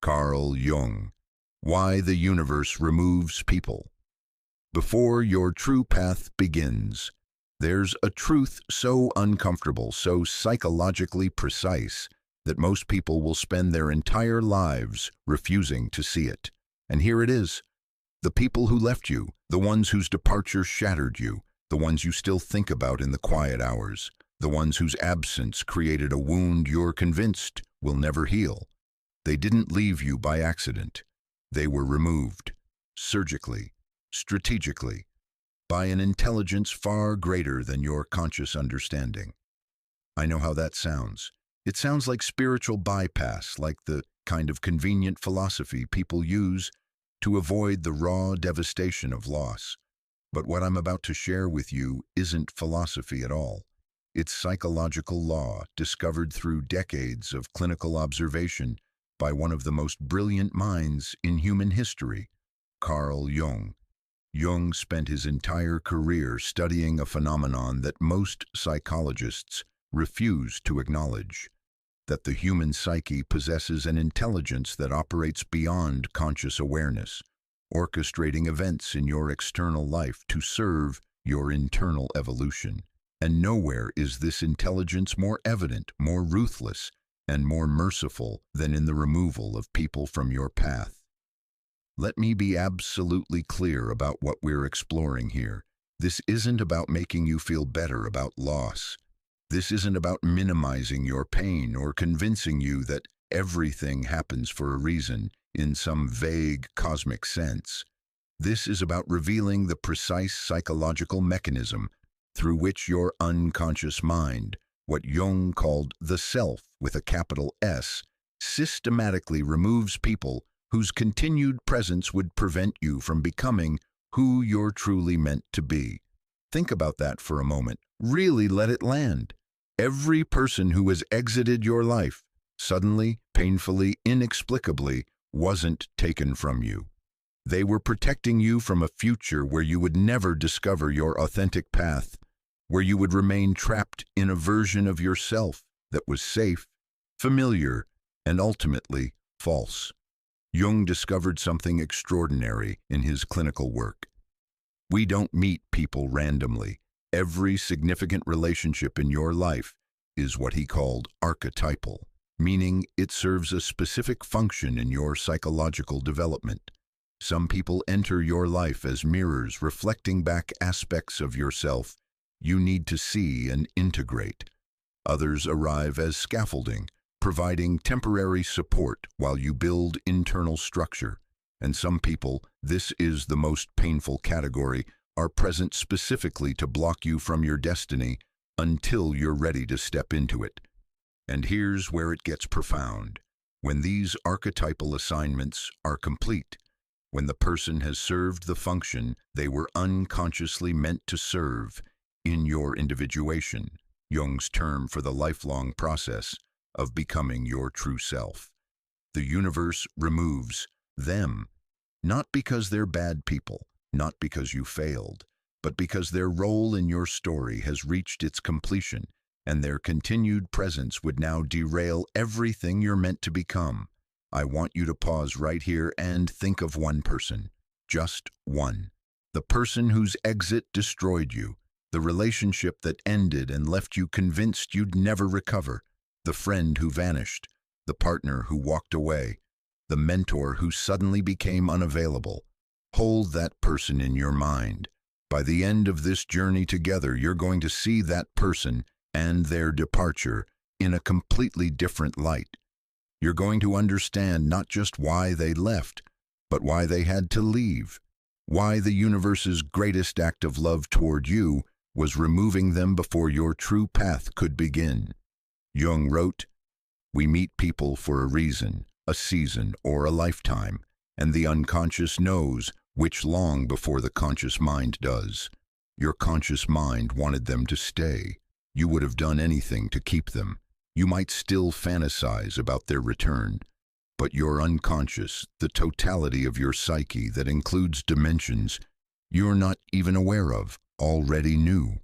Carl Jung. Why the universe removes people. Before your true path begins, there's a truth so uncomfortable, so psychologically precise, that most people will spend their entire lives refusing to see it. And here it is. The people who left you, the ones whose departure shattered you, the ones you still think about in the quiet hours, the ones whose absence created a wound you're convinced will never heal. They didn't leave you by accident. They were removed, surgically, strategically, by an intelligence far greater than your conscious understanding. I know how that sounds. It sounds like spiritual bypass, like the kind of convenient philosophy people use to avoid the raw devastation of loss. But what I'm about to share with you isn't philosophy at all. It's psychological law discovered through decades of clinical observation by one of the most brilliant minds in human history, Carl Jung. Jung spent his entire career studying a phenomenon that most psychologists refuse to acknowledge, that the human psyche possesses an intelligence that operates beyond conscious awareness, orchestrating events in your external life to serve your internal evolution. And nowhere is this intelligence more evident, more ruthless, and more merciful than in the removal of people from your path. Let me be absolutely clear about what we're exploring here. This isn't about making you feel better about loss. This isn't about minimizing your pain or convincing you that everything happens for a reason in some vague cosmic sense. This is about revealing the precise psychological mechanism through which your unconscious mind, what Jung called the self with a capital S, systematically removes people whose continued presence would prevent you from becoming who you're truly meant to be. Think about that for a moment. Really let it land. Every person who has exited your life, suddenly, painfully, inexplicably, wasn't taken from you. They were protecting you from a future where you would never discover your authentic path, where you would remain trapped in a version of yourself that was safe, familiar, and ultimately false. Jung discovered something extraordinary in his clinical work. We don't meet people randomly. Every significant relationship in your life is what he called archetypal, meaning it serves a specific function in your psychological development. Some people enter your life as mirrors reflecting back aspects of yourself you need to see and integrate. Others arrive as scaffolding, providing temporary support while you build internal structure. And some people, this is the most painful category, are present specifically to block you from your destiny until you're ready to step into it. And here's where it gets profound. When these archetypal assignments are complete, when the person has served the function they were unconsciously meant to serve in your individuation, Jung's term for the lifelong process of becoming your true self, the universe removes them, not because they're bad people, not because you failed, but because their role in your story has reached its completion, and their continued presence would now derail everything you're meant to become. I want you to pause right here and think of one person, just one. The person whose exit destroyed you, the relationship that ended and left you convinced you'd never recover, the friend who vanished, the partner who walked away, the mentor who suddenly became unavailable. Hold that person in your mind. By the end of this journey together, you're going to see that person and their departure in a completely different light. You're going to understand not just why they left, but why they had to leave, why the universe's greatest act of love toward you was removing them before your true path could begin. Jung wrote, "We meet people for a reason, a season, or a lifetime, and the unconscious knows which long before the conscious mind does. Your conscious mind wanted them to stay. You would have done anything to keep them. You might still fantasize about their return, but your unconscious, the totality of your psyche that includes dimensions you're not even aware of, already knew.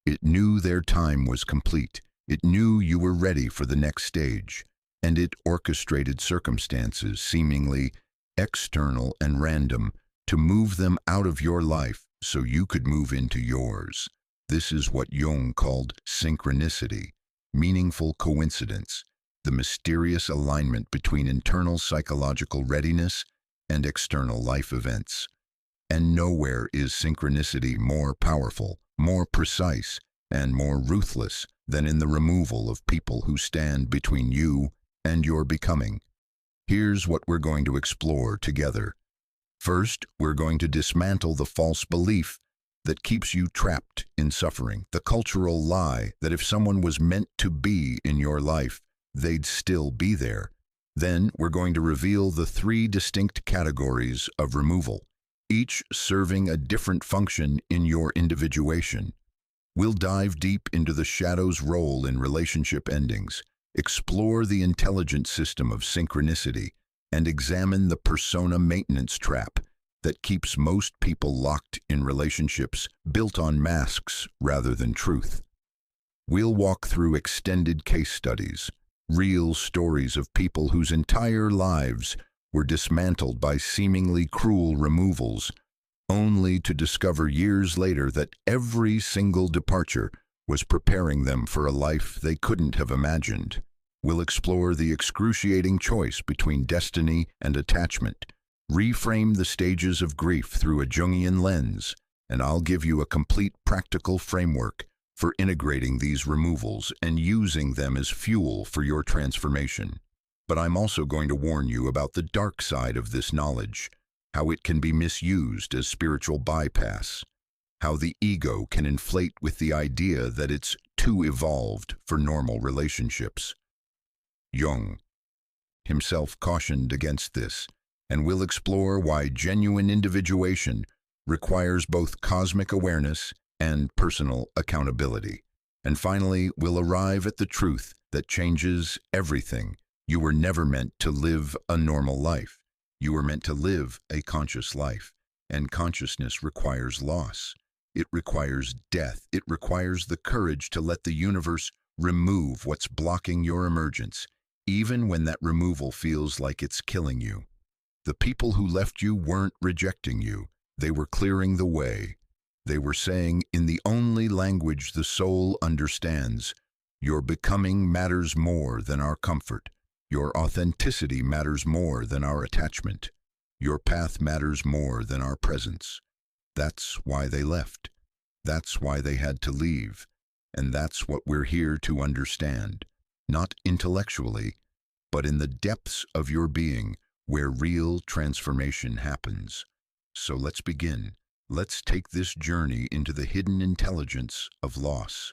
It knew their time was complete. It knew you were ready for the next stage. and it orchestrated circumstances seemingly external and random to move them out of your life so you could move into yours. This is what Jung called synchronicity, meaningful coincidence, the mysterious alignment between internal psychological readiness and external life events. And nowhere is synchronicity more powerful, more precise, and more ruthless than in the removal of people who stand between you and your becoming. Here's what we're going to explore together. First, we're going to dismantle the false belief that keeps you trapped in suffering, the cultural lie that if someone was meant to be in your life, they'd still be there. Then we're going to reveal the 3 distinct categories of removal, each serving a different function in your individuation. We'll dive deep into the shadow's role in relationship endings, explore the intelligent system of synchronicity, and examine the persona maintenance trap that keeps most people locked in relationships built on masks rather than truth. We'll walk through extended case studies, real stories of people whose entire lives were dismantled by seemingly cruel removals, only to discover years later that every single departure was preparing them for a life they couldn't have imagined. We'll explore the excruciating choice between destiny and attachment, reframe the stages of grief through a Jungian lens, and I'll give you a complete practical framework for integrating these removals and using them as fuel for your transformation. But I'm also going to warn you about the dark side of this knowledge, how it can be misused as spiritual bypass, how the ego can inflate with the idea that it's too evolved for normal relationships. Jung himself cautioned against this, and we'll explore why genuine individuation requires both cosmic awareness and personal accountability. And finally, we'll arrive at the truth that changes everything. You were never meant to live a normal life. You were meant to live a conscious life, and consciousness requires loss. It requires death. It requires the courage to let the universe remove what's blocking your emergence, even when that removal feels like it's killing you. The people who left you weren't rejecting you. They were clearing the way. They were saying, in the only language the soul understands, your becoming matters more than our comfort. Your authenticity matters more than our attachment. Your path matters more than our presence. That's why they left. That's why they had to leave. And that's what we're here to understand. Not intellectually, but in the depths of your being where real transformation happens. So let's begin. Let's take this journey into the hidden intelligence of loss,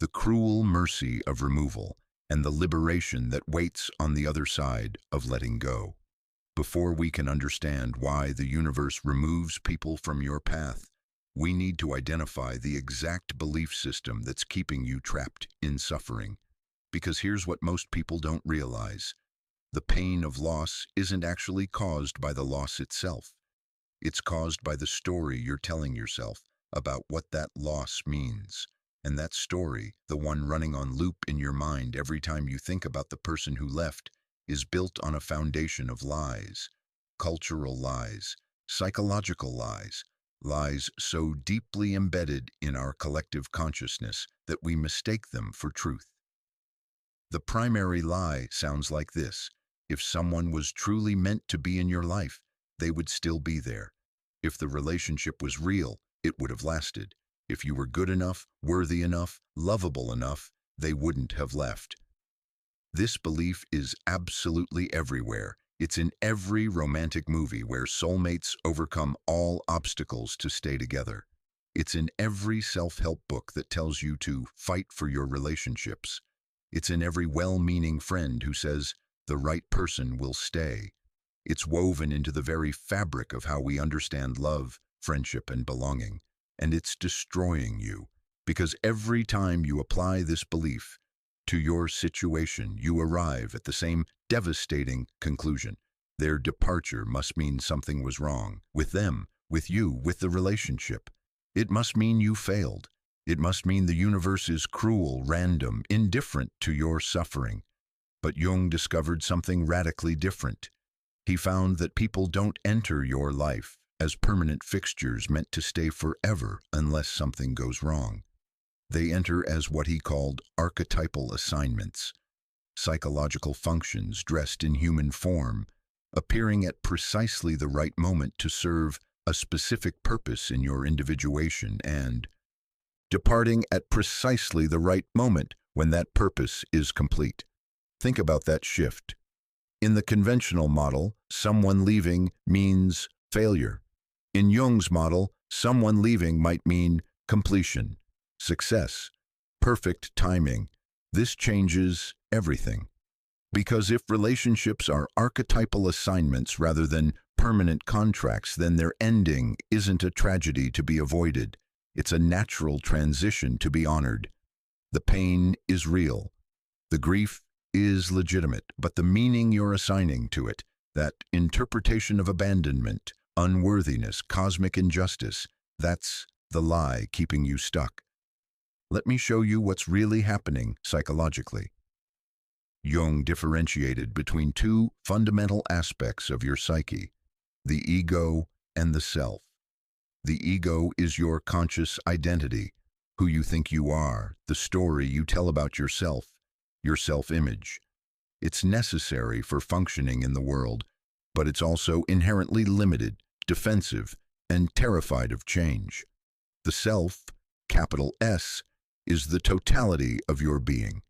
the cruel mercy of removal, and the liberation that waits on the other side of letting go. Before we can understand why the universe removes people from your path, we need to identify the exact belief system that's keeping you trapped in suffering. Because here's what most people don't realize. The pain of loss isn't actually caused by the loss itself. It's caused by the story you're telling yourself about what that loss means. And that story, the one running on loop in your mind every time you think about the person who left, is built on a foundation of lies, cultural lies, psychological lies, lies so deeply embedded in our collective consciousness that we mistake them for truth. The primary lie sounds like this: if someone was truly meant to be in your life, they would still be there. If the relationship was real, it would have lasted. If you were good enough, worthy enough, lovable enough, they wouldn't have left. This belief is absolutely everywhere. It's in every romantic movie where soulmates overcome all obstacles to stay together. It's in every self-help book that tells you to fight for your relationships. It's in every well-meaning friend who says, the right person will stay. It's woven into the very fabric of how we understand love, friendship, and belonging. And it's destroying you, because every time you apply this belief to your situation, you arrive at the same devastating conclusion. Their departure must mean something was wrong with them, with you, with the relationship. It must mean you failed. It must mean the universe is cruel, random, indifferent to your suffering. But Jung discovered something radically different. He found that people don't enter your life as permanent fixtures meant to stay forever unless something goes wrong. They enter as what he called archetypal assignments, psychological functions dressed in human form, appearing at precisely the right moment to serve a specific purpose in your individuation and departing at precisely the right moment when that purpose is complete. Think about that shift. In the conventional model, someone leaving means failure. In Jung's model, someone leaving might mean completion, success, perfect timing. This changes everything. Because if relationships are archetypal assignments rather than permanent contracts, then their ending isn't a tragedy to be avoided. It's a natural transition to be honored. The pain is real. The grief is legitimate, but the meaning you're assigning to it, that interpretation of abandonment, unworthiness, cosmic injustice, that's the lie keeping you stuck. Let me show you what's really happening psychologically. Jung differentiated between two fundamental aspects of your psyche, the ego and the self. The ego is your conscious identity, who you think you are, the story you tell about yourself, your self-image. It's necessary for functioning in the world, but it's also inherently limited, defensive, and terrified of change. The self, capital S, is the totality of your being.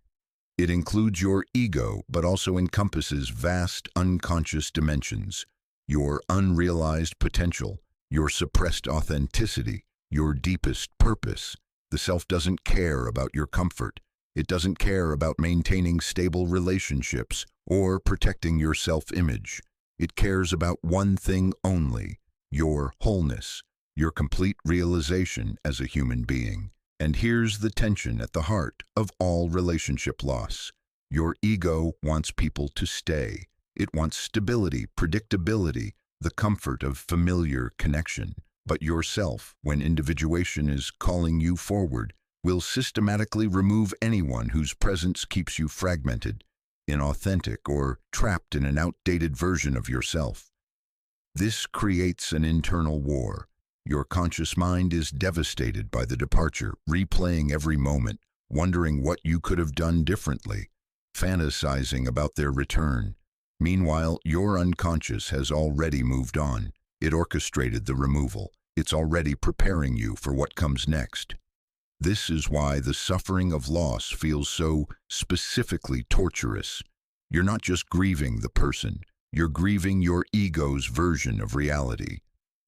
It includes your ego, but also encompasses vast unconscious dimensions, your unrealized potential, your suppressed authenticity, your deepest purpose. The self doesn't care about your comfort. It doesn't care about maintaining stable relationships or protecting your self-image. It cares about one thing only, your wholeness, your complete realization as a human being. And here's the tension at the heart of all relationship loss. Your ego wants people to stay. It wants stability, predictability, the comfort of familiar connection. But yourself, when individuation is calling you forward, will systematically remove anyone whose presence keeps you fragmented, inauthentic, or trapped in an outdated version of yourself. This creates an internal war. Your conscious mind is devastated by the departure, replaying every moment, wondering what you could have done differently, fantasizing about their return. Meanwhile, your unconscious has already moved on. It orchestrated the removal. It's already preparing you for what comes next. This is why the suffering of loss feels so specifically torturous. You're not just grieving the person, you're grieving your ego's version of reality.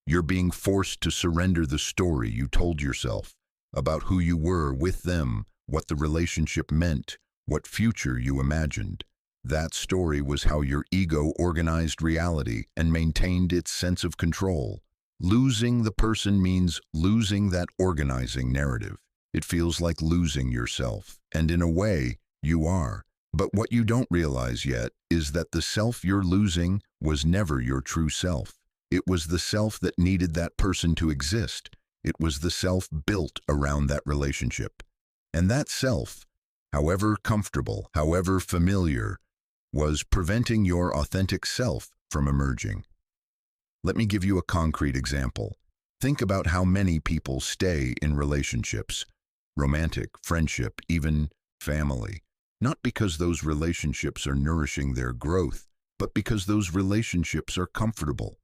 You're being forced to surrender the story you told yourself about who you were with them, what the relationship meant, what future you imagined. That story was how your ego organized reality and maintained its sense of control. Losing the person means losing that organizing narrative. It feels like losing yourself, and in a way, you are. But what you don't realize yet is that the self you're losing was never your true self. It was the self that needed that person to exist. It was the self built around that relationship. And that self, however comfortable, however familiar, was preventing your authentic self from emerging. Let me give you a concrete example. Think about how many people stay in relationships, romantic, friendship, even family, not because those relationships are nourishing their growth, but because those relationships are comfortable.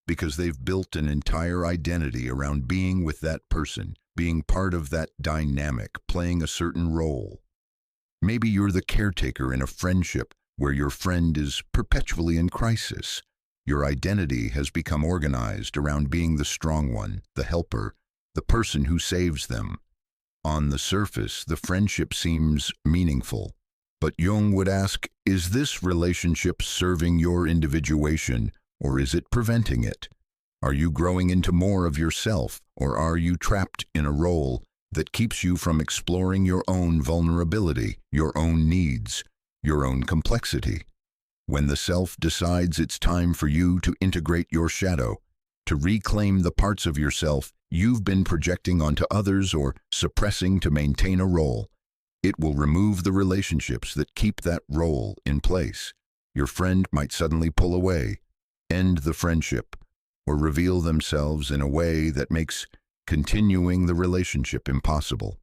Because they've built an entire identity around being with that person, being part of that dynamic, playing a certain role. Maybe you're the caretaker in a friendship where your friend is perpetually in crisis. Your identity has become organized around being the strong one, the helper, the person who saves them. On the surface, the friendship seems meaningful. But Jung would ask, is this relationship serving your individuation, or is it preventing it? Are you growing into more of yourself, or are you trapped in a role that keeps you from exploring your own vulnerability, your own needs, your own complexity? When the self decides it's time for you to integrate your shadow, to reclaim the parts of yourself you've been projecting onto others or suppressing to maintain a role, It will remove the relationships that keep that role in place. Your friend might suddenly pull away, end the friendship, or reveal themselves in a way that makes continuing the relationship impossible.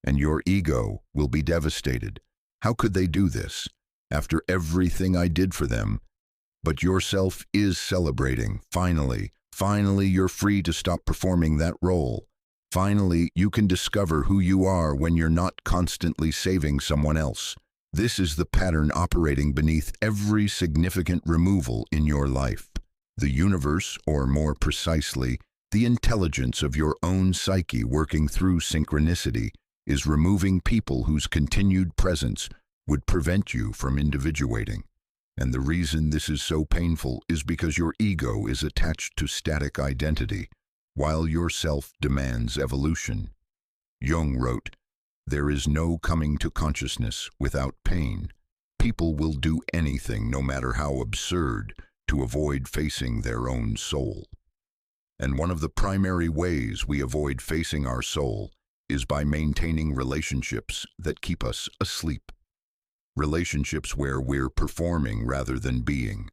And your ego will be devastated. How could they do this? After everything I did for them. But yourself is celebrating. Finally you're free to stop performing that role. Finally, you can discover who you are when you're not constantly saving someone else. This is the pattern operating beneath every significant removal in your life. The universe, or more precisely, the intelligence of your own psyche working through synchronicity, is removing people whose continued presence would prevent you from individuating. And the reason this is so painful is because your ego is attached to static identity, while your self demands evolution. Jung wrote, "There is no coming to consciousness without pain. People will do anything, no matter how absurd, to avoid facing their own soul." And one of the primary ways we avoid facing our soul is by maintaining relationships that keep us asleep. Relationships where we're performing rather than being.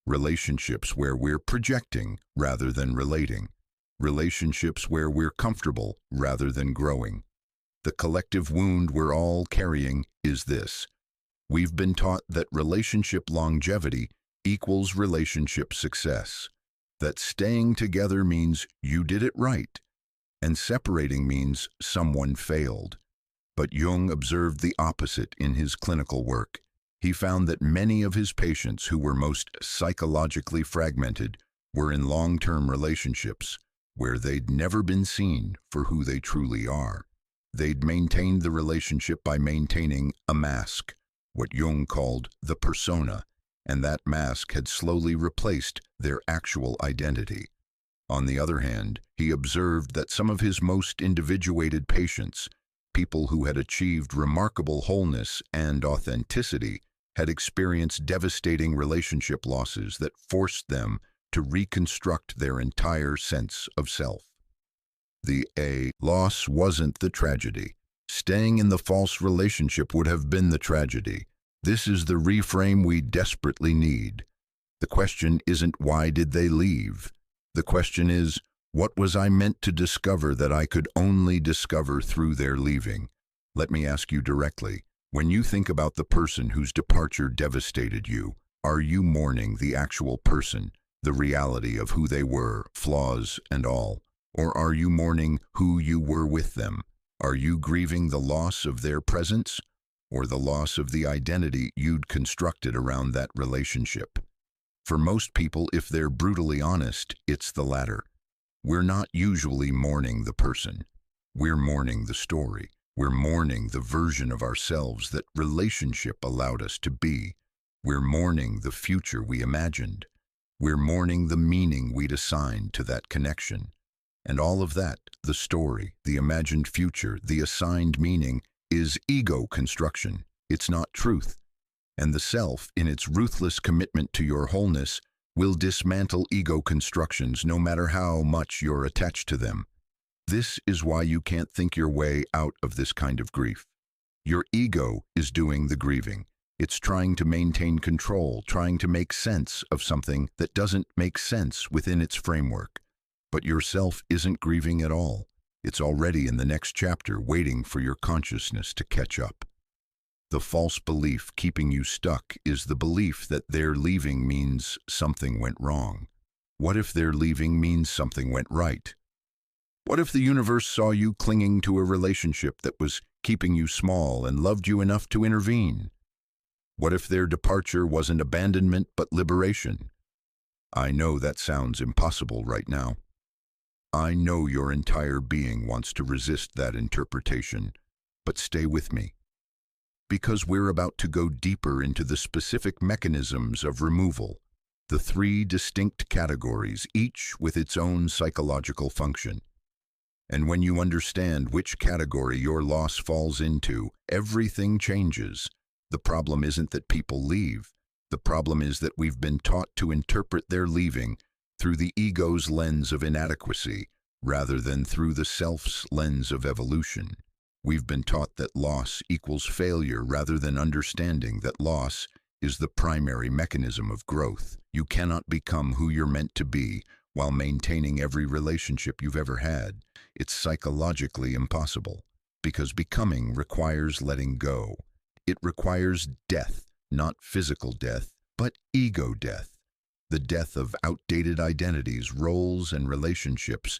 Relationships where we're projecting rather than relating. Relationships where we're comfortable rather than growing. The collective wound we're all carrying is this. We've been taught that relationship longevity equals relationship success. That staying together means you did it right, and separating means someone failed. But Jung observed the opposite in his clinical work. He found that many of his patients who were most psychologically fragmented were in long-term relationships where they'd never been seen for who they truly are. They'd maintained the relationship by maintaining a mask, what Jung called the persona, and that mask had slowly replaced their actual identity. On the other hand, he observed that some of his most individuated patients, people who had achieved remarkable wholeness and authenticity, had experienced devastating relationship losses that forced them to reconstruct their entire sense of self. The loss wasn't the tragedy. Staying in the false relationship would have been the tragedy. This is the reframe we desperately need. The question isn't why did they leave? The question is, what was I meant to discover that I could only discover through their leaving? Let me ask you directly, when you think about the person whose departure devastated you, are you mourning the actual person, the reality of who they were, flaws and all? Or are you mourning who you were with them? Are you grieving the loss of their presence, or the loss of the identity you'd constructed around that relationship? For most people, if they're brutally honest, it's the latter. We're not usually mourning the person. We're mourning the story. We're mourning the version of ourselves that relationship allowed us to be. We're mourning the future we imagined. We're mourning the meaning we'd assigned to that connection. And all of that, the story, the imagined future, the assigned meaning, is ego construction. It's not truth. And the self, in its ruthless commitment to your wholeness, will dismantle ego constructions no matter how much you're attached to them. This is why you can't think your way out of this kind of grief. Your ego is doing the grieving. It's trying to maintain control, trying to make sense of something that doesn't make sense within its framework. But yourself isn't grieving at all. It's already in the next chapter, waiting for your consciousness to catch up. The false belief keeping you stuck is the belief that their leaving means something went wrong. What if their leaving means something went right? What if the universe saw you clinging to a relationship that was keeping you small and loved you enough to intervene? What if their departure wasn't abandonment but liberation? I know that sounds impossible right now. I know your entire being wants to resist that interpretation, but stay with me. Because we're about to go deeper into the specific mechanisms of removal, the three distinct categories, each with its own psychological function. And when you understand which category your loss falls into, everything changes. The problem isn't that people leave. The problem is that we've been taught to interpret their leaving through the ego's lens of inadequacy, rather than through the self's lens of evolution. We've been taught that loss equals failure rather than understanding that loss is the primary mechanism of growth. You cannot become who you're meant to be while maintaining every relationship you've ever had. It's psychologically impossible, because becoming requires letting go. It requires death, not physical death, but ego death. The death of outdated identities, roles, and relationships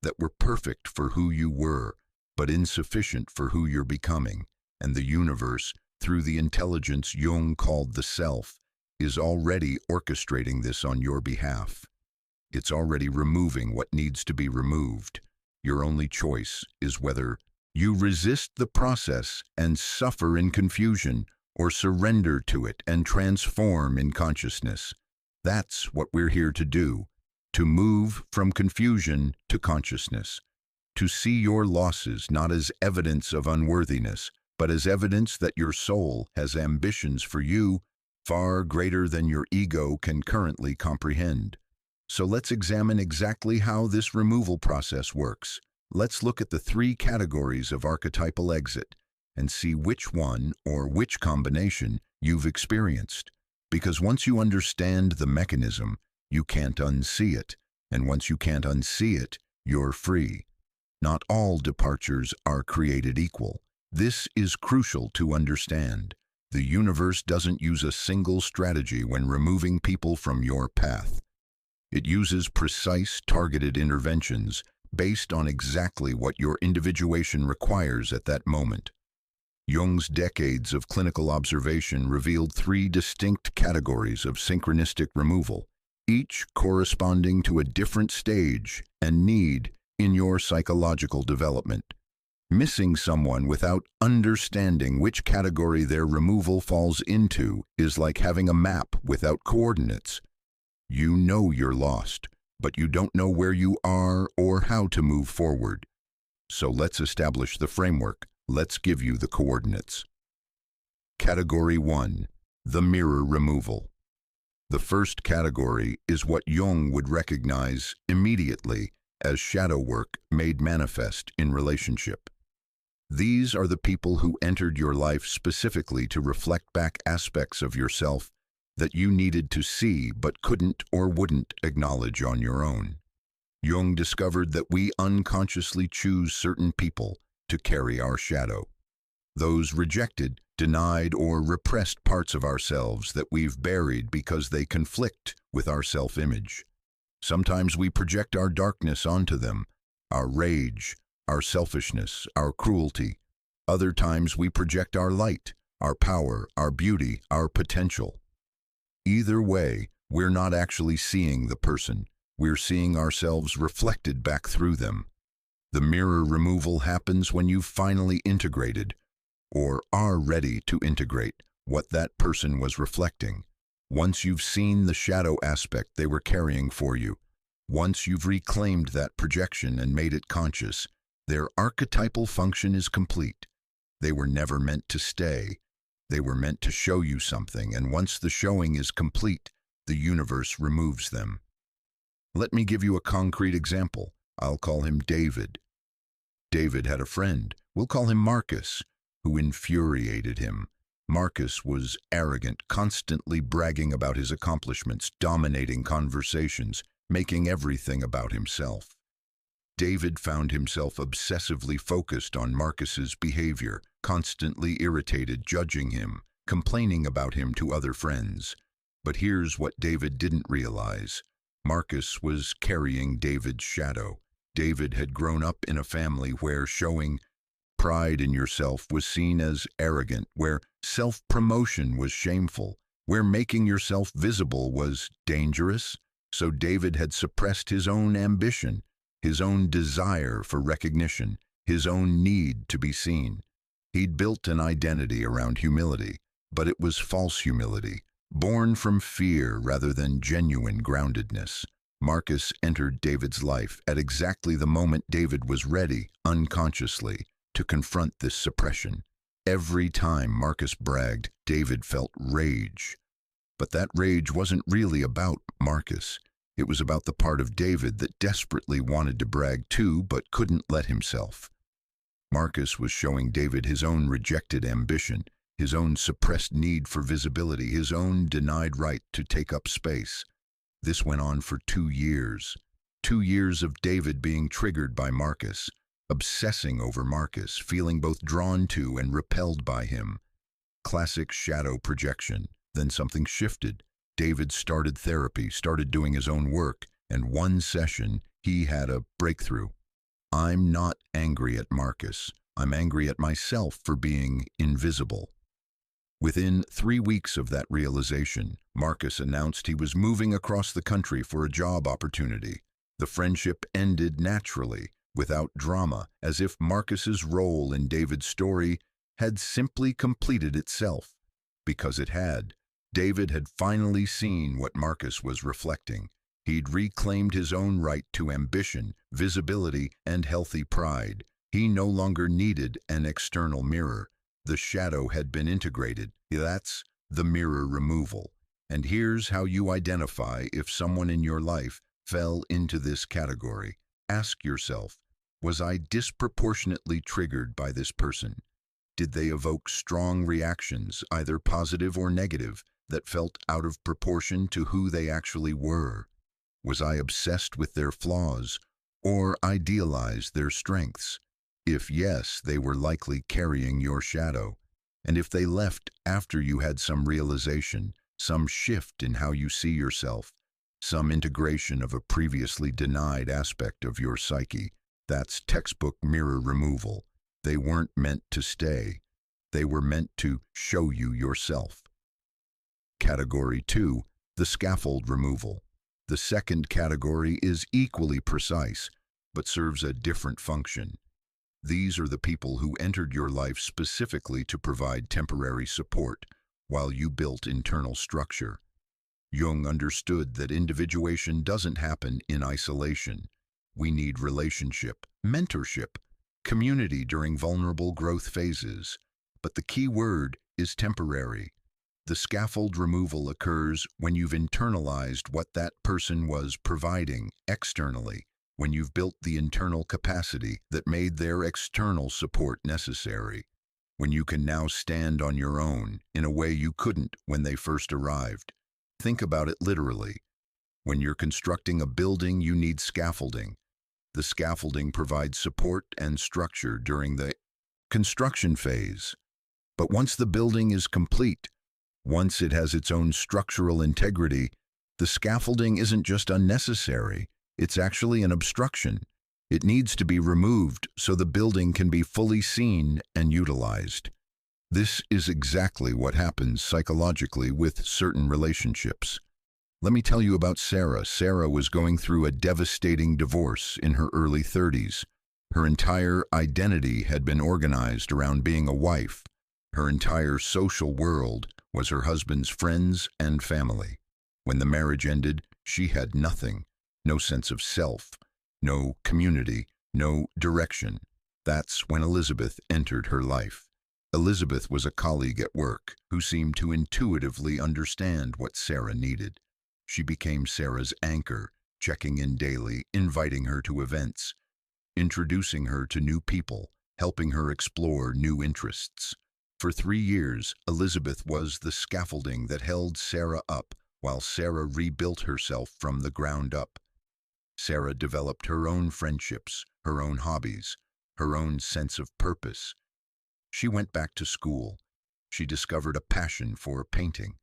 that were perfect for who you were, but insufficient for who you're becoming. And the universe, through the intelligence Jung called the self, is already orchestrating this on your behalf. It's already removing what needs to be removed. Your only choice is whether you resist the process and suffer in confusion, or surrender to it and transform in consciousness. That's what we're here to do, to move from confusion to consciousness, to see your losses not as evidence of unworthiness, but as evidence that your soul has ambitions for you far greater than your ego can currently comprehend. So let's examine exactly how this removal process works. Let's look at the 3 categories of archetypal exit and see which one or which combination you've experienced. Because once you understand the mechanism, you can't unsee it. And once you can't unsee it, you're free. Not all departures are created equal. This is crucial to understand. The universe doesn't use a single strategy when removing people from your path. It uses precise, targeted interventions based on exactly what your individuation requires at that moment. Jung's decades of clinical observation revealed 3 distinct categories of synchronistic removal, each corresponding to a different stage and need in your psychological development. Missing someone without understanding which category their removal falls into is like having a map without coordinates. You know you're lost, but you don't know where you are or how to move forward. So let's establish the framework. Let's give you the coordinates. Category 1. The mirror removal. The first category is what Jung would recognize immediately as shadow work made manifest in relationship. These are the people who entered your life specifically to reflect back aspects of yourself that you needed to see but couldn't or wouldn't acknowledge on your own. Jung discovered that we unconsciously choose certain people to carry our shadow. Those rejected, denied, or repressed parts of ourselves that we've buried because they conflict with our self-image. Sometimes we project our darkness onto them, our rage, our selfishness, our cruelty. Other times we project our light, our power, our beauty, our potential. Either way, we're not actually seeing the person. We're seeing ourselves reflected back through them. The mirror removal happens when you've finally integrated, or are ready to integrate, what that person was reflecting. Once you've seen the shadow aspect they were carrying for you, once you've reclaimed that projection and made it conscious, their archetypal function is complete. They were never meant to stay. They were meant to show you something, and once the showing is complete, the universe removes them. Let me give you a concrete example. I'll call him David. David had a friend, we'll call him Marcus, who infuriated him. Marcus was arrogant, constantly bragging about his accomplishments, dominating conversations, making everything about himself. David found himself obsessively focused on Marcus's behavior, constantly irritated, judging him, complaining about him to other friends. But here's what David didn't realize. Marcus was carrying David's shadow. David had grown up in a family where showing pride in yourself was seen as arrogant, where self-promotion was shameful, where making yourself visible was dangerous. So David had suppressed his own ambition, his own desire for recognition, his own need to be seen. He'd built an identity around humility, but it was false humility, born from fear rather than genuine groundedness. Marcus entered David's life at exactly the moment David was ready, unconsciously, to confront this suppression. Every time Marcus bragged, David felt rage. But that rage wasn't really about Marcus. It was about the part of David that desperately wanted to brag too, but couldn't let himself. Marcus was showing David his own rejected ambition, his own suppressed need for visibility, his own denied right to take up space. This went on for 2 years. 2 years of David being triggered by Marcus, obsessing over Marcus, feeling both drawn to and repelled by him. Classic shadow projection. Then something shifted. David started therapy, started doing his own work, and one session, he had a breakthrough. I'm not angry at Marcus. I'm angry at myself for being invisible. Within 3 weeks of that realization, Marcus announced he was moving across the country for a job opportunity. The friendship ended naturally, without drama, as if Marcus's role in David's story had simply completed itself. Because it had. David had finally seen what Marcus was reflecting. He'd reclaimed his own right to ambition, visibility, and healthy pride. He no longer needed an external mirror. The shadow had been integrated. That's the mirror removal. And here's how you identify if someone in your life fell into this category. Ask yourself, was I disproportionately triggered by this person? Did they evoke strong reactions, either positive or negative, that felt out of proportion to who they actually were? Was I obsessed with their flaws or idealized their strengths? If yes, they were likely carrying your shadow. And if they left after you had some realization, some shift in how you see yourself, some integration of a previously denied aspect of your psyche, that's textbook mirror removal. They weren't meant to stay. They were meant to show you yourself. Category 2, the scaffold removal. The second category is equally precise, but serves a different function. These are the people who entered your life specifically to provide temporary support while you built internal structure. Jung understood that individuation doesn't happen in isolation. We need relationship, mentorship, community during vulnerable growth phases. But the key word is temporary. The scaffold removal occurs when you've internalized what that person was providing externally, when you've built the internal capacity that made their external support necessary, when you can now stand on your own in a way you couldn't when they first arrived. Think about it literally. When you're constructing a building, you need scaffolding. The scaffolding provides support and structure during the construction phase. But once the building is complete, once it has its own structural integrity, the scaffolding isn't just unnecessary, it's actually an obstruction. It needs to be removed so the building can be fully seen and utilized. This is exactly what happens psychologically with certain relationships. Let me tell you about Sarah. Sarah was going through a devastating divorce in her early 30s. Her entire identity had been organized around being a wife. Her entire social world was her husband's friends and family. When the marriage ended, she had nothing, no sense of self, no community, no direction. That's when Elizabeth entered her life. Elizabeth was a colleague at work who seemed to intuitively understand what Sarah needed. She became Sarah's anchor, checking in daily, inviting her to events, introducing her to new people, helping her explore new interests. For 3 years, Elizabeth was the scaffolding that held Sarah up while Sarah rebuilt herself from the ground up. Sarah developed her own friendships, her own hobbies, her own sense of purpose. She went back to school. She discovered a passion for painting.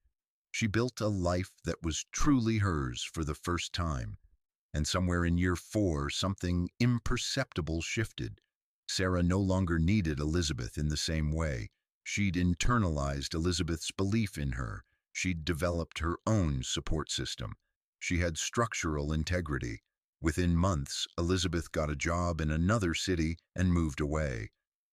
She built a life that was truly hers for the first time. And somewhere in year 4, something imperceptible shifted. Sarah no longer needed Elizabeth in the same way. She'd internalized Elizabeth's belief in her. She'd developed her own support system. She had structural integrity. Within months, Elizabeth got a job in another city and moved away.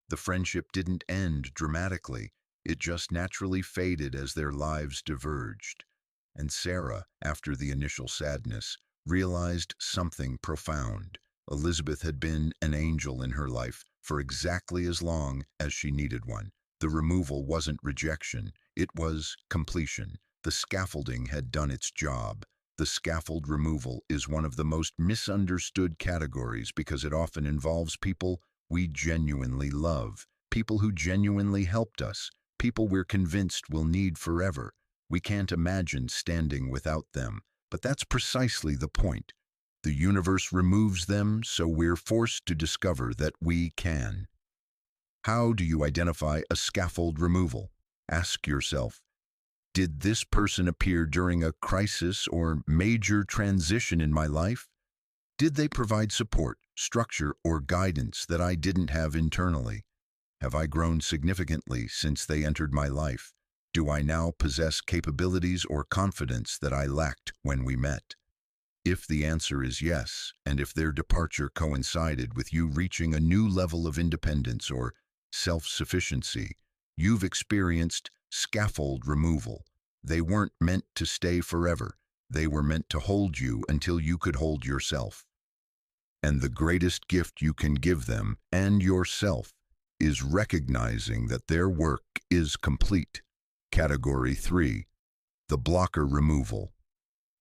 The friendship didn't end dramatically. It just naturally faded as their lives diverged. And Sarah, after the initial sadness, realized something profound. Elizabeth had been an angel in her life for exactly as long as she needed one. The removal wasn't rejection, it was completion. The scaffolding had done its job. The scaffold removal is one of the most misunderstood categories because it often involves people we genuinely love, people who genuinely helped us, people we're convinced we'll need forever. We can't imagine standing without them, but that's precisely the point. The universe removes them, so we're forced to discover that we can. How do you identify a scaffold removal? Ask yourself, did this person appear during a crisis or major transition in my life? Did they provide support, structure, or guidance that I didn't have internally? Have I grown significantly since they entered my life? Do I now possess capabilities or confidence that I lacked when we met? If the answer is yes, and if their departure coincided with you reaching a new level of independence or self-sufficiency, you've experienced scaffold removal. They weren't meant to stay forever. They were meant to hold you until you could hold yourself. And the greatest gift you can give them and yourself is recognizing that their work is complete. Category 3. The blocker removal.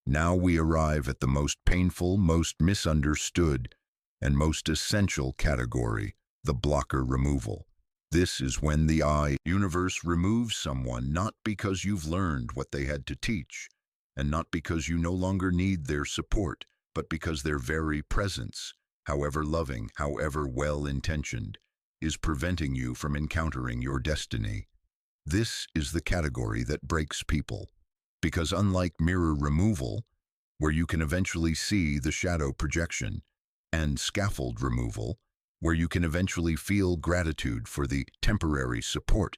Now we arrive at the most painful, most misunderstood, and most essential category, the blocker removal. This is when the universe removes someone not because you've learned what they had to teach, and not because you no longer need their support, but because their very presence, however loving, however well-intentioned, is preventing you from encountering your destiny. This is the category that breaks people, because unlike mirror removal, where you can eventually see the shadow projection, and scaffold removal, where you can eventually feel gratitude for the temporary support,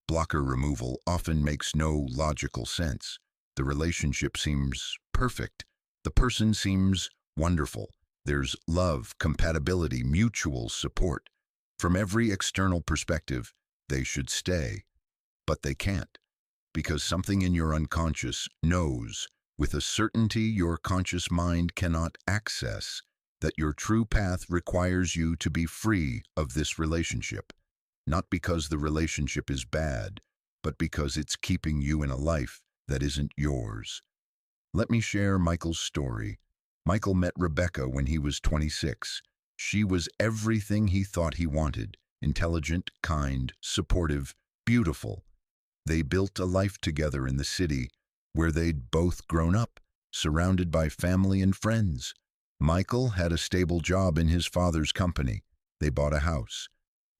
blocker removal often makes no logical sense. The relationship seems perfect. The person seems wonderful. There's love, compatibility, mutual support. From every external perspective, they should stay. But they can't, because something in your unconscious knows, with a certainty your conscious mind cannot access, that your true path requires you to be free of this relationship, not because the relationship is bad, but because it's keeping you in a life that isn't yours. Let me share Michael's story. Michael met Rebecca when he was 26. She was everything he thought he wanted: intelligent, kind, supportive, beautiful. They built a life together in the city where they'd both grown up, surrounded by family and friends. Michael had a stable job in his father's company. They bought a house.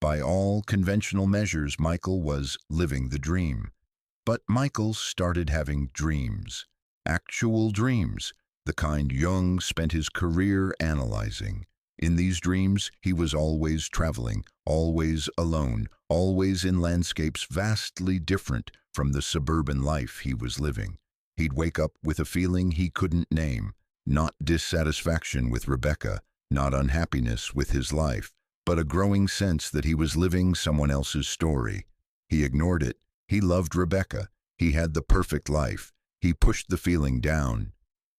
By all conventional measures, Michael was living the dream. But Michael started having dreams. Actual dreams, the kind Jung spent his career analyzing. In these dreams, he was always traveling, always alone, always in landscapes vastly different from the suburban life he was living. He'd wake up with a feeling he couldn't name. Not dissatisfaction with Rebecca, not unhappiness with his life, but a growing sense that he was living someone else's story. He ignored it. He loved Rebecca. He had the perfect life. He pushed the feeling down.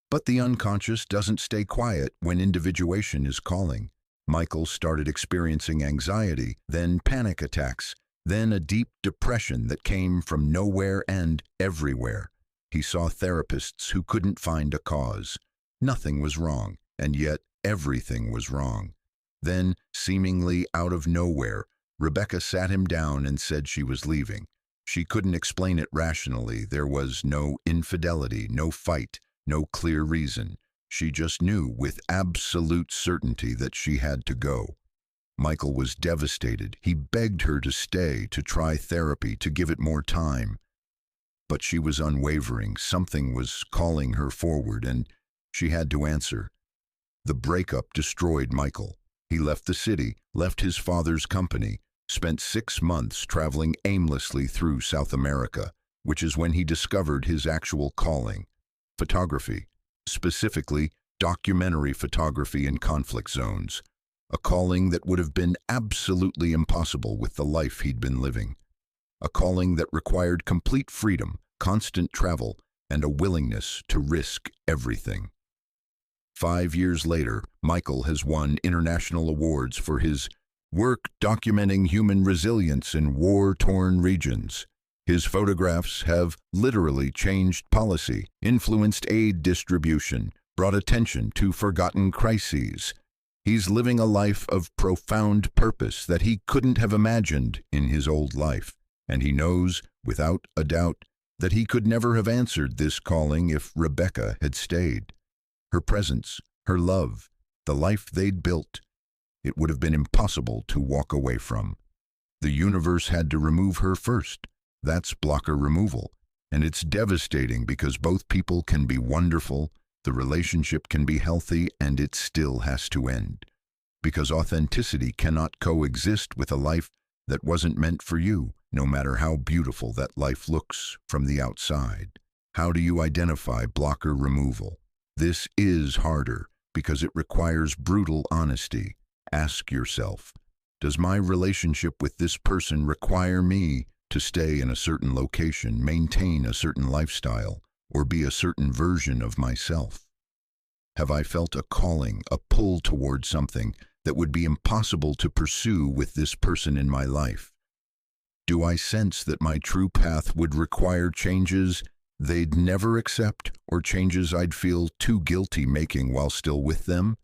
But the unconscious doesn't stay quiet when individuation is calling. Michael started experiencing anxiety, then panic attacks, then a deep depression that came from nowhere and everywhere. He saw therapists who couldn't find a cause. Nothing was wrong, and yet everything was wrong. Then, seemingly out of nowhere, Rebecca sat him down and said she was leaving. She couldn't explain it rationally. There was no infidelity, no fight, no clear reason. She just knew with absolute certainty that she had to go. Michael was devastated. He begged her to stay, to try therapy, to give it more time. But she was unwavering. Something was calling her forward, and she had to answer. The breakup destroyed Michael. He left the city, left his father's company, spent 6 months traveling aimlessly through South America, which is when he discovered his actual calling: photography, specifically documentary photography in conflict zones, a calling that would have been absolutely impossible with the life he'd been living, a calling that required complete freedom, constant travel, and a willingness to risk everything. 5 years later, Michael has won international awards for his work documenting human resilience in war-torn regions. His photographs have literally changed policy, influenced aid distribution, brought attention to forgotten crises. He's living a life of profound purpose that he couldn't have imagined in his old life, and he knows, without a doubt, that he could never have answered this calling if Rebecca had stayed. Her presence, her love, the life they'd built, it would have been impossible to walk away from. The universe had to remove her first. That's blocker removal. And it's devastating because both people can be wonderful, the relationship can be healthy, and it still has to end. Because authenticity cannot coexist with a life that wasn't meant for you, no matter how beautiful that life looks from the outside. How do you identify blocker removal? This is harder because it requires brutal honesty. Ask yourself, does my relationship with this person require me to stay in a certain location, maintain a certain lifestyle, or be a certain version of myself? Have I felt a calling, a pull toward something that would be impossible to pursue with this person in my life? Do I sense that my true path would require changes they'd never accept, or changes I'd feel too guilty making while still with them?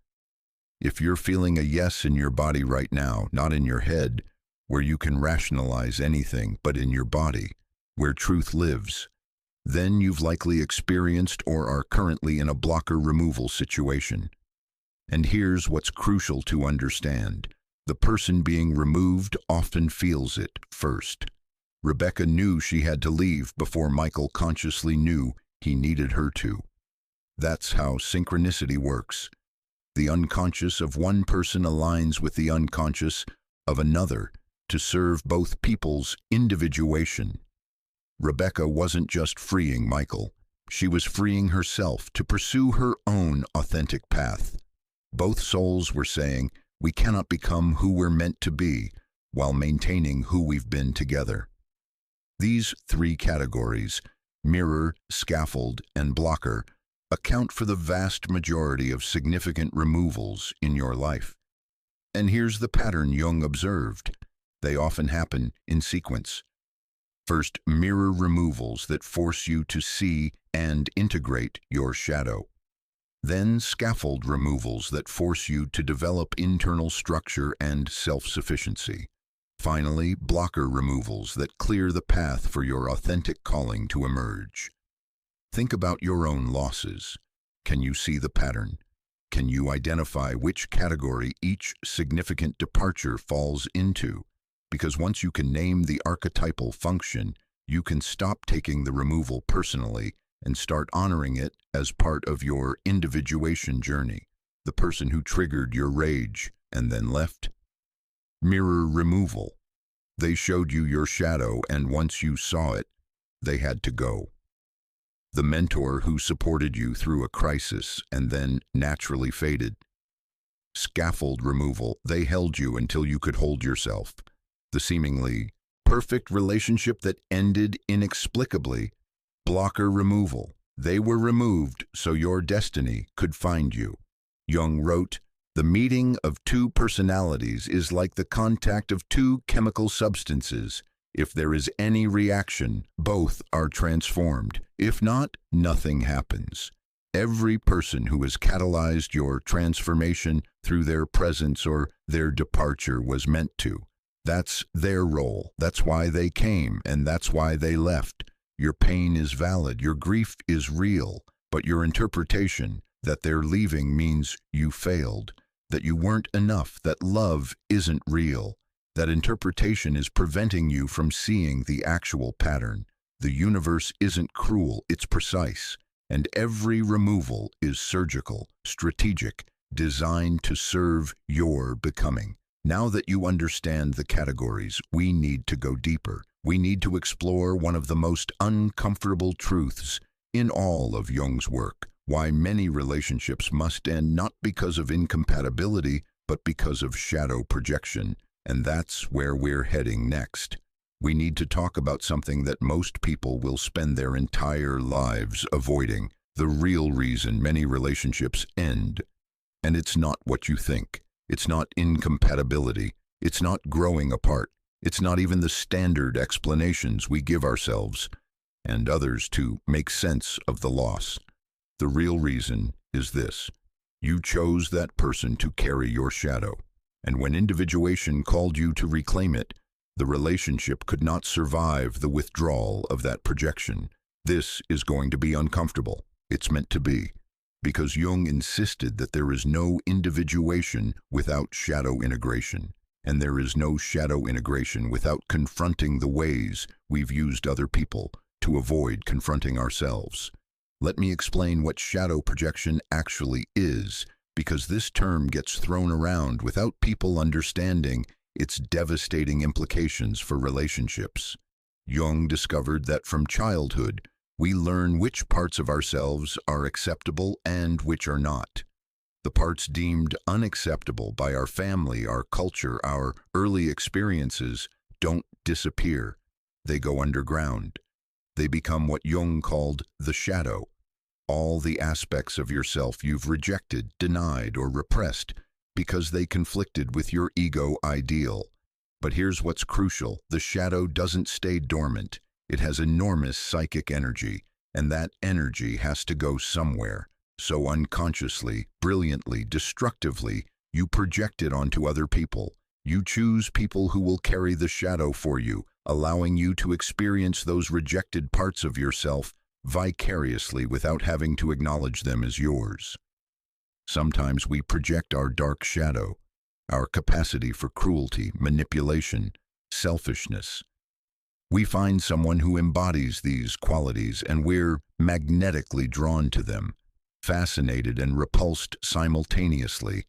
If you're feeling a yes in your body right now, not in your head, where you can rationalize anything, but in your body, where truth lives, then you've likely experienced or are currently in a blocker removal situation. And here's what's crucial to understand. The person being removed often feels it first. Rebecca knew she had to leave before Michael consciously knew he needed her to. That's how synchronicity works. The unconscious of one person aligns with the unconscious of another to serve both people's individuation. Rebecca wasn't just freeing Michael, she was freeing herself to pursue her own authentic path. Both souls were saying, we cannot become who we're meant to be while maintaining who we've been together. These three categories, mirror, scaffold, and blocker, account for the vast majority of significant removals in your life. And here's the pattern Jung observed. They often happen in sequence. First, mirror removals that force you to see and integrate your shadow. Then, scaffold removals that force you to develop internal structure and self-sufficiency. Finally, blocker removals that clear the path for your authentic calling to emerge. Think about your own losses. Can you see the pattern? Can you identify which category each significant departure falls into? Because once you can name the archetypal function, you can stop taking the removal personally and start honoring it as part of your individuation journey. The person who triggered your rage and then left. Mirror removal. They showed you your shadow, and once you saw it, they had to go. The mentor who supported you through a crisis and then naturally faded. Scaffold removal. They held you until you could hold yourself. The seemingly perfect relationship that ended inexplicably. Blocker removal. They were removed so your destiny could find you. Jung wrote, the meeting of two personalities is like the contact of two chemical substances. If there is any reaction, both are transformed. If not, nothing happens. Every person who has catalyzed your transformation through their presence or their departure was meant to. That's their role. That's why they came, and that's why they left. Your pain is valid, your grief is real, but your interpretation that they're leaving means you failed, that you weren't enough, that love isn't real. That interpretation is preventing you from seeing the actual pattern. The universe isn't cruel, it's precise. And every removal is surgical, strategic, designed to serve your becoming. Now that you understand the categories, we need to go deeper. We need to explore one of the most uncomfortable truths in all of Jung's work. Why many relationships must end not because of incompatibility, but because of shadow projection. And that's where we're heading next. We need to talk about something that most people will spend their entire lives avoiding, the real reason many relationships end. And it's not what you think. It's not incompatibility. It's not growing apart. It's not even the standard explanations we give ourselves and others to make sense of the loss. The real reason is this. You chose that person to carry your shadow, and when individuation called you to reclaim it, the relationship could not survive the withdrawal of that projection. This is going to be uncomfortable. It's meant to be, because Jung insisted that there is no individuation without shadow integration, and there is no shadow integration without confronting the ways we've used other people to avoid confronting ourselves. Let me explain what shadow projection actually is, because this term gets thrown around without people understanding its devastating implications for relationships. Jung discovered that from childhood, we learn which parts of ourselves are acceptable and which are not. The parts deemed unacceptable by our family, our culture, our early experiences don't disappear. They go underground. They become what Jung called the shadow. All the aspects of yourself you've rejected, denied, or repressed because they conflicted with your ego ideal. But here's what's crucial. The shadow doesn't stay dormant. It has enormous psychic energy, and that energy has to go somewhere. So unconsciously, brilliantly, destructively, you project it onto other people. You choose people who will carry the shadow for you, allowing you to experience those rejected parts of yourself vicariously without having to acknowledge them as yours. Sometimes we project our dark shadow, our capacity for cruelty, manipulation, selfishness. We find someone who embodies these qualities and we're magnetically drawn to them, fascinated and repulsed simultaneously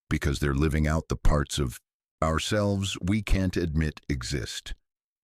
because they're living out the parts of ourselves we can't admit exist.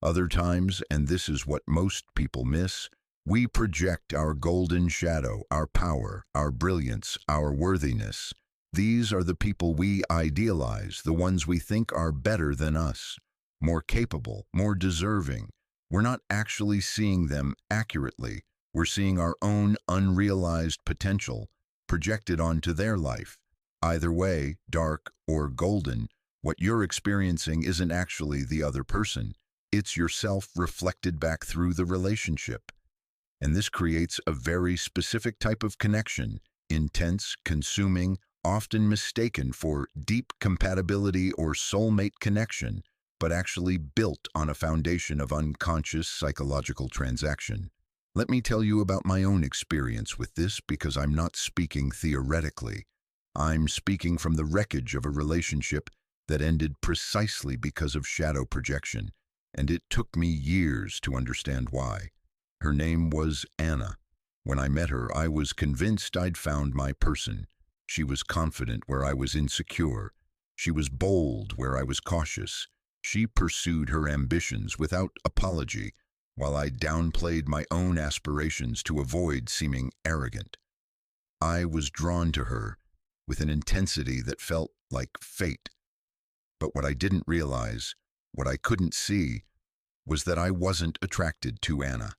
Other times, and this is what most people miss, we project our golden shadow, our power, our brilliance, our worthiness. These are the people we idealize, the ones we think are better than us, more capable, more deserving. We're not actually seeing them accurately. We're seeing our own unrealized potential projected onto their life. Either way, dark or golden, what you're experiencing isn't actually the other person. It's yourself reflected back through the relationship. And this creates a very specific type of connection, intense, consuming, often mistaken for deep compatibility or soulmate connection, but actually built on a foundation of unconscious psychological transaction. Let me tell you about my own experience with this because I'm not speaking theoretically. I'm speaking from the wreckage of a relationship that ended precisely because of shadow projection, and it took me years to understand why. Her name was Anna. When I met her, I was convinced I'd found my person. She was confident where I was insecure. She was bold where I was cautious. She pursued her ambitions without apology, while I downplayed my own aspirations to avoid seeming arrogant. I was drawn to her with an intensity that felt like fate. But what I didn't realize, what I couldn't see, was that I wasn't attracted to Anna.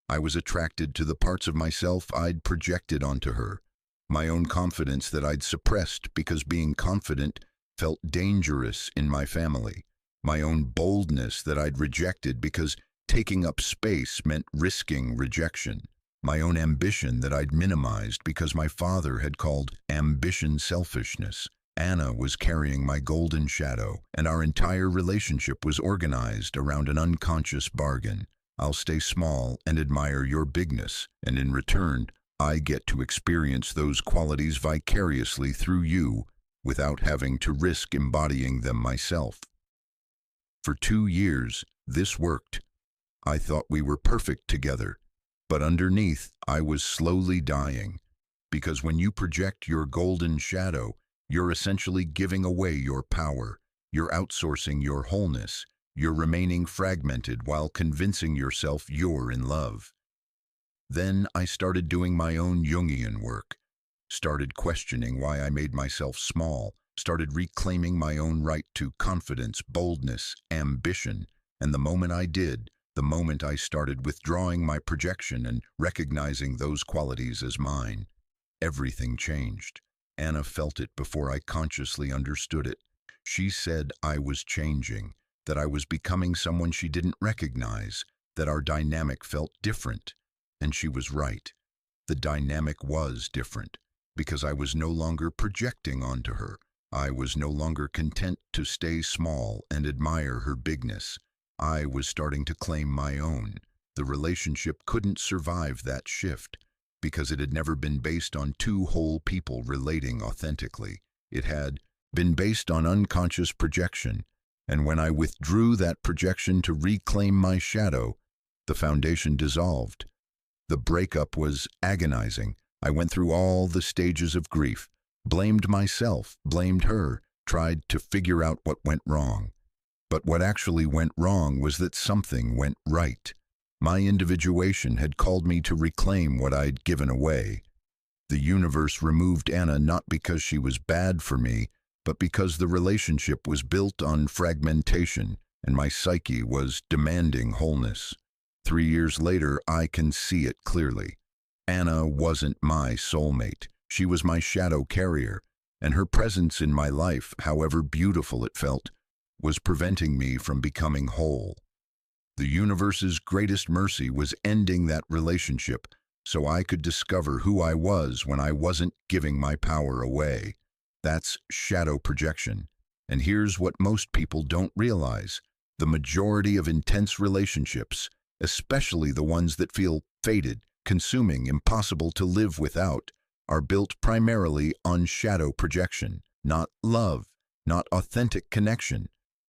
I was attracted to the parts of myself I'd projected onto her, my own confidence that I'd suppressed because being confident felt dangerous in my family, my own boldness that I'd rejected because taking up space meant risking rejection, my own ambition that I'd minimized because my father had called ambition selfishness. Anna was carrying my golden shadow, and our entire relationship was organized around an unconscious bargain. I'll stay small and admire your bigness, and in return, I get to experience those qualities vicariously through you without having to risk embodying them myself. For 2 years, this worked. I thought we were perfect together, but underneath, I was slowly dying. Because when you project your golden shadow, you're essentially giving away your power. You're outsourcing your wholeness. You're remaining fragmented while convincing yourself you're in love. Then I started doing my own Jungian work, started questioning why I made myself small, started reclaiming my own right to confidence, boldness, ambition, and the moment I did, the moment I started withdrawing my projection and recognizing those qualities as mine, everything changed. Anna felt it before I consciously understood it. She said I was changing, that I was becoming someone she didn't recognize, that our dynamic felt different. And she was right. The dynamic was different. because I was no longer projecting onto her. I was no longer content to stay small and admire her bigness. I was starting to claim my own. The relationship couldn't survive that shift because it had never been based on two whole people relating authentically. It had been based on unconscious projection, and when I withdrew that projection to reclaim my shadow, the foundation dissolved. The breakup was agonizing. I went through all the stages of grief, blamed myself, blamed her, tried to figure out what went wrong. But what actually went wrong was that something went right. My individuation had called me to reclaim what I'd given away. The universe removed Anna not because she was bad for me, but because the relationship was built on fragmentation and my psyche was demanding wholeness. 3 years later, I can see it clearly. Anna wasn't my soulmate. She was my shadow carrier, and her presence in my life, however beautiful it felt, was preventing me from becoming whole. The universe's greatest mercy was ending that relationship so I could discover who I was when I wasn't giving my power away. That's shadow projection. And here's what most people don't realize. The majority of intense relationships, especially the ones that feel fated, consuming, impossible to live without, are built primarily on shadow projection, not love, not authentic connection.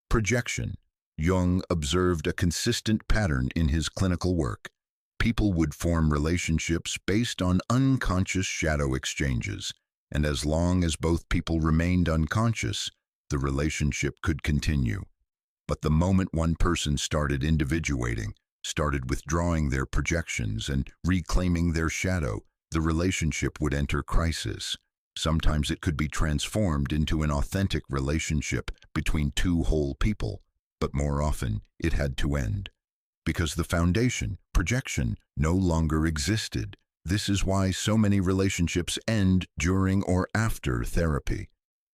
Projection. Jung observed a consistent pattern in his clinical work. People would form relationships based on unconscious shadow exchanges, and as long as both people remained unconscious, the relationship could continue. But the moment one person started individuating, started withdrawing their projections and reclaiming their shadow, the relationship would enter crisis. Sometimes it could be transformed into an authentic relationship between two whole people, but more often it had to end. Because the foundation, projection, no longer existed. This is why so many relationships end during or after therapy.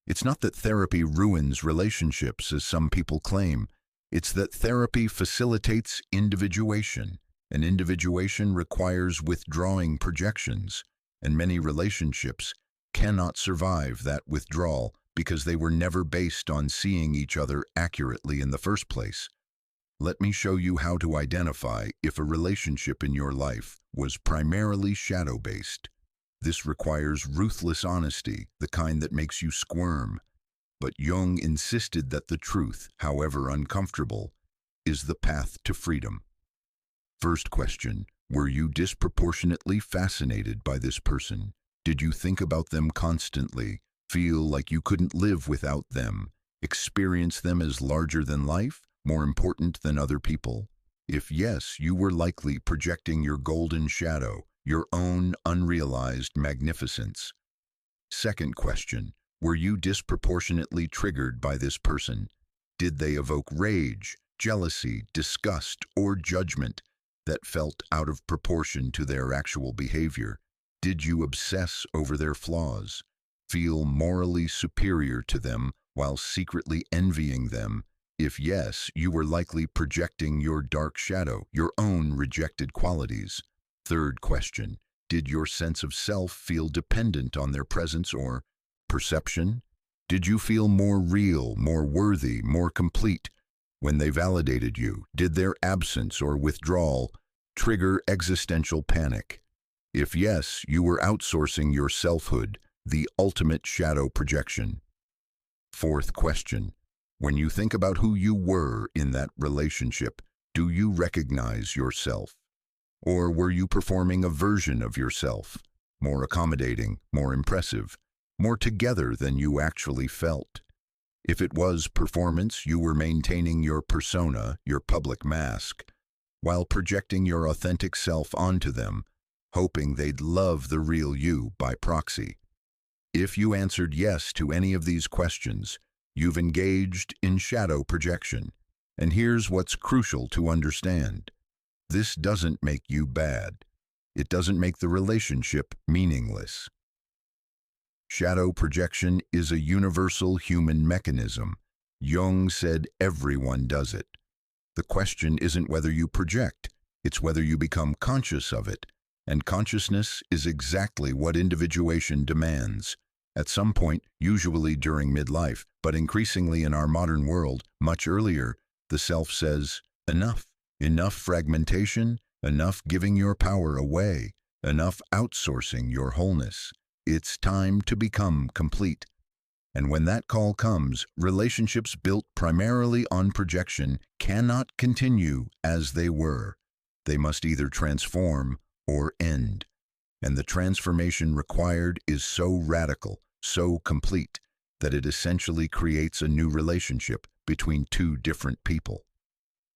It's not that therapy ruins relationships, as some people claim. It's that therapy facilitates individuation, and individuation requires withdrawing projections, and many relationships cannot survive that withdrawal because they were never based on seeing each other accurately in the first place. Let me show you how to identify if a relationship in your life was primarily shadow-based. This requires ruthless honesty, the kind that makes you squirm. But Jung insisted that the truth, however uncomfortable, is the path to freedom. First question, were you disproportionately fascinated by this person? Did you think about them constantly, feel like you couldn't live without them, experience them as larger than life, more important than other people? If yes, you were likely projecting your golden shadow, your own unrealized magnificence. Second question, were you disproportionately triggered by this person? Did they evoke rage, jealousy, disgust, or judgment that felt out of proportion to their actual behavior? Did you obsess over their flaws, feel morally superior to them while secretly envying them? If yes, you were likely projecting your dark shadow, your own rejected qualities. Third question, did your sense of self feel dependent on their presence or perception? Did you feel more real, more worthy, more complete when they validated you? Did their absence or withdrawal trigger existential panic? If yes, you were outsourcing your selfhood, the ultimate shadow projection. Fourth question, when you think about who you were in that relationship, do you recognize yourself? Or were you performing a version of yourself, more accommodating, more impressive, more together than you actually felt? If it was performance, you were maintaining your persona, your public mask, while projecting your authentic self onto them, hoping they'd love the real you by proxy. If you answered yes to any of these questions, you've engaged in shadow projection. And here's what's crucial to understand. This doesn't make you bad. It doesn't make the relationship meaningless. Shadow projection is a universal human mechanism. Jung said everyone does it. The question isn't whether you project, it's whether you become conscious of it. And consciousness is exactly what individuation demands. At some point, usually during midlife, but increasingly in our modern world, much earlier, the self says, enough. Enough fragmentation, enough giving your power away, enough outsourcing your wholeness. It's time to become complete. And when that call comes, relationships built primarily on projection cannot continue as they were. They must either transform or end. And the transformation required is so radical, so complete, that it essentially creates a new relationship between two different people.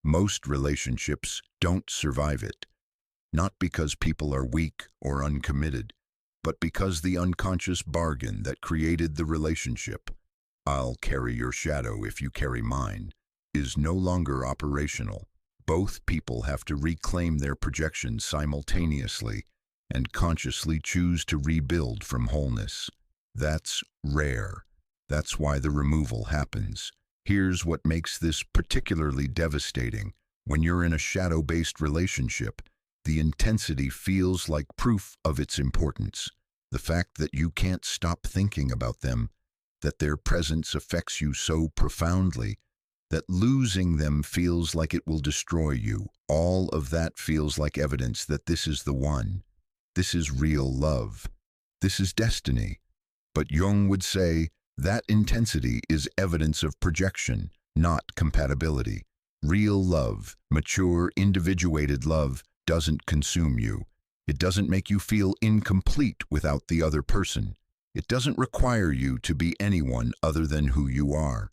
Most relationships don't survive it, not because people are weak or uncommitted, but because the unconscious bargain that created the relationship, "I'll carry your shadow if you carry mine," is no longer operational. Both people have to reclaim their projections simultaneously and consciously choose to rebuild from wholeness. That's rare. That's why the removal happens. Here's what makes this particularly devastating. When you're in a shadow-based relationship, the intensity feels like proof of its importance. The fact that you can't stop thinking about them, that their presence affects you so profoundly, that losing them feels like it will destroy you. All of that feels like evidence that this is the one. This is real love. This is destiny. But Jung would say that intensity is evidence of projection, not compatibility. Real love, mature, individuated love, doesn't consume you. It doesn't make you feel incomplete without the other person. It doesn't require you to be anyone other than who you are.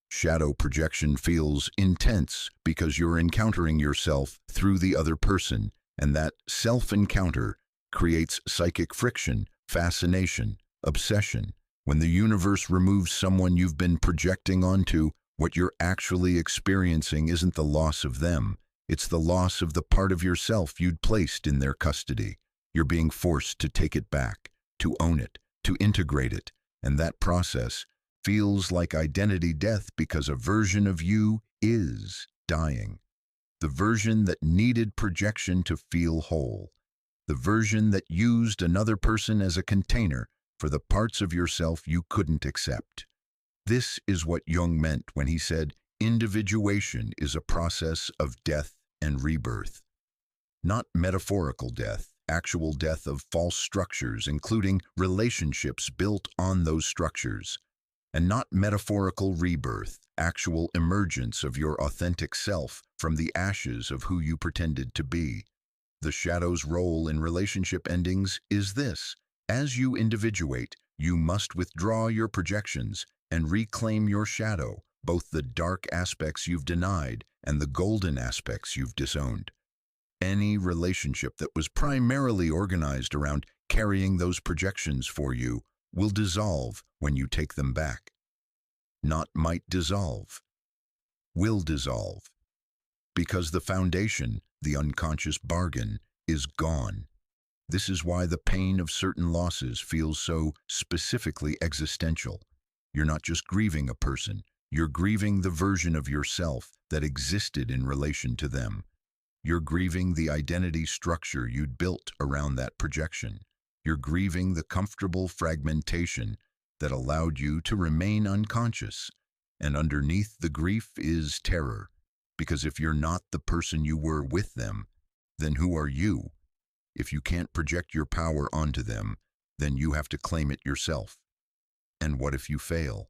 Shadow projection feels intense because you're encountering yourself through the other person, and that self-encounter creates psychic friction, fascination, obsession. When the universe removes someone you've been projecting onto, what you're actually experiencing isn't the loss of them. It's the loss of the part of yourself you'd placed in their custody. You're being forced to take it back, to own it, to integrate it, and that process feels like identity death because a version of you is dying. The version that needed projection to feel whole. The version that used another person as a container for the parts of yourself you couldn't accept. This is what Jung meant when he said, individuation is a process of death and rebirth. Not metaphorical death, actual death of false structures, including relationships built on those structures. And not metaphorical rebirth, actual emergence of your authentic self from the ashes of who you pretended to be. The shadow's role in relationship endings is this. As you individuate, you must withdraw your projections and reclaim your shadow, both the dark aspects you've denied and the golden aspects you've disowned. Any relationship that was primarily organized around carrying those projections for you will dissolve when you take them back. Not might dissolve, will dissolve. Because the foundation, the unconscious bargain, is gone. This is why the pain of certain losses feels so specifically existential. You're not just grieving a person, you're grieving the version of yourself that existed in relation to them. You're grieving the identity structure you'd built around that projection. You're grieving the comfortable fragmentation that allowed you to remain unconscious. And underneath the grief is terror, because if you're not the person you were with them, then who are you? If you can't project your power onto them, then you have to claim it yourself. And what if you fail?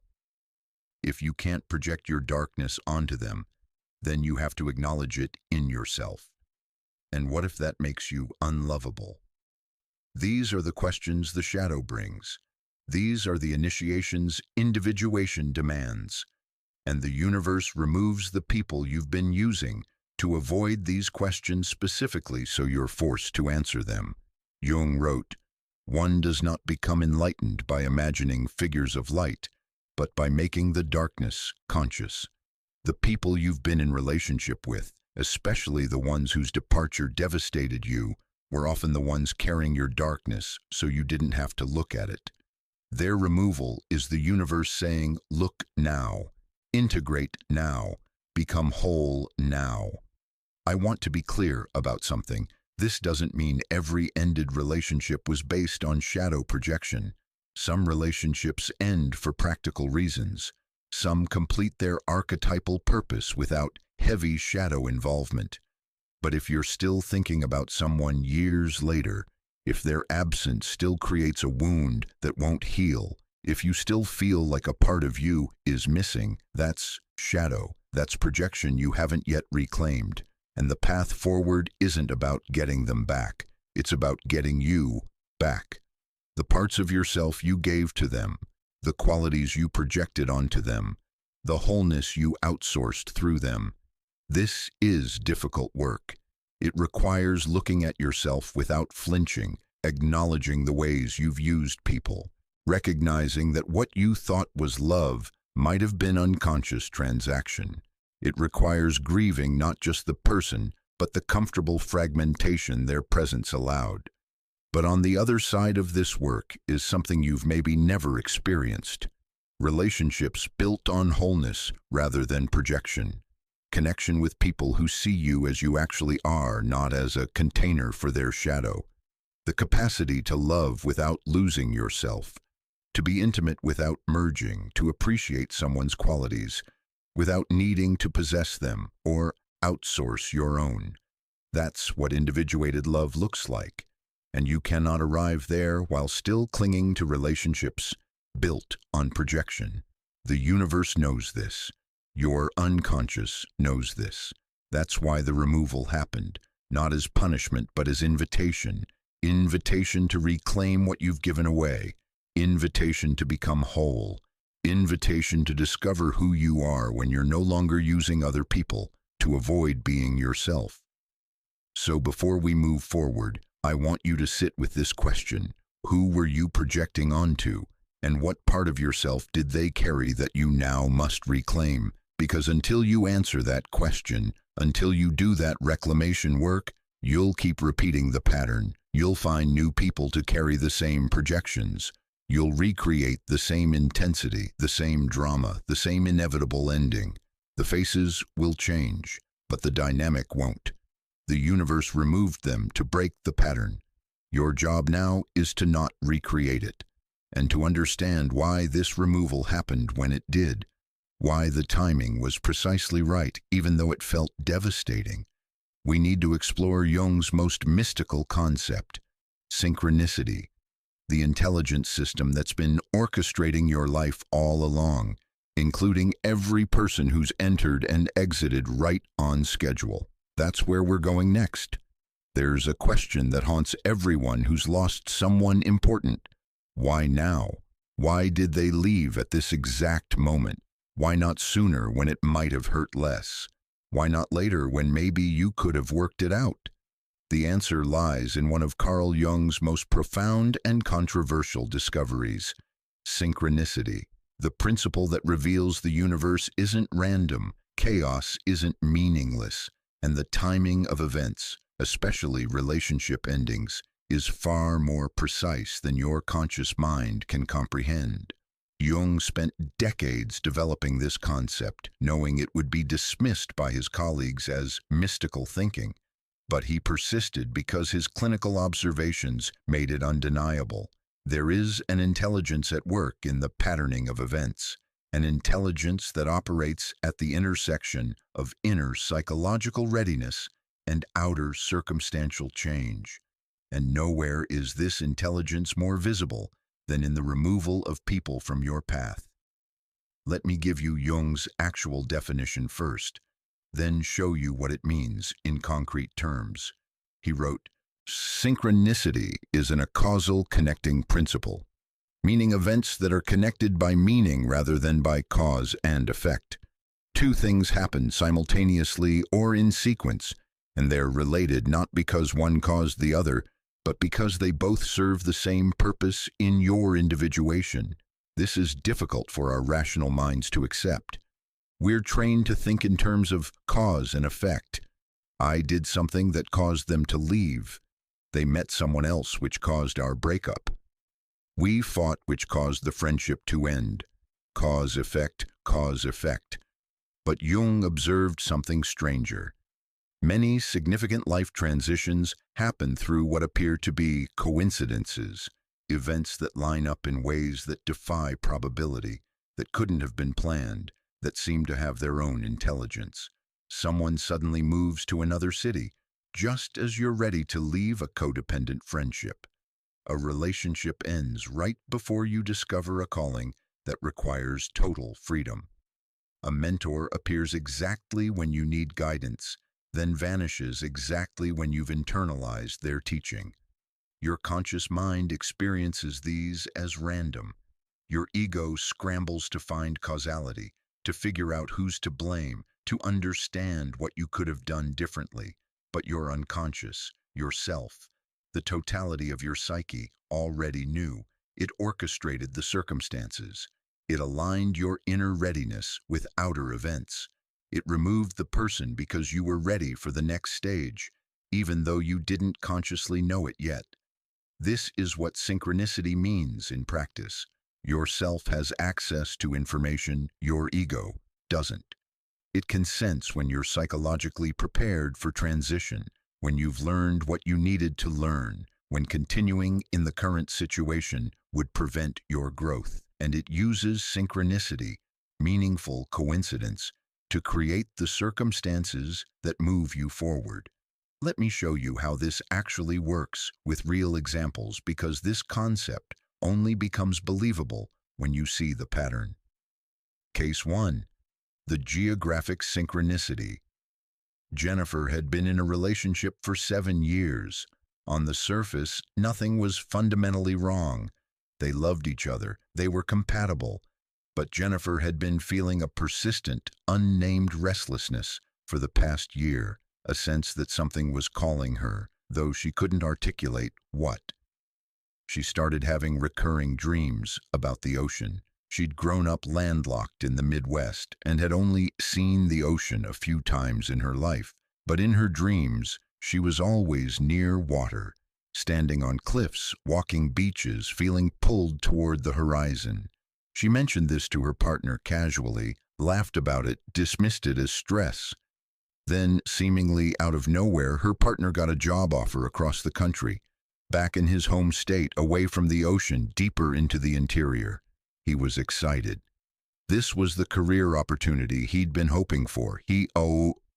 If you can't project your darkness onto them, then you have to acknowledge it in yourself. And what if that makes you unlovable? These are the questions the shadow brings. These are the initiations individuation demands. And the universe removes the people you've been using to avoid these questions specifically so you're forced to answer them. Jung wrote, "One does not become enlightened by imagining figures of light, but by making the darkness conscious." The people you've been in relationship with, especially the ones whose departure devastated you, were often the ones carrying your darkness so you didn't have to look at it. Their removal is the universe saying, look now, integrate now, become whole now. I want to be clear about something. This doesn't mean every ended relationship was based on shadow projection. Some relationships end for practical reasons. Some complete their archetypal purpose without heavy shadow involvement. But if you're still thinking about someone years later, if their absence still creates a wound that won't heal, if you still feel like a part of you is missing, that's shadow. That's projection you haven't yet reclaimed. And the path forward isn't about getting them back. It's about getting you back. The parts of yourself you gave to them, the qualities you projected onto them, the wholeness you outsourced through them. This is difficult work. It requires looking at yourself without flinching, acknowledging the ways you've used people, recognizing that what you thought was love might have been unconscious transaction. It requires grieving not just the person, but the comfortable fragmentation their presence allowed. But on the other side of this work is something you've maybe never experienced. Relationships built on wholeness rather than projection. Connection with people who see you as you actually are, not as a container for their shadow. The capacity to love without losing yourself. To be intimate without merging, to appreciate someone's qualities, without needing to possess them or outsource your own. That's what individuated love looks like, and you cannot arrive there while still clinging to relationships built on projection. The universe knows this. Your unconscious knows this. That's why the removal happened, not as punishment but as invitation. Invitation to reclaim what you've given away. Invitation to become whole. Invitation to discover who you are when you're no longer using other people to avoid being yourself. So before we move forward, I want you to sit with this question. Who were you projecting onto, and what part of yourself did they carry that you now must reclaim? Because until you answer that question, until you do that reclamation work, you'll keep repeating the pattern. You'll find new people to carry the same projections. You'll recreate the same intensity, the same drama, the same inevitable ending. The faces will change, but the dynamic won't. The universe removed them to break the pattern. Your job now is to not recreate it, and to understand why this removal happened when it did, why the timing was precisely right, even though it felt devastating. We need to explore Jung's most mystical concept, synchronicity. The intelligence system that's been orchestrating your life all along, including every person who's entered and exited right on schedule. That's where we're going next. There's a question that haunts everyone who's lost someone important. Why now? Why did they leave at this exact moment? Why not sooner when it might have hurt less? Why not later when maybe you could have worked it out? The answer lies in one of Carl Jung's most profound and controversial discoveries, synchronicity. The principle that reveals the universe isn't random, chaos isn't meaningless, and the timing of events, especially relationship endings, is far more precise than your conscious mind can comprehend. Jung spent decades developing this concept, knowing it would be dismissed by his colleagues as mystical thinking. But he persisted because his clinical observations made it undeniable. There is an intelligence at work in the patterning of events, an intelligence that operates at the intersection of inner psychological readiness and outer circumstantial change. And nowhere is this intelligence more visible than in the removal of people from your path. Let me give you Jung's actual definition first, then show you what it means in concrete terms. He wrote, "Synchronicity is a causal connecting principle, meaning events that are connected by meaning rather than by cause and effect. Two things happen simultaneously or in sequence, and they're related not because one caused the other, but because they both serve the same purpose in your individuation. This is difficult for our rational minds to accept. We're trained to think in terms of cause and effect. I did something that caused them to leave. They met someone else, which caused our breakup. We fought, which caused the friendship to end. Cause, effect, cause, effect. But Jung observed something stranger. Many significant life transitions happen through what appear to be coincidences, events that line up in ways that defy probability, that couldn't have been planned, that seem to have their own intelligence. Someone suddenly moves to another city, just as you're ready to leave a codependent friendship. A relationship ends right before you discover a calling that requires total freedom. A mentor appears exactly when you need guidance, then vanishes exactly when you've internalized their teaching. Your conscious mind experiences these as random. Your ego scrambles to find causality, to figure out who's to blame, to understand what you could have done differently. But your unconscious, yourself, the totality of your psyche, already knew. It orchestrated the circumstances. It aligned your inner readiness with outer events. It removed the person because you were ready for the next stage, even though you didn't consciously know it yet. This is what synchronicity means in practice. Your self has access to information your ego doesn't. It can sense when you're psychologically prepared for transition, when you've learned what you needed to learn, when continuing in the current situation would prevent your growth. And it uses synchronicity, meaningful coincidence, to create the circumstances that move you forward. Let me show you how this actually works with real examples, because this concept only becomes believable when you see the pattern. Case 1. The geographic synchronicity. Jennifer had been in a relationship for 7 years. On the surface, nothing was fundamentally wrong. They loved each other. They were compatible. But Jennifer had been feeling a persistent, unnamed restlessness for the past year, a sense that something was calling her, though she couldn't articulate what. She started having recurring dreams about the ocean. She'd grown up landlocked in the Midwest and had only seen the ocean a few times in her life. But in her dreams, she was always near water, standing on cliffs, walking beaches, feeling pulled toward the horizon. She mentioned this to her partner casually, laughed about it, dismissed it as stress. Then, seemingly out of nowhere, her partner got a job offer across the country, back in his home state, away from the ocean, deeper into the interior. He was excited. This was the career opportunity he'd been hoping for. He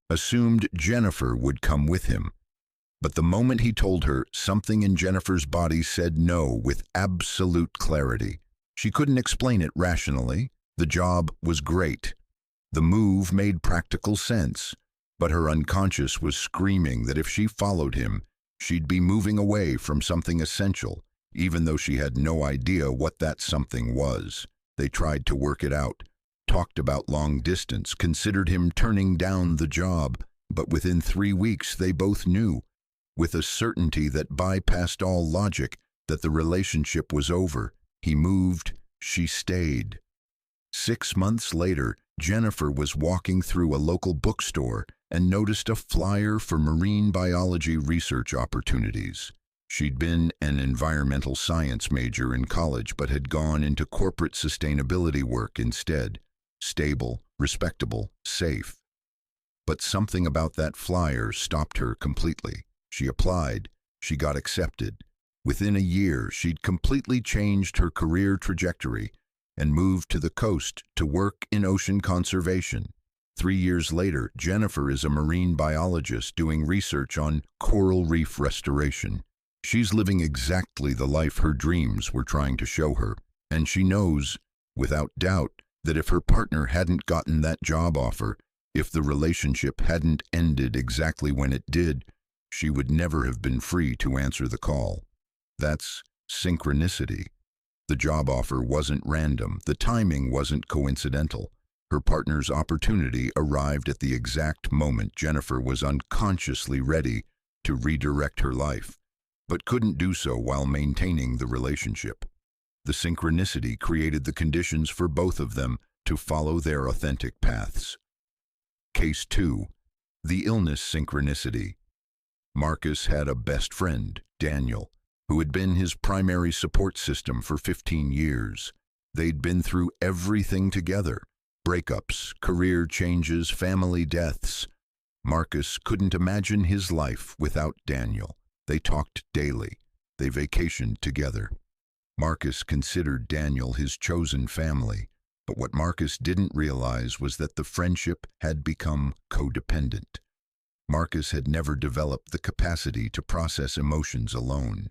assumed Jennifer would come with him. But the moment he told her, something in Jennifer's body said no with absolute clarity. She couldn't explain it rationally. The job was great. The move made practical sense. But her unconscious was screaming that if she followed him, she'd be moving away from something essential, even though she had no idea what that something was. They tried to work it out, talked about long distance, considered him turning down the job, but within 3 weeks they both knew, with a certainty that bypassed all logic, that the relationship was over. He moved, she stayed. 6 months later, Jennifer was walking through a local bookstore and noticed a flyer for marine biology research opportunities. She'd been an environmental science major in college, but had gone into corporate sustainability work instead. Stable, respectable, safe. But something about that flyer stopped her completely. She applied. She got accepted. Within a year, she'd completely changed her career trajectory and moved to the coast to work in ocean conservation. 3 years later, Jennifer is a marine biologist doing research on coral reef restoration. She's living exactly the life her dreams were trying to show her, and she knows, without doubt, that if her partner hadn't gotten that job offer, if the relationship hadn't ended exactly when it did, she would never have been free to answer the call. That's synchronicity. The job offer wasn't random. The timing wasn't coincidental. Her partner's opportunity arrived at the exact moment Jennifer was unconsciously ready to redirect her life, but couldn't do so while maintaining the relationship. The synchronicity created the conditions for both of them to follow their authentic paths. Case 2. The illness synchronicity. Marcus had a best friend, Daniel, who had been his primary support system for 15 years. They'd been through everything together: breakups, career changes, family deaths. Marcus couldn't imagine his life without Daniel. They talked daily. They vacationed together. Marcus considered Daniel his chosen family, but what Marcus didn't realize was that the friendship had become codependent. Marcus had never developed the capacity to process emotions alone.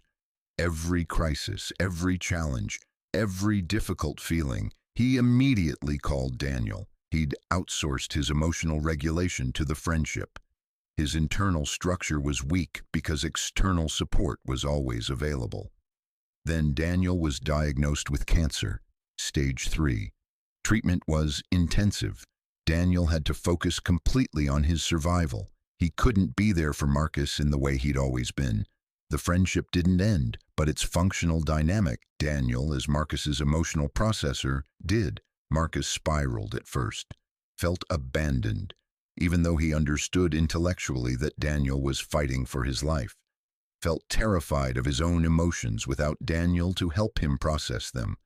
Every crisis, every challenge, every difficult feeling, he immediately called Daniel. He'd outsourced his emotional regulation to the friendship. His internal structure was weak because external support was always available. Then Daniel was diagnosed with cancer, stage 3. Treatment was intensive. Daniel had to focus completely on his survival. He couldn't be there for Marcus in the way he'd always been. The friendship didn't end, but its functional dynamic, Daniel as Marcus's emotional processor, did. Marcus spiraled at first, felt abandoned, even though he understood intellectually that Daniel was fighting for his life. Felt terrified of his own emotions without Daniel to help him process them.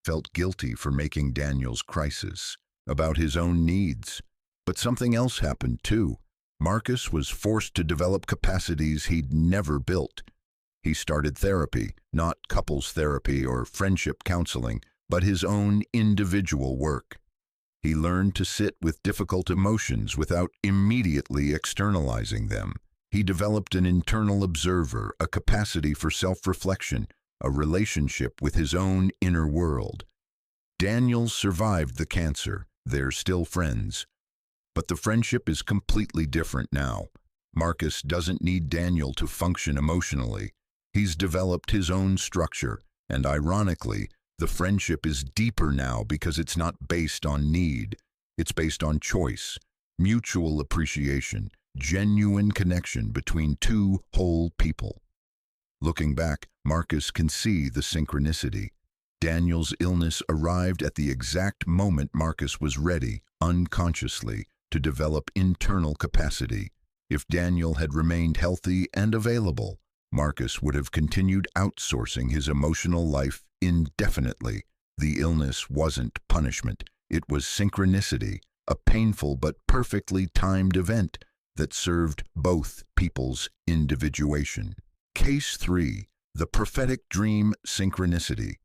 Felt guilty for making Daniel's crisis about his own needs. But something else happened too. Marcus was forced to develop capacities he'd never built. He started therapy, not couples therapy or friendship counseling, but his own individual work. He learned to sit with difficult emotions without immediately externalizing them. He developed an internal observer, a capacity for self-reflection, a relationship with his own inner world. Daniel survived the cancer. They're still friends. But the friendship is completely different now. Marcus doesn't need Daniel to function emotionally. He's developed his own structure, and ironically, the friendship is deeper now because it's not based on need. It's based on choice, mutual appreciation, genuine connection between two whole people. Looking back, Marcus can see the synchronicity. Daniel's illness arrived at the exact moment Marcus was ready, unconsciously, to develop internal capacity. If Daniel had remained healthy and available, Marcus would have continued outsourcing his emotional life indefinitely. The illness wasn't punishment. It was synchronicity, a painful but perfectly timed event that served both people's individuation. Case 3. The prophetic dream synchronicity.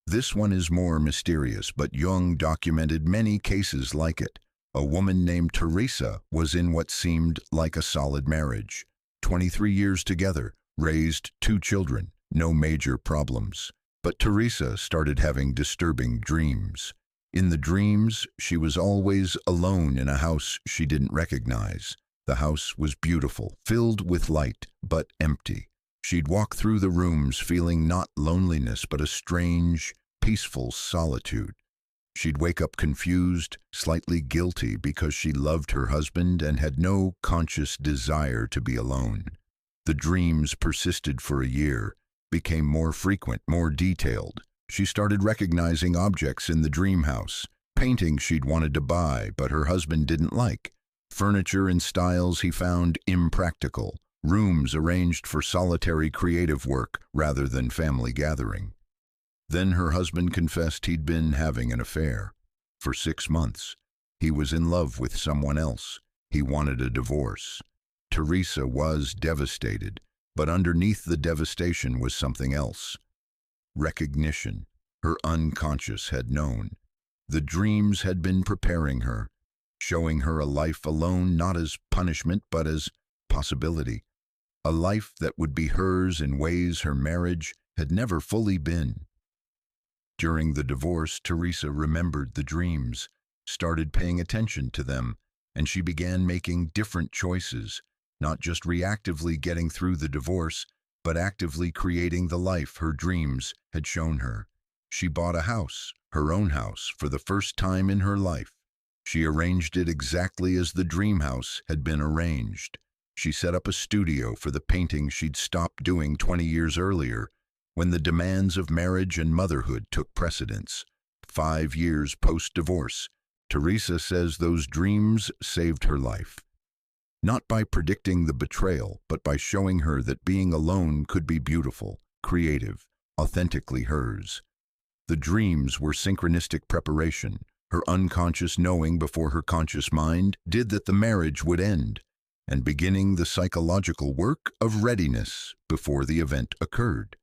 This one is more mysterious, but Jung documented many cases like it. A woman named Teresa was in what seemed like a solid marriage. 23 years together, raised 2 children, no major problems. But Teresa started having disturbing dreams. In the dreams, she was always alone in a house she didn't recognize. The house was beautiful, filled with light, but empty. She'd walk through the rooms feeling not loneliness, but a strange, peaceful solitude. She'd wake up confused, slightly guilty because she loved her husband and had no conscious desire to be alone. The dreams persisted for a year, became more frequent, more detailed. She started recognizing objects in the dream house, paintings she'd wanted to buy but her husband didn't like, furniture in styles he found impractical, rooms arranged for solitary creative work rather than family gathering. Then her husband confessed he'd been having an affair. For 6 months, he was in love with someone else. He wanted a divorce. Teresa was devastated, but underneath the devastation was something else. Recognition. Her unconscious had known. The dreams had been preparing her, showing her a life alone not as punishment but as possibility. A life that would be hers in ways her marriage had never fully been. During the divorce, Teresa remembered the dreams, started paying attention to them, and she began making different choices, not just reactively getting through the divorce, but actively creating the life her dreams had shown her. She bought a house, her own house, for the first time in her life. She arranged it exactly as the dream house had been arranged. She set up a studio for the paintings she'd stopped doing 20 years earlier, when the demands of marriage and motherhood took precedence. 5 years post-divorce, Teresa says those dreams saved her life. Not by predicting the betrayal, but by showing her that being alone could be beautiful, creative, authentically hers. The dreams were synchronistic preparation. Her unconscious knowing before her conscious mind did that the marriage would end. and beginning the psychological work of readiness before the event occurred.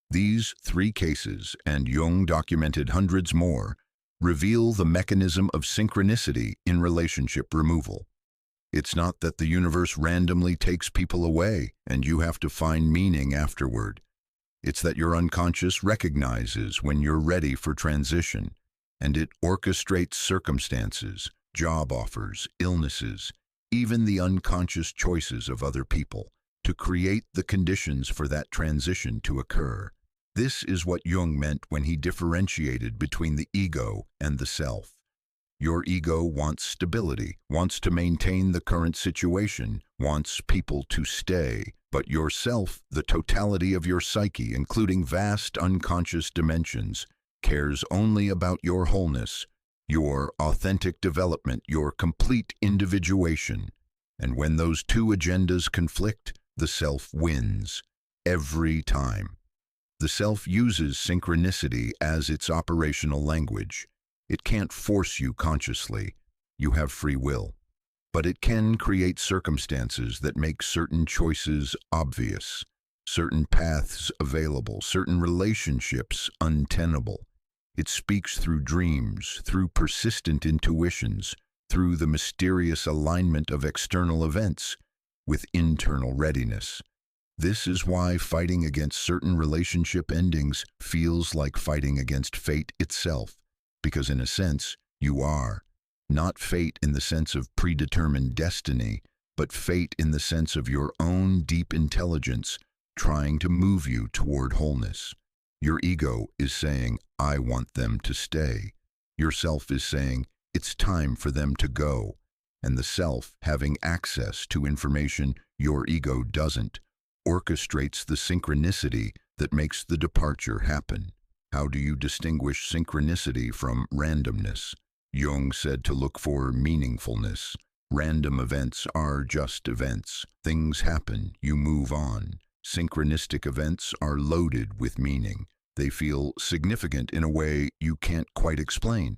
These 3 cases, and Jung documented hundreds more, reveal the mechanism of synchronicity in relationship removal. It's not that the universe randomly takes people away and you have to find meaning afterward. It's that your unconscious recognizes when you're ready for transition, and it orchestrates circumstances, job offers, illnesses, even the unconscious choices of other people, to create the conditions for that transition to occur. This is what Jung meant when he differentiated between the ego and the self. Your ego wants stability, wants to maintain the current situation, wants people to stay, but yourself, the totality of your psyche, including vast unconscious dimensions, cares only about your wholeness, your authentic development, your complete individuation. And when those 2 agendas conflict, the self wins, every time. The self uses synchronicity as its operational language. It can't force you consciously. You have free will. But it can create circumstances that make certain choices obvious, certain paths available, certain relationships untenable. It speaks through dreams, through persistent intuitions, through the mysterious alignment of external events, with internal readiness. This is why fighting against certain relationship endings feels like fighting against fate itself, because in a sense, you are. Not fate in the sense of predetermined destiny, but fate in the sense of your own deep intelligence trying to move you toward wholeness. Your ego is saying, I want them to stay. Your self is saying, it's time for them to go. And the self, having access to information your ego doesn't, orchestrates the synchronicity that makes the departure happen. How do you distinguish synchronicity from randomness? Jung said to look for meaningfulness. Random events are just events. Things happen, you move on. Synchronistic events are loaded with meaning. They feel significant in a way you can't quite explain.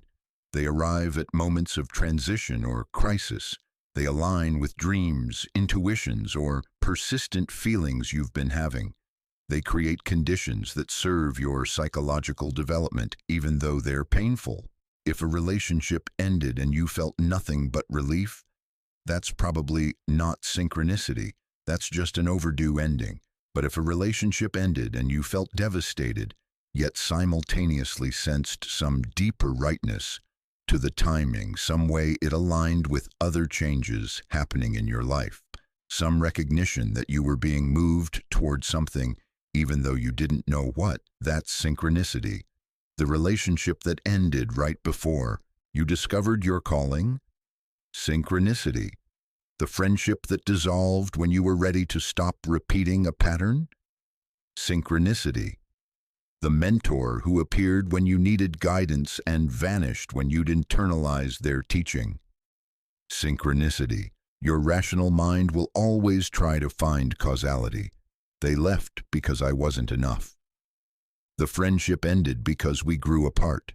They arrive at moments of transition or crisis. They align with dreams, intuitions, or persistent feelings you've been having. They create conditions that serve your psychological development, even though they're painful. If a relationship ended and you felt nothing but relief, that's probably not synchronicity. That's just an overdue ending. But if a relationship ended and you felt devastated, yet simultaneously sensed some deeper rightness to the timing, some way it aligned with other changes happening in your life, some recognition that you were being moved toward something even though you didn't know what, that's synchronicity. The relationship that ended right before you discovered your calling, synchronicity. The friendship that dissolved when you were ready to stop repeating a pattern, synchronicity. The mentor who appeared when you needed guidance and vanished when you'd internalized their teaching, synchronicity. Your rational mind will always try to find causality. They left because I wasn't enough. The friendship ended because we grew apart.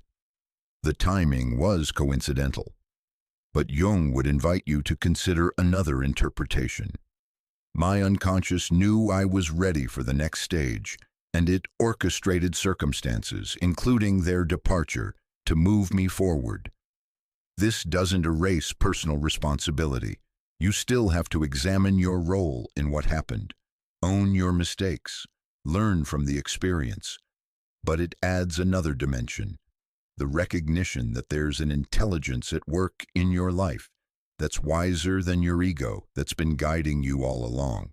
The timing was coincidental. But Jung would invite you to consider another interpretation. My unconscious knew I was ready for the next stage, and it orchestrated circumstances, including their departure, to move me forward. This doesn't erase personal responsibility. You still have to examine your role in what happened. Own your mistakes. Learn from the experience. But it adds another dimension. The recognition that there's an intelligence at work in your life that's wiser than your ego, that's been guiding you all along,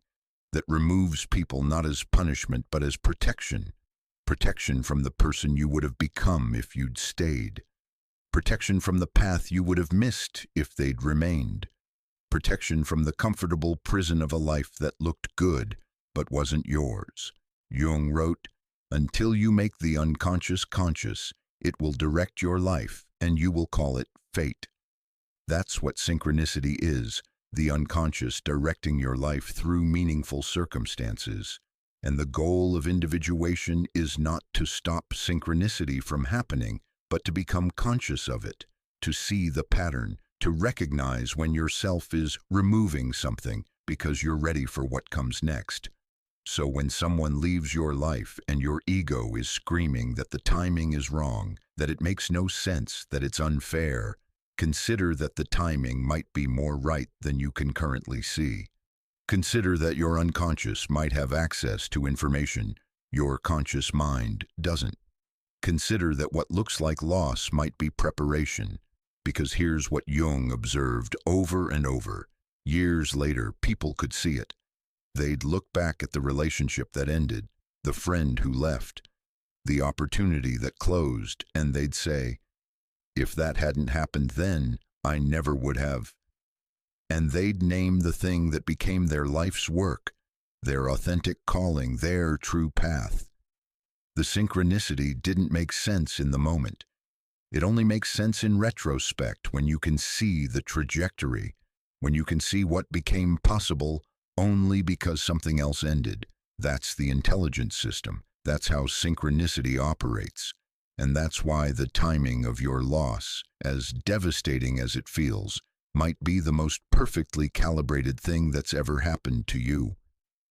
that removes people not as punishment but as protection. Protection from the person you would have become if you'd stayed. Protection from the path you would have missed if they'd remained. Protection from the comfortable prison of a life that looked good but wasn't yours. Jung wrote, "Until you make the unconscious conscious, it will direct your life, and you will call it fate." That's what synchronicity is, the unconscious directing your life through meaningful circumstances. And the goal of individuation is not to stop synchronicity from happening, but to become conscious of it, to see the pattern, to recognize when yourself is removing something, because you're ready for what comes next. So when someone leaves your life and your ego is screaming that the timing is wrong, that it makes no sense, that it's unfair, consider that the timing might be more right than you can currently see. Consider that your unconscious might have access to information your conscious mind doesn't. Consider that what looks like loss might be preparation, because here's what Jung observed over and over. Years later, people could see it. They'd look back at the relationship that ended, the friend who left, the opportunity that closed, and they'd say, if that hadn't happened then, I never would have. And they'd name the thing that became their life's work, their authentic calling, their true path. The synchronicity didn't make sense in the moment. It only makes sense in retrospect, when you can see the trajectory, when you can see what became possible only because something else ended. That's the intelligence system. That's how synchronicity operates. And that's why the timing of your loss, as devastating as it feels, might be the most perfectly calibrated thing that's ever happened to you.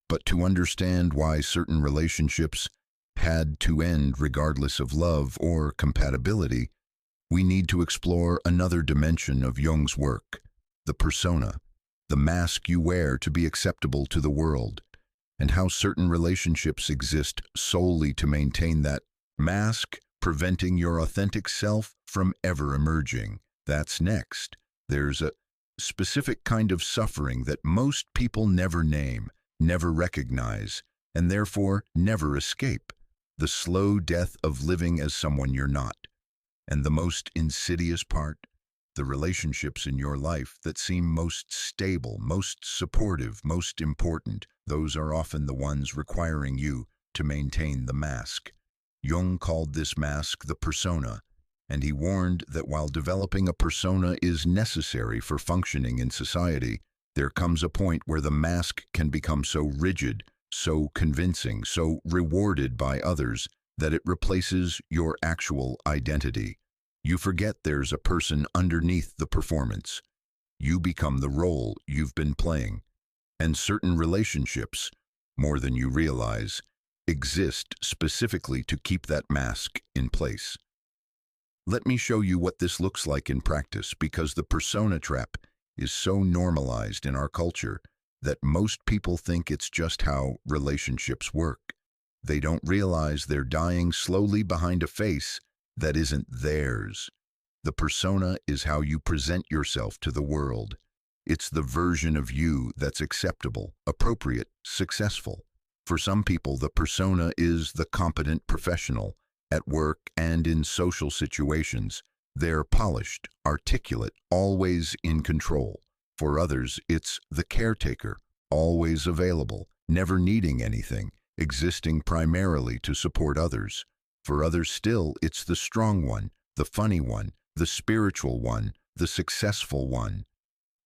But to understand why certain relationships had to end regardless of love or compatibility, we need to explore another dimension of Jung's work, the persona, the mask you wear to be acceptable to the world, and how certain relationships exist solely to maintain that mask, preventing your authentic self from ever emerging. That's next. There's a specific kind of suffering that most people never name, never recognize, and therefore never escape. The slow death of living as someone you're not. And the most insidious part, the relationships in your life that seem most stable, most supportive, most important, those are often the ones requiring you to maintain the mask. Jung called this mask the persona, and he warned that while developing a persona is necessary for functioning in society, there comes a point where the mask can become so rigid, so convincing, so rewarded by others, that it replaces your actual identity. You forget there's a person underneath the performance. You become the role you've been playing. And certain relationships, more than you realize, exist specifically to keep that mask in place. Let me show you what this looks like in practice, because the persona trap is so normalized in our culture that most people think it's just how relationships work. They don't realize they're dying slowly behind a face that isn't theirs. The persona is how you present yourself to the world. It's the version of you that's acceptable, appropriate, successful. For some people, the persona is the competent professional. At work and in social situations, they're polished, articulate, always in control. For others, it's the caretaker, always available, never needing anything, existing primarily to support others. For others still, it's the strong one, the funny one, the spiritual one, the successful one.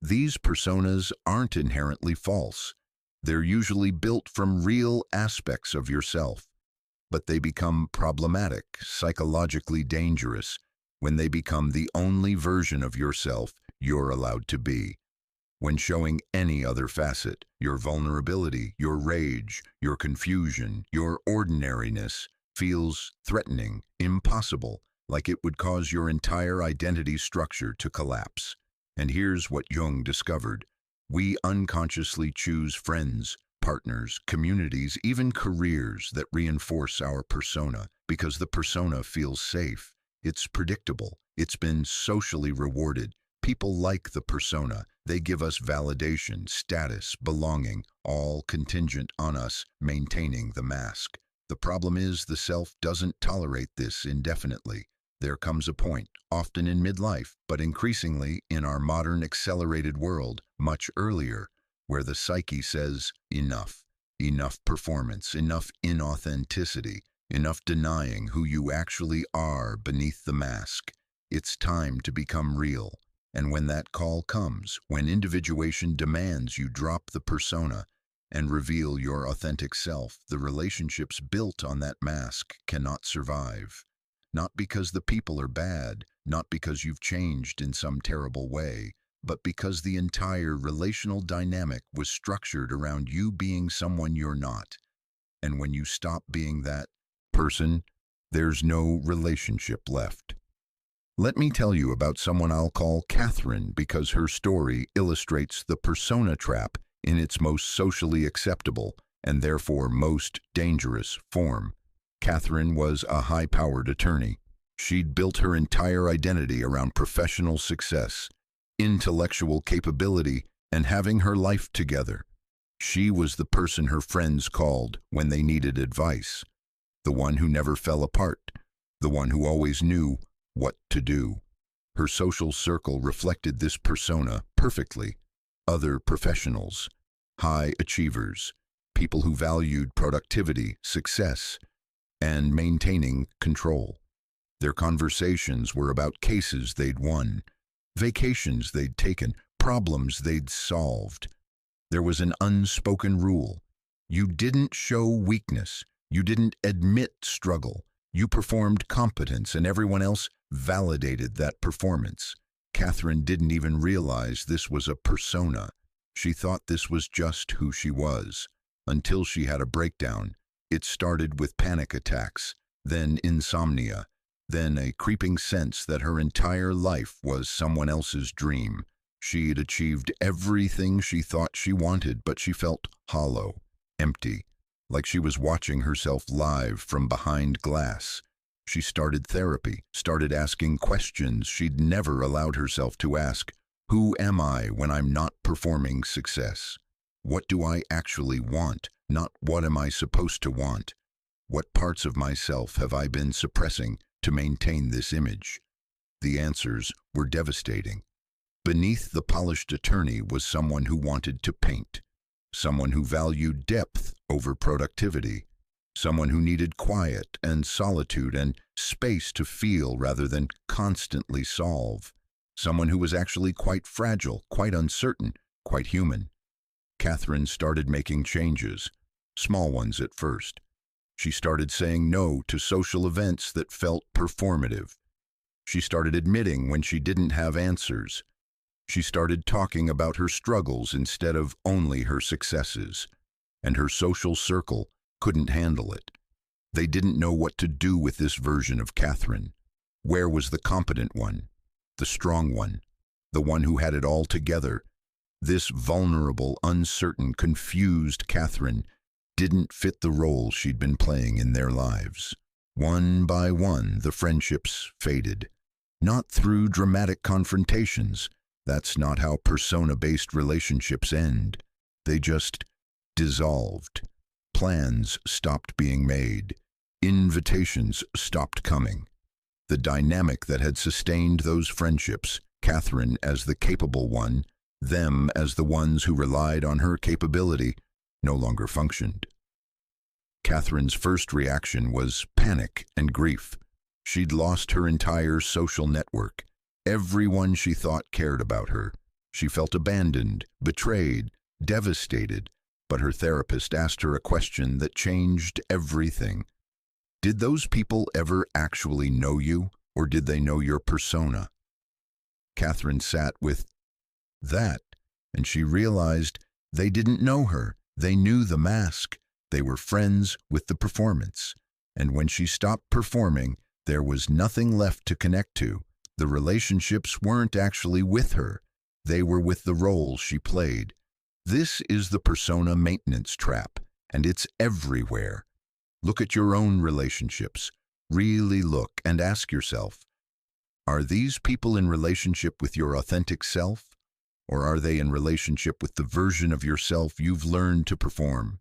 These personas aren't inherently false. They're usually built from real aspects of yourself. But they become problematic, psychologically dangerous, when they become the only version of yourself you're allowed to be. When showing any other facet, your vulnerability, your rage, your confusion, your ordinariness, feels threatening, impossible, like it would cause your entire identity structure to collapse. And here's what Jung discovered. We unconsciously choose friends, partners, communities, even careers that reinforce our persona, because the persona feels safe. It's predictable. It's been socially rewarded. People like the persona. They give us validation, status, belonging, all contingent on us maintaining the mask. The problem is the self doesn't tolerate this indefinitely. There comes a point, often in midlife, but increasingly in our modern accelerated world, much earlier, where the psyche says, enough. Enough performance, enough inauthenticity, enough denying who you actually are beneath the mask. It's time to become real. And when that call comes, when individuation demands you drop the persona and reveal your authentic self, the relationships built on that mask cannot survive. Not because the people are bad, not because you've changed in some terrible way, but because the entire relational dynamic was structured around you being someone you're not. And when you stop being that person, there's no relationship left. Let me tell you about someone I'll call Catherine because her story illustrates the persona trap in its most socially acceptable and therefore most dangerous form. Catherine was a high-powered attorney. She'd built her entire identity around professional success, intellectual capability, and having her life together. She was the person her friends called when they needed advice, the one who never fell apart, the one who always knew what to do. Her social circle reflected this persona perfectly. Other professionals, high achievers, people who valued productivity, success, and maintaining control. Their conversations were about cases they'd won, vacations they'd taken, problems they'd solved. There was an unspoken rule. You didn't show weakness. You didn't admit struggle. You performed competence, and everyone else validated that performance. Catherine didn't even realize this was a persona. She thought this was just who she was, until she had a breakdown. It started with panic attacks, then insomnia, then a creeping sense that her entire life was someone else's dream. She'd achieved everything she thought she wanted, but she felt hollow, empty, like she was watching herself live from behind glass. She started therapy, started asking questions she'd never allowed herself to ask. Who am I when I'm not performing success? What do I actually want, not what am I supposed to want? What parts of myself have I been suppressing to maintain this image? The answers were devastating. Beneath the polished attorney was someone who wanted to paint, someone who valued depth over productivity, someone who needed quiet and solitude and space to feel rather than constantly solve, someone who was actually quite fragile, quite uncertain, quite human. Catherine started making changes, small ones at first. She started saying no to social events that felt performative. She started admitting when she didn't have answers. She started talking about her struggles instead of only her successes, and her social circle couldn't handle it. They didn't know what to do with this version of Catherine. Where was the competent one, the strong one, the one who had it all together? This vulnerable, uncertain, confused Catherine didn't fit the role she'd been playing in their lives. One by one, the friendships faded. Not through dramatic confrontations. That's not how persona-based relationships end. They just dissolved. Plans stopped being made. Invitations stopped coming. The dynamic that had sustained those friendships, Catherine as the capable one, them as the ones who relied on her capability, no longer functioned. Catherine's first reaction was panic and grief. She'd lost her entire social network. Everyone she thought cared about her. She felt abandoned, betrayed, devastated, but her therapist asked her a question that changed everything. Did those people ever actually know you, or did they know your persona? Catherine sat with that, and she realized they didn't know her. They knew the mask. They were friends with the performance. And when she stopped performing, there was nothing left to connect to. The relationships weren't actually with her. They were with the role she played. This is the persona maintenance trap, and it's everywhere. Look at your own relationships. Really look and ask yourself, are these people in relationship with your authentic self? Or are they in relationship with the version of yourself you've learned to perform?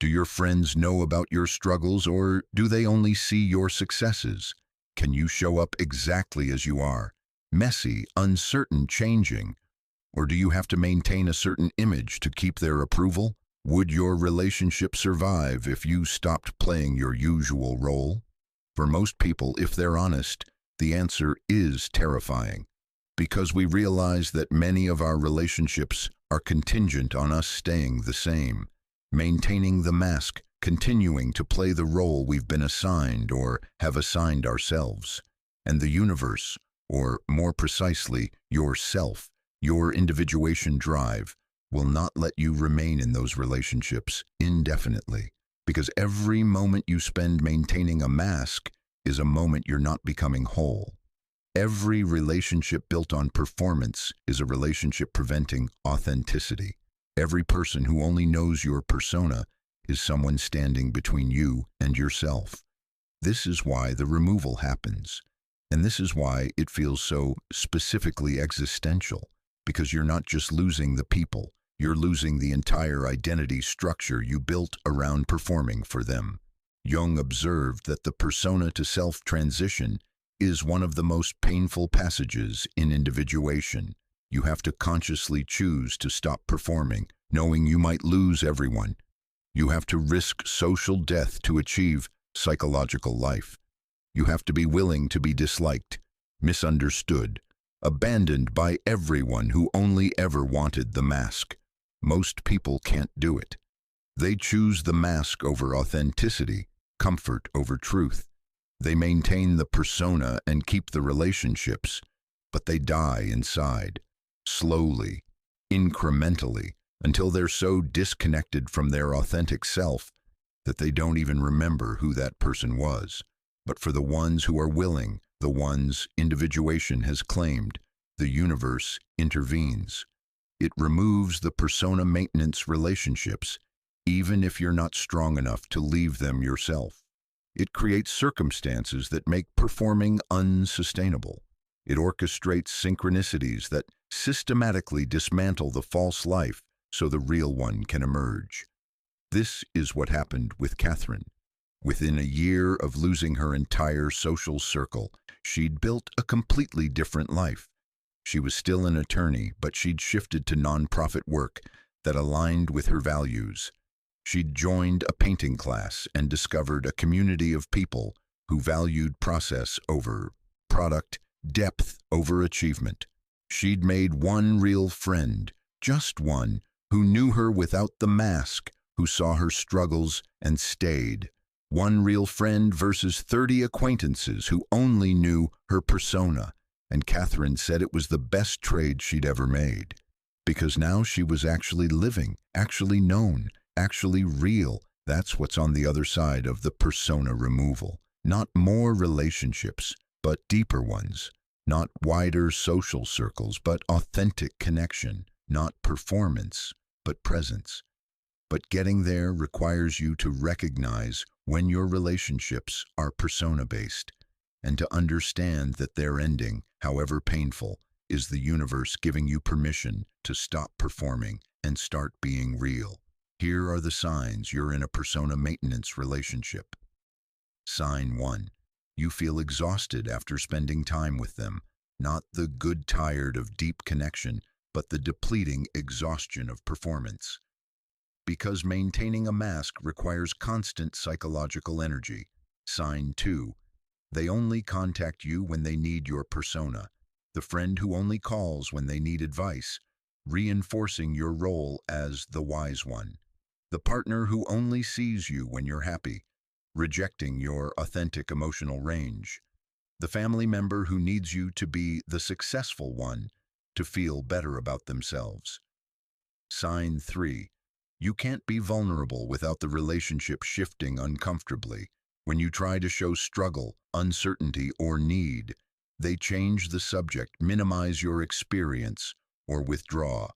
Do your friends know about your struggles, or do they only see your successes? Can you show up exactly as you are, messy, uncertain, changing? Or do you have to maintain a certain image to keep their approval? Would your relationship survive if you stopped playing your usual role? For most people, if they're honest, the answer is terrifying, because we realize that many of our relationships are contingent on us staying the same, maintaining the mask, continuing to play the role we've been assigned or have assigned ourselves. And the universe, or more precisely, yourself, Your individuation drive will not let you remain in those relationships indefinitely, because every moment you spend maintaining a mask is a moment you're not becoming whole. Every relationship built on performance is a relationship preventing authenticity. Every person who only knows your persona is someone standing between you and yourself. This is why the removal happens. And this is why it feels so specifically existential, because you're not just losing the people, you're losing the entire identity structure you built around performing for them. Jung observed that the persona to self transition is one of the most painful passages in individuation. You have to consciously choose to stop performing, knowing you might lose everyone. You have to risk social death to achieve psychological life. You have to be willing to be disliked, misunderstood, abandoned by everyone who only ever wanted the mask. Most people can't do it. They choose the mask over authenticity, comfort over truth. They maintain the persona and keep the relationships, but they die inside, slowly, incrementally, until they're so disconnected from their authentic self that they don't even remember who that person was. But for the ones who are willing, the ones individuation has claimed, the universe intervenes. It removes the persona maintenance relationships, even if you're not strong enough to leave them yourself. It creates circumstances that make performing unsustainable. It orchestrates synchronicities that systematically dismantle the false life so the real one can emerge. This is what happened with Catherine. Within a year of losing her entire social circle, she'd built a completely different life. She was still an attorney, but she'd shifted to nonprofit work that aligned with her values. She'd joined a painting class and discovered a community of people who valued process over product, depth over achievement. She'd made one real friend, just one, who knew her without the mask, who saw her struggles and stayed. One real friend versus 30 acquaintances who only knew her persona. And Catherine said it was the best trade she'd ever made. Because now she was actually living, actually known, actually real. That's what's on the other side of the persona removal. Not more relationships, but deeper ones. Not wider social circles, but authentic connection. Not performance, but presence. But getting there requires you to recognize when your relationships are persona-based, and to understand that their ending, however painful, is the universe giving you permission to stop performing and start being real. Here are the signs you're in a persona maintenance relationship. Sign 1. You feel exhausted after spending time with them, not the good tired of deep connection, but the depleting exhaustion of performance. Because maintaining a mask requires constant psychological energy. Sign 2. They only contact you when they need your persona, the friend who only calls when they need advice, reinforcing your role as the wise one, the partner who only sees you when you're happy, rejecting your authentic emotional range, the family member who needs you to be the successful one to feel better about themselves. Sign 3. You can't be vulnerable without the relationship shifting uncomfortably. When you try to show struggle, uncertainty, or need, they change the subject, minimize your experience, or withdraw,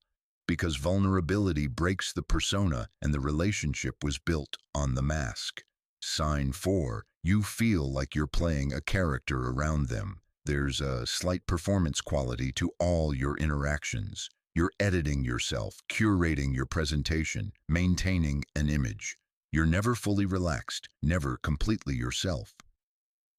because vulnerability breaks the persona and the relationship was built on the mask. Sign 4. You feel like you're playing a character around them. There's a slight performance quality to all your interactions. You're editing yourself, curating your presentation, maintaining an image. You're never fully relaxed, never completely yourself.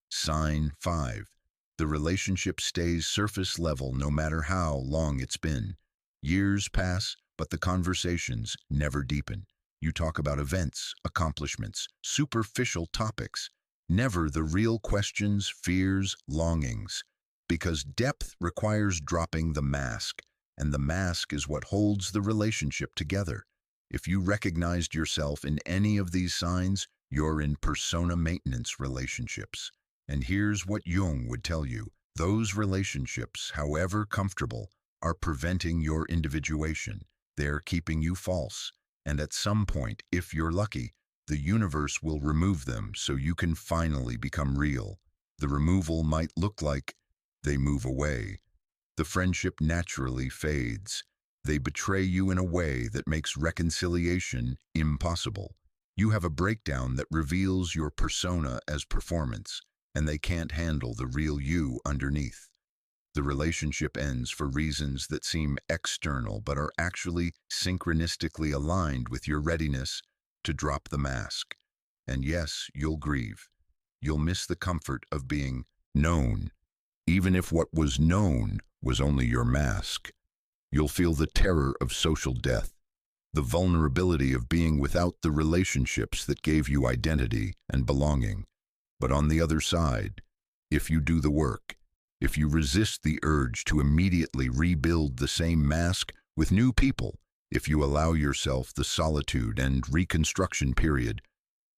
Sign 5. The relationship stays surface level no matter how long it's been. Years pass, but the conversations never deepen. You talk about events, accomplishments, superficial topics, never the real questions, fears, longings. Because depth requires dropping the mask, and the mask is what holds the relationship together. If you recognized yourself in any of these signs, you're in persona maintenance relationships. And here's what Jung would tell you. Those relationships, however comfortable, are preventing your individuation. They're keeping you false. And at some point, if you're lucky, the universe will remove them so you can finally become real. The removal might look like they move away. The friendship naturally fades. They betray you in a way that makes reconciliation impossible. You have a breakdown that reveals your persona as performance, and they can't handle the real you underneath. The relationship ends for reasons that seem external but are actually synchronistically aligned with your readiness to drop the mask. And yes, you'll grieve. You'll miss the comfort of being known, even if what was known was only your mask. You'll feel the terror of social death, the vulnerability of being without the relationships that gave you identity and belonging. But on the other side, if you do the work, if you resist the urge to immediately rebuild the same mask with new people, if you allow yourself the solitude and reconstruction period,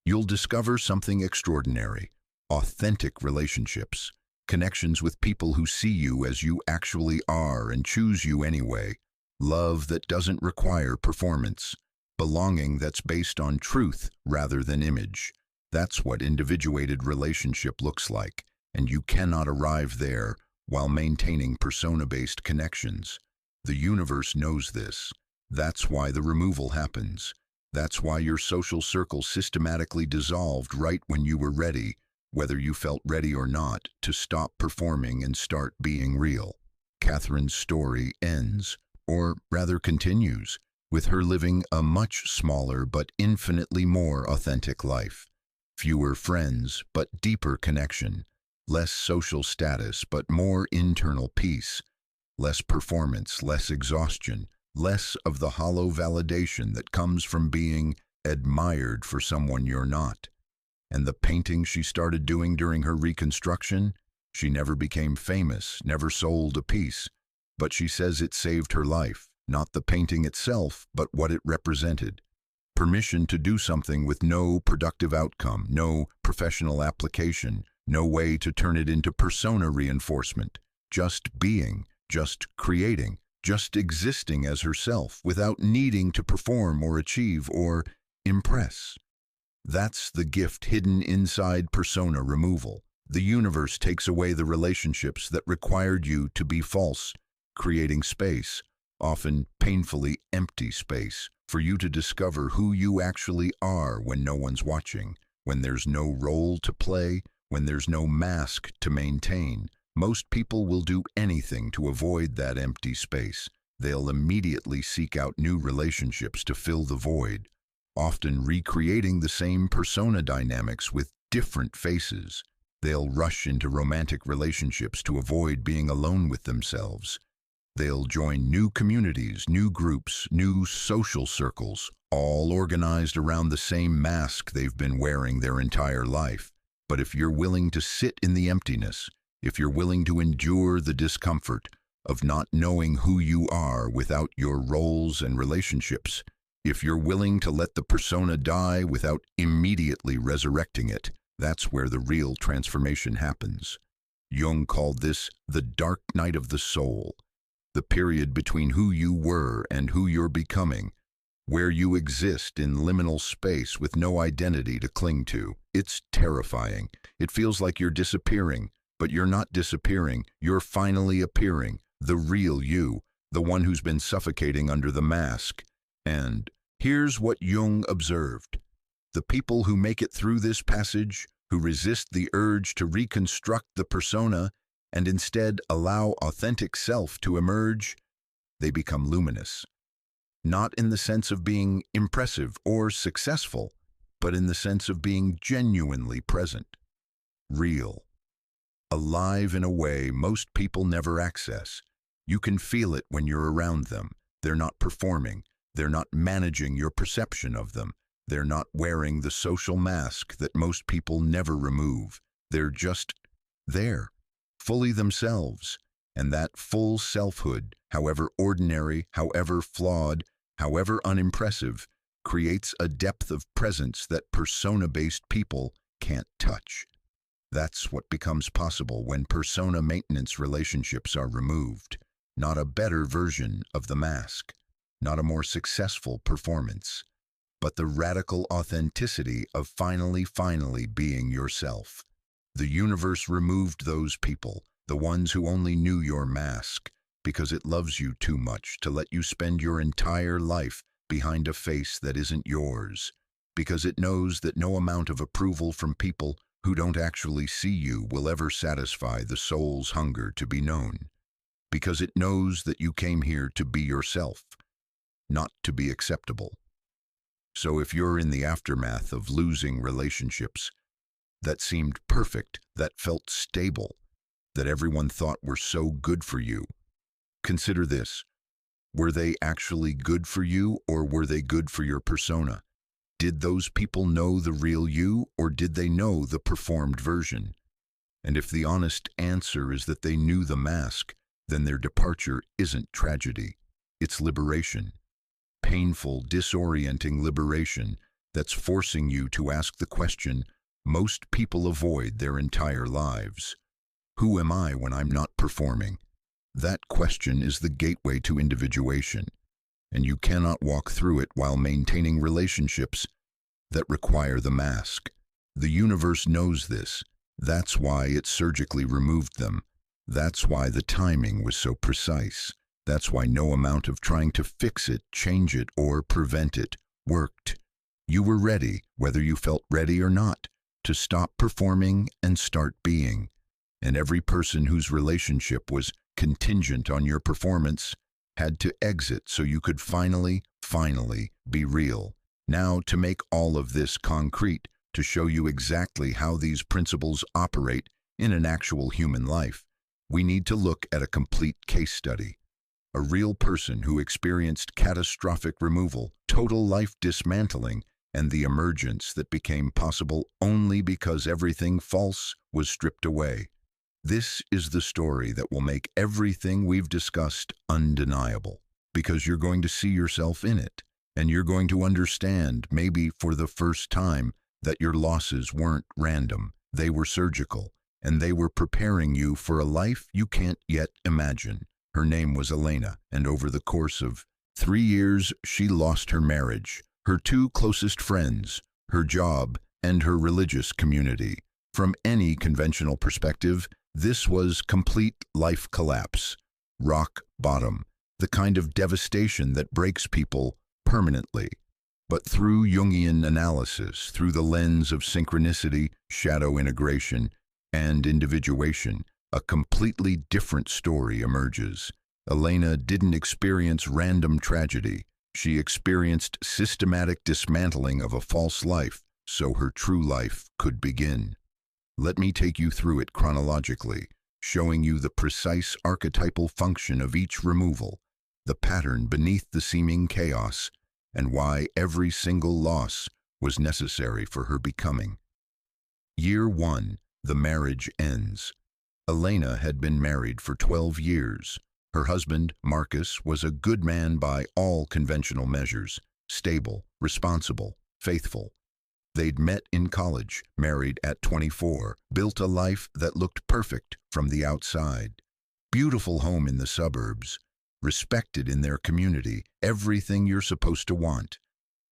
you'll discover something extraordinary: authentic relationships, connections with people who see you as you actually are and choose you anyway, love that doesn't require performance, belonging that's based on truth rather than image. That's what individuated relationship looks like, and you cannot arrive there while maintaining persona-based connections. The universe knows this. That's why the removal happens. That's why your social circle systematically dissolved right when you were ready, whether you felt ready or not, to stop performing and start being real. Catherine's story ends, or rather continues, with her living a much smaller but infinitely more authentic life. Fewer friends, but deeper connection. Less social status, but more internal peace. Less performance, less exhaustion. Less of the hollow validation that comes from being admired for someone you're not. And the painting she started doing during her reconstruction, she never became famous, never sold a piece, but she says it saved her life, not the painting itself, but what it represented. Permission to do something with no productive outcome, no professional application, no way to turn it into persona reinforcement, just being, just creating, just existing as herself without needing to perform or achieve or impress. That's the gift hidden inside persona removal. The universe takes away the relationships that required you to be false, creating space, often painfully empty space, for you to discover who you actually are when no one's watching, when there's no role to play, when there's no mask to maintain. Most people will do anything to avoid that empty space. They'll immediately seek out new relationships to fill the void, often recreating the same persona dynamics with different faces. They'll rush into romantic relationships to avoid being alone with themselves. They'll join new communities, new groups, new social circles, all organized around the same mask they've been wearing their entire life. But if you're willing to sit in the emptiness, if you're willing to endure the discomfort of not knowing who you are without your roles and relationships, if you're willing to let the persona die without immediately resurrecting it, that's where the real transformation happens. Jung called this the dark night of the soul, the period between who you were and who you're becoming, where you exist in liminal space with no identity to cling to. It's terrifying. It feels like you're disappearing, but you're not disappearing. You're finally appearing, the real you, the one who's been suffocating under the mask. And here's what Jung observed. The people who make it through this passage, who resist the urge to reconstruct the persona and instead allow authentic self to emerge, they become luminous. Not in the sense of being impressive or successful, but in the sense of being genuinely present, real, alive in a way most people never access. You can feel it when you're around them. They're not performing. They're not managing your perception of them. They're not wearing the social mask that most people never remove. They're just there, fully themselves. And that full selfhood, however ordinary, however flawed, however unimpressive, creates a depth of presence that persona-based people can't touch. That's what becomes possible when persona maintenance relationships are removed. not a better version of the mask, not a more successful performance, but the radical authenticity of finally being yourself. The universe removed those people, the ones who only knew your mask, because it loves you too much to let you spend your entire life behind a face that isn't yours, because it knows that no amount of approval from people who don't actually see you will ever satisfy the soul's hunger to be known, because it knows that you came here to be yourself, not to be acceptable. So if you're in the aftermath of losing relationships that seemed perfect, that felt stable, that everyone thought were so good for you, consider this. Were they actually good for you, or were they good for your persona? Did those people know the real you, or did they know the performed version? And if the honest answer is that they knew the mask, then their departure isn't tragedy, it's liberation. Painful, disorienting liberation that's forcing you to ask the question most people avoid their entire lives. Who am I when I'm not performing? That question is the gateway to individuation, and you cannot walk through it while maintaining relationships that require the mask. The universe knows this. That's why it surgically removed them. That's why the timing was so precise. That's why no amount of trying to fix it, change it, or prevent it worked. You were ready, whether you felt ready or not, to stop performing and start being. And every person whose relationship was contingent on your performance had to exit so you could finally be real. Now, to make all of this concrete, to show you exactly how these principles operate in an actual human life, we need to look at a complete case study. A real person who experienced catastrophic removal, total life dismantling, and the emergence that became possible only because everything false was stripped away. This is the story that will make everything we've discussed undeniable, because you're going to see yourself in it, and you're going to understand, maybe for the first time, that your losses weren't random, they were surgical, and they were preparing you for a life you can't yet imagine. Her name was Elena, and over the course of 3 years, she lost her marriage, her 2 closest friends, her job, and her religious community. From any conventional perspective, this was complete life collapse, rock bottom, the kind of devastation that breaks people permanently. But through Jungian analysis, through the lens of synchronicity, shadow integration, and individuation, a completely different story emerges. Elena didn't experience random tragedy. She experienced systematic dismantling of a false life, so her true life could begin. Let me take you through it chronologically, showing you the precise archetypal function of each removal, the pattern beneath the seeming chaos, and why every single loss was necessary for her becoming. Year 1, the marriage ends. Elena had been married for 12 years. Her husband, Marcus, was a good man by all conventional measures, stable, responsible, faithful. They'd met in college, married at 24, built a life that looked perfect from the outside. Beautiful home in the suburbs, respected in their community, everything you're supposed to want.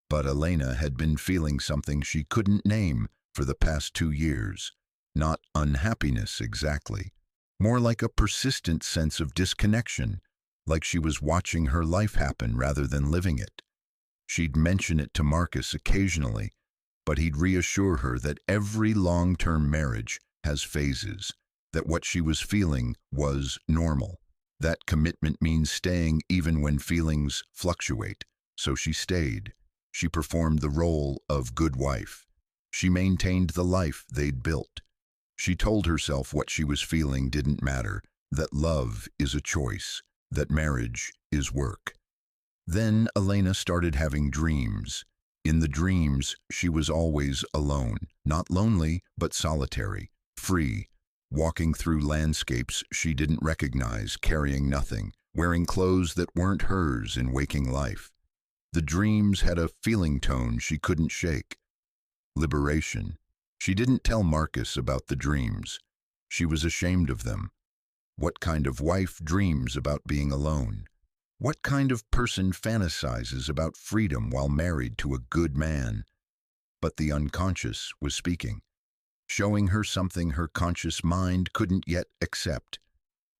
But Elena had been feeling something she couldn't name for the past 2 years. Not unhappiness exactly, more like a persistent sense of disconnection, like she was watching her life happen rather than living it. She'd mention it to Marcus occasionally, but he'd reassure her that every long-term marriage has phases, that what she was feeling was normal. That commitment means staying even when feelings fluctuate, so she stayed. She performed the role of good wife. She maintained the life they'd built. She told herself what she was feeling didn't matter, that love is a choice, that marriage is work. Then Elena started having dreams. In the dreams, she was always alone, not lonely, but solitary, free, walking through landscapes she didn't recognize, carrying nothing, wearing clothes that weren't hers in waking life. The dreams had a feeling tone she couldn't shake. Liberation. She didn't tell Marcus about the dreams. She was ashamed of them. What kind of wife dreams about being alone? What kind of person fantasizes about freedom while married to a good man? But the unconscious was speaking, showing her something her conscious mind couldn't yet accept.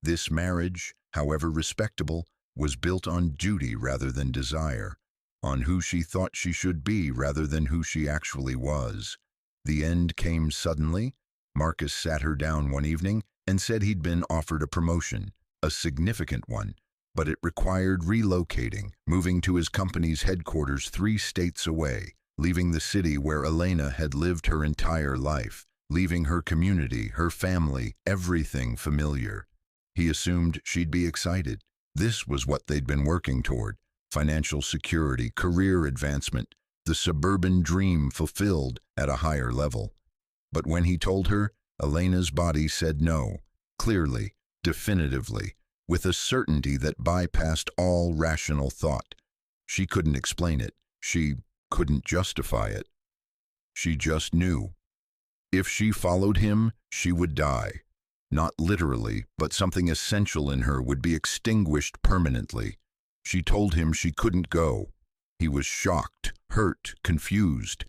This marriage, however respectable, was built on duty rather than desire, on who she thought she should be rather than who she actually was. The end came suddenly. Marcus sat her down one evening and said he'd been offered a promotion, a significant one, but it required relocating, moving to his company's headquarters 3 states away, leaving the city where Elena had lived her entire life, leaving her community, her family, everything familiar. He assumed she'd be excited. This was what they'd been working toward: financial security, career advancement, the suburban dream fulfilled at a higher level. But when he told her, Elena's body said no, clearly, definitively, with a certainty that bypassed all rational thought. She couldn't explain it. She couldn't justify it. She just knew. If she followed him, she would die. Not literally, but something essential in her would be extinguished permanently. She told him she couldn't go. He was shocked, hurt, confused.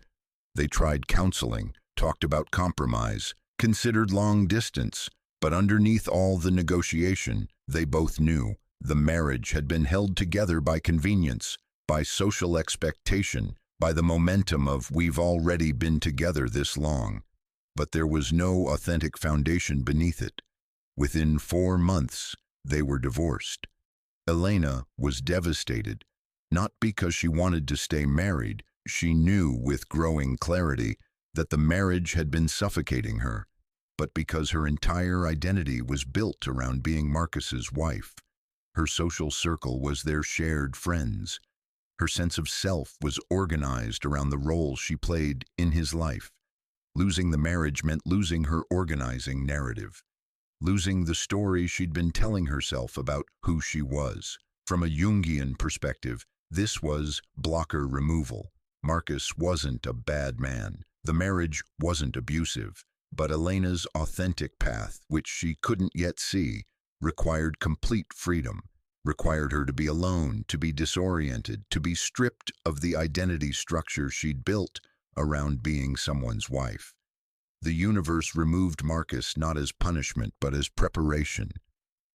They tried counseling, talked about compromise, considered long distance, but underneath all the negotiation, they both knew the marriage had been held together by convenience, by social expectation, by the momentum of "we've already been together this long." But there was no authentic foundation beneath it. Within 4 months, they were divorced. Elena was devastated, not because she wanted to stay married. She knew with growing clarity that the marriage had been suffocating her, but because her entire identity was built around being Marcus's wife. Her social circle was their shared friends. Her sense of self was organized around the role she played in his life. Losing the marriage meant losing her organizing narrative, losing the story she'd been telling herself about who she was. From a Jungian perspective, this was blocker removal. Marcus wasn't a bad man. The marriage wasn't abusive, but Elena's authentic path, which she couldn't yet see, required complete freedom, required her to be alone, to be disoriented, to be stripped of the identity structure she'd built around being someone's wife. The universe removed Marcus not as punishment but as preparation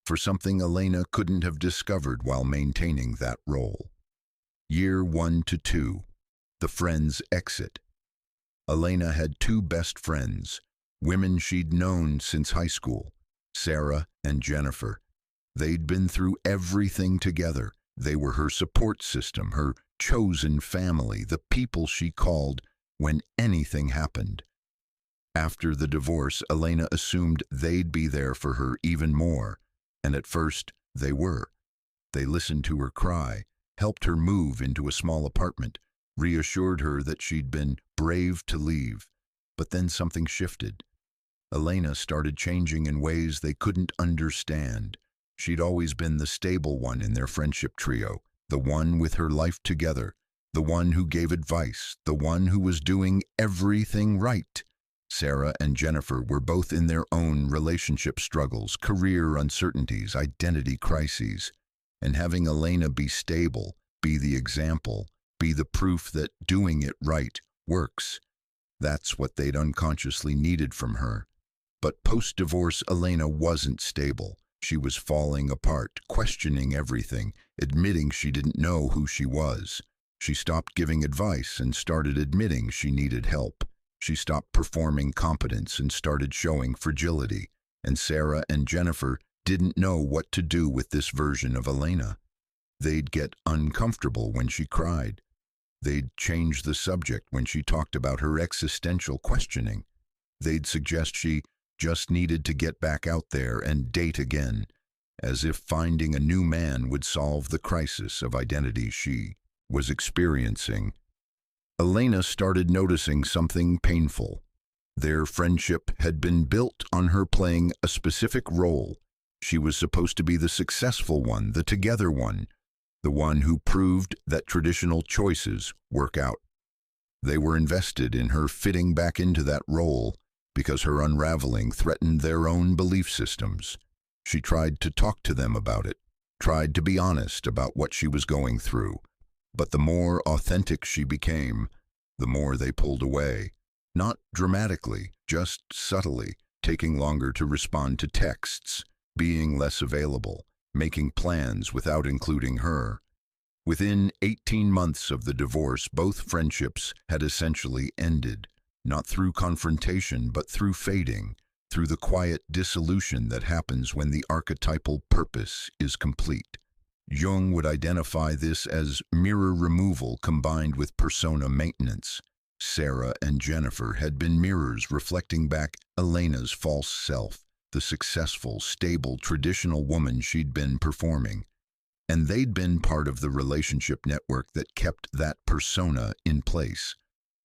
for something Elena couldn't have discovered while maintaining that role. Year 1 to 2. The friends exit. Elena had 2 best friends, women she'd known since high school, Sarah and Jennifer. They'd been through everything together. They were her support system, her chosen family, the people she called when anything happened. After the divorce, Elena assumed they'd be there for her even more, and at first they were. They listened to her cry, helped her move into a small apartment, reassured her that she'd been brave to leave. But then something shifted. Elena started changing in ways they couldn't understand. She'd always been the stable one in their friendship trio, the one with her life together, the one who gave advice, the one who was doing everything right. Sarah and Jennifer were both in their own relationship struggles, career uncertainties, identity crises. And having Elena be stable, be the example, be the proof that doing it right works, that's what they'd unconsciously needed from her. But post-divorce, Elena wasn't stable. She was falling apart, questioning everything, admitting she didn't know who she was. She stopped giving advice and started admitting she needed help. She stopped performing competence and started showing fragility. And Sarah and Jennifer didn't know what to do with this version of Elena. They'd get uncomfortable when she cried. They'd change the subject when she talked about her existential questioning. They'd suggest she just needed to get back out there and date again, as if finding a new man would solve the crisis of identity she was experiencing. Elena started noticing something painful. Their friendship had been built on her playing a specific role. She was supposed to be the successful one, the together one, the one who proved that traditional choices work out. They were invested in her fitting back into that role because her unraveling threatened their own belief systems. She tried to talk to them about it, tried to be honest about what she was going through. But the more authentic she became, the more they pulled away. Not dramatically, just subtly, taking longer to respond to texts, being less available, making plans without including her. Within 18 months of the divorce, both friendships had essentially ended, not through confrontation, but through fading, through the quiet dissolution that happens when the archetypal purpose is complete. Jung would identify this as mirror removal combined with persona maintenance. Sarah and Jennifer had been mirrors reflecting back Elena's false self, the successful, stable, traditional woman she'd been performing. And they'd been part of the relationship network that kept that persona in place.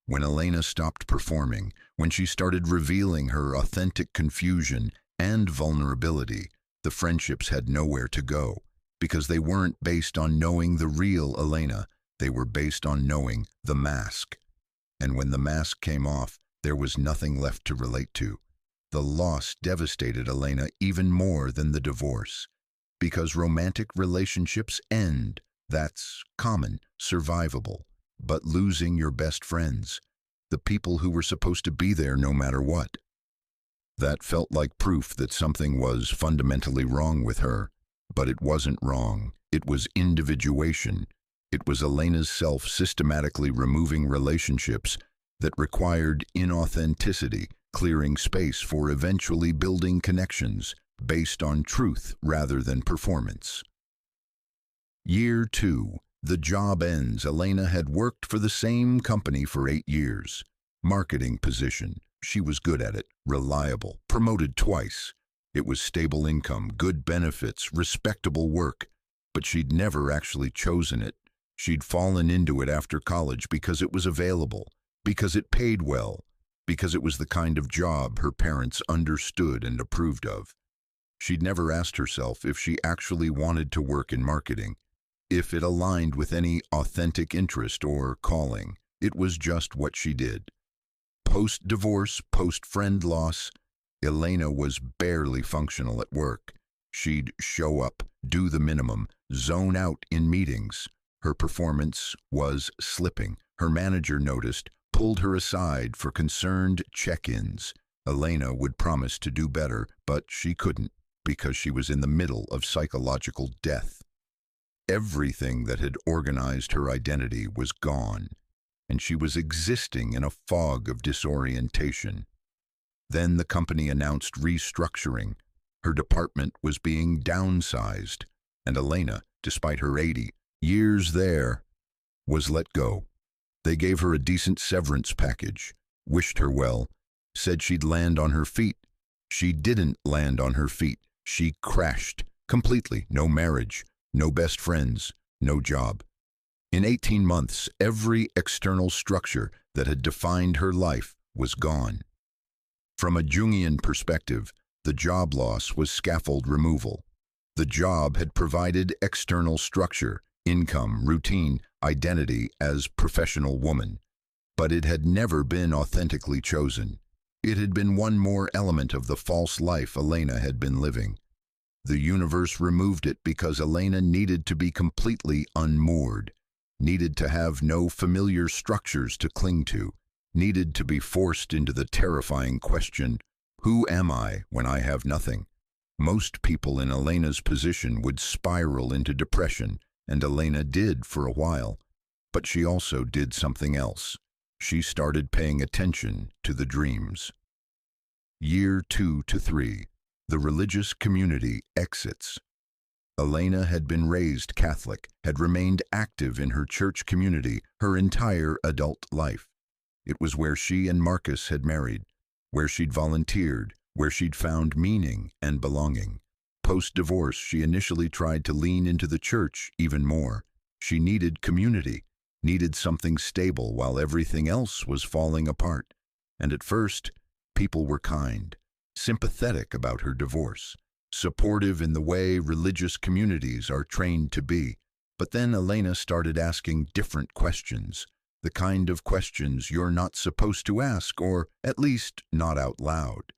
When Elena stopped performing, when she started revealing her authentic confusion and vulnerability, the friendships had nowhere to go, because they weren't based on knowing the real Elena, they were based on knowing the mask. And when the mask came off, there was nothing left to relate to. The loss devastated Elena even more than the divorce. Because romantic relationships end, that's common, survivable. But losing your best friends, the people who were supposed to be there no matter what, that felt like proof that something was fundamentally wrong with her. But it wasn't wrong. It was individuation. It was Elena's self systematically removing relationships that required inauthenticity, clearing space for eventually building connections based on truth rather than performance. Year 2. The job ends. Elena had worked for the same company for 8 years. Marketing position. She was good at it, reliable, promoted twice. It was stable income, good benefits, respectable work. But she'd never actually chosen it. She'd fallen into it after college because it was available, because it paid well, because it was the kind of job her parents understood and approved of. She'd never asked herself if she actually wanted to work in marketing, if it aligned with any authentic interest or calling. It was just what she did. Post-divorce, post-friend loss, Elena was barely functional at work. She'd show up, do the minimum, zone out in meetings. Her performance was slipping. Her manager noticed, pulled her aside for concerned check-ins. Elena would promise to do better, but she couldn't because she was in the middle of psychological death. Everything that had organized her identity was gone, and she was existing in a fog of disorientation. Then the company announced restructuring. Her department was being downsized, and Elena, despite her 80 years there, was let go. They gave her a decent severance package, wished her well, said she'd land on her feet. She didn't land on her feet. She crashed completely. No marriage, no best friends, no job. In 18 months, every external structure that had defined her life was gone. From a Jungian perspective, the job loss was scaffold removal. The job had provided external structure, income, routine, identity as professional woman. But it had never been authentically chosen. It had been one more element of the false life Elena had been living. The universe removed it because Elena needed to be completely unmoored, needed to have no familiar structures to cling to, needed to be forced into the terrifying question, who am I when I have nothing? Most people in Elena's position would spiral into depression, and Elena did for a while. But she also did something else. She started paying attention to the dreams. Year 2 to 3. The religious community exits. Elena had been raised Catholic, had remained active in her church community her entire adult life. It was where she and Marcus had married, where she'd volunteered, where she'd found meaning and belonging. Post-divorce, she initially tried to lean into the church even more. She needed community, needed something stable while everything else was falling apart. And at first, people were kind, sympathetic about her divorce, supportive in the way religious communities are trained to be. But then Elena started asking different questions, the kind of questions you're not supposed to ask, or at least not out loud.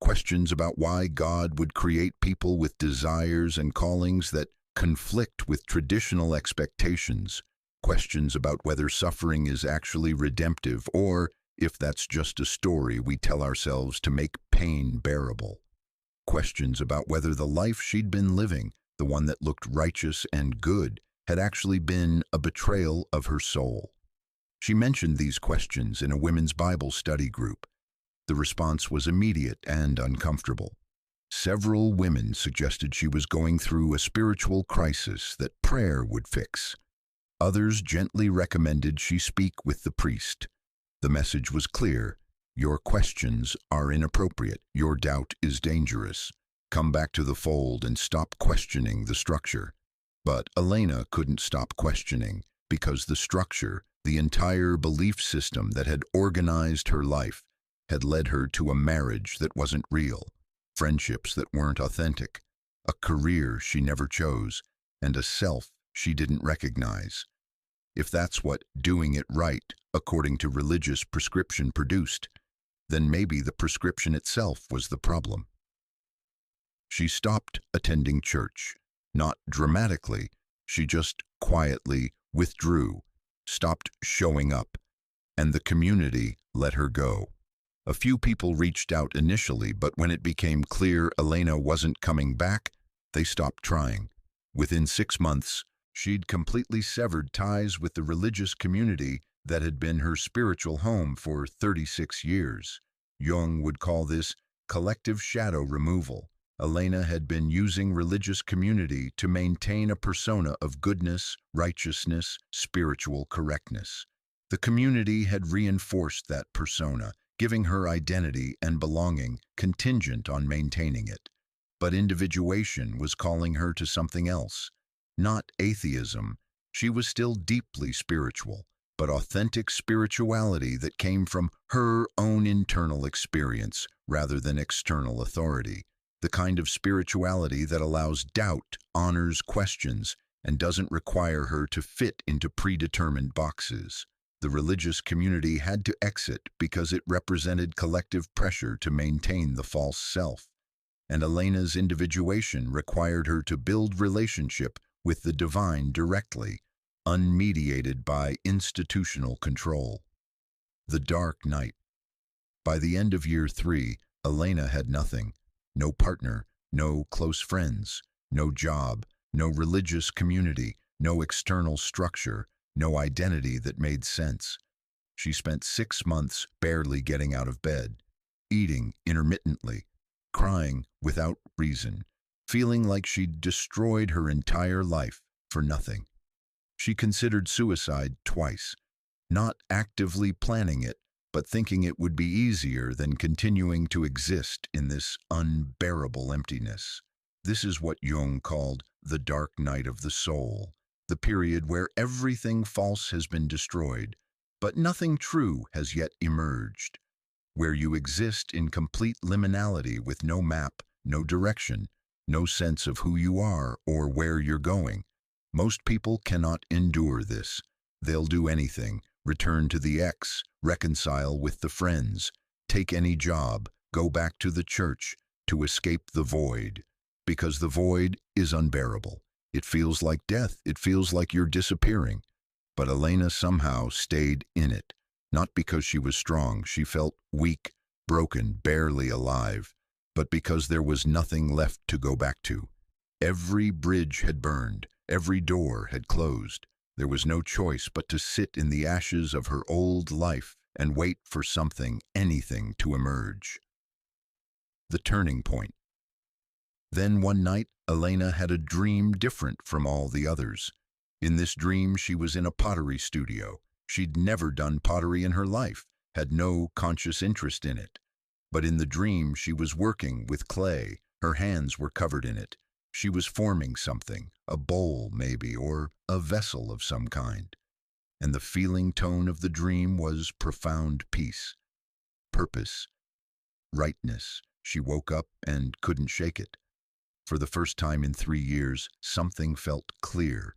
questions about why God would create people with desires and callings that conflict with traditional expectations, questions about whether suffering is actually redemptive or if that's just a story we tell ourselves to make pain bearable, questions about whether the life she'd been living, the one that looked righteous and good, had actually been a betrayal of her soul. She mentioned these questions in a women's Bible study group. The response was immediate and uncomfortable. Several women suggested she was going through a spiritual crisis that prayer would fix. Others gently recommended she speak with the priest. The message was clear. Your questions are inappropriate. Your doubt is dangerous. Come back to the fold and stop questioning the structure. But Elena couldn't stop questioning because the structure, the entire belief system that had organized her life, had led her to a marriage that wasn't real, friendships that weren't authentic, a career she never chose, and a self she didn't recognize. If that's what doing it right, according to religious prescription, produced, then maybe the prescription itself was the problem. She stopped attending church. Not dramatically, she just quietly withdrew, stopped showing up, and the community let her go. A few people reached out initially, but when it became clear Elena wasn't coming back, they stopped trying. Within 6 months, she'd completely severed ties with the religious community that had been her spiritual home for 36 years. Jung would call this collective shadow removal. Elena had been using religious community to maintain a persona of goodness, righteousness, spiritual correctness. The community had reinforced that persona, giving her identity and belonging contingent on maintaining it. But individuation was calling her to something else. Not atheism. She was still deeply spiritual, but authentic spirituality that came from her own internal experience rather than external authority. The kind of spirituality that allows doubt, honors questions, and doesn't require her to fit into predetermined boxes. The religious community had to exit because it represented collective pressure to maintain the false self. And Elena's individuation required her to build relationship with the divine directly, unmediated by institutional control. The dark night. By the end of year 3, Elena had nothing. No partner, no close friends, no job, no religious community, no external structure, no identity that made sense. She spent 6 months barely getting out of bed, eating intermittently, crying without reason, feeling like she'd destroyed her entire life for nothing. She considered suicide twice, not actively planning it, but thinking it would be easier than continuing to exist in this unbearable emptiness. This is what Jung called the dark night of the soul, the period where everything false has been destroyed, but nothing true has yet emerged, where you exist in complete liminality with no map, no direction, no sense of who you are or where you're going. Most people cannot endure this. They'll do anything, return to the ex, reconcile with the friends, take any job, go back to the church, to escape the void. Because the void is unbearable. It feels like death. It feels like you're disappearing. But Elena somehow stayed in it. Not because she was strong. She felt weak, broken, barely alive. But because there was nothing left to go back to. Every bridge had burned. Every door had closed. There was no choice but to sit in the ashes of her old life and wait for something, anything, to emerge. The turning point. Then one night, Elena had a dream different from all the others. In this dream, she was in a pottery studio. She'd never done pottery in her life, had no conscious interest in it. But in the dream, she was working with clay. Her hands were covered in it. She was forming something, a bowl maybe, or a vessel of some kind. And the feeling tone of the dream was profound peace, purpose, rightness. She woke up and couldn't shake it. For the first time in 3 years, something felt clear.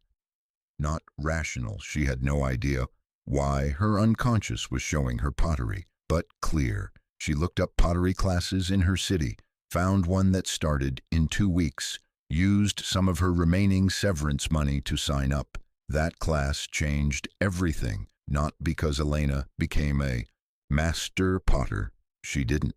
Not rational. She had no idea why her unconscious was showing her pottery, but clear. She looked up pottery classes in her city, found one that started in 2 weeks, used some of her remaining severance money to sign up. That class changed everything, not because Elena became a master potter. She didn't.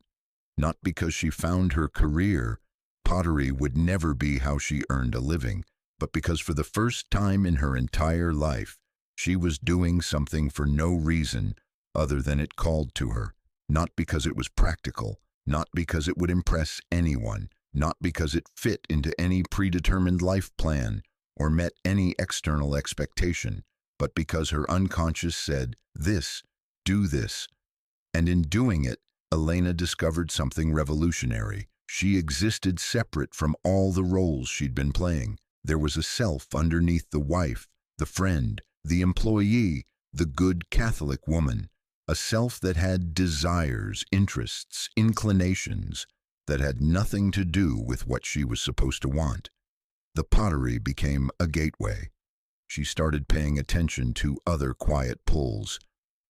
Not because she found her career. Pottery would never be how she earned a living, but because for the first time in her entire life, she was doing something for no reason other than it called to her. Not because it was practical, not because it would impress anyone, not because it fit into any predetermined life plan or met any external expectation, but because her unconscious said, "This, do this." And in doing it, Elena discovered something revolutionary. She existed separate from all the roles she'd been playing. There was a self underneath the wife, the friend, the employee, the good Catholic woman. A self that had desires, interests, inclinations, that had nothing to do with what she was supposed to want. The pottery became a gateway. She started paying attention to other quiet pulls,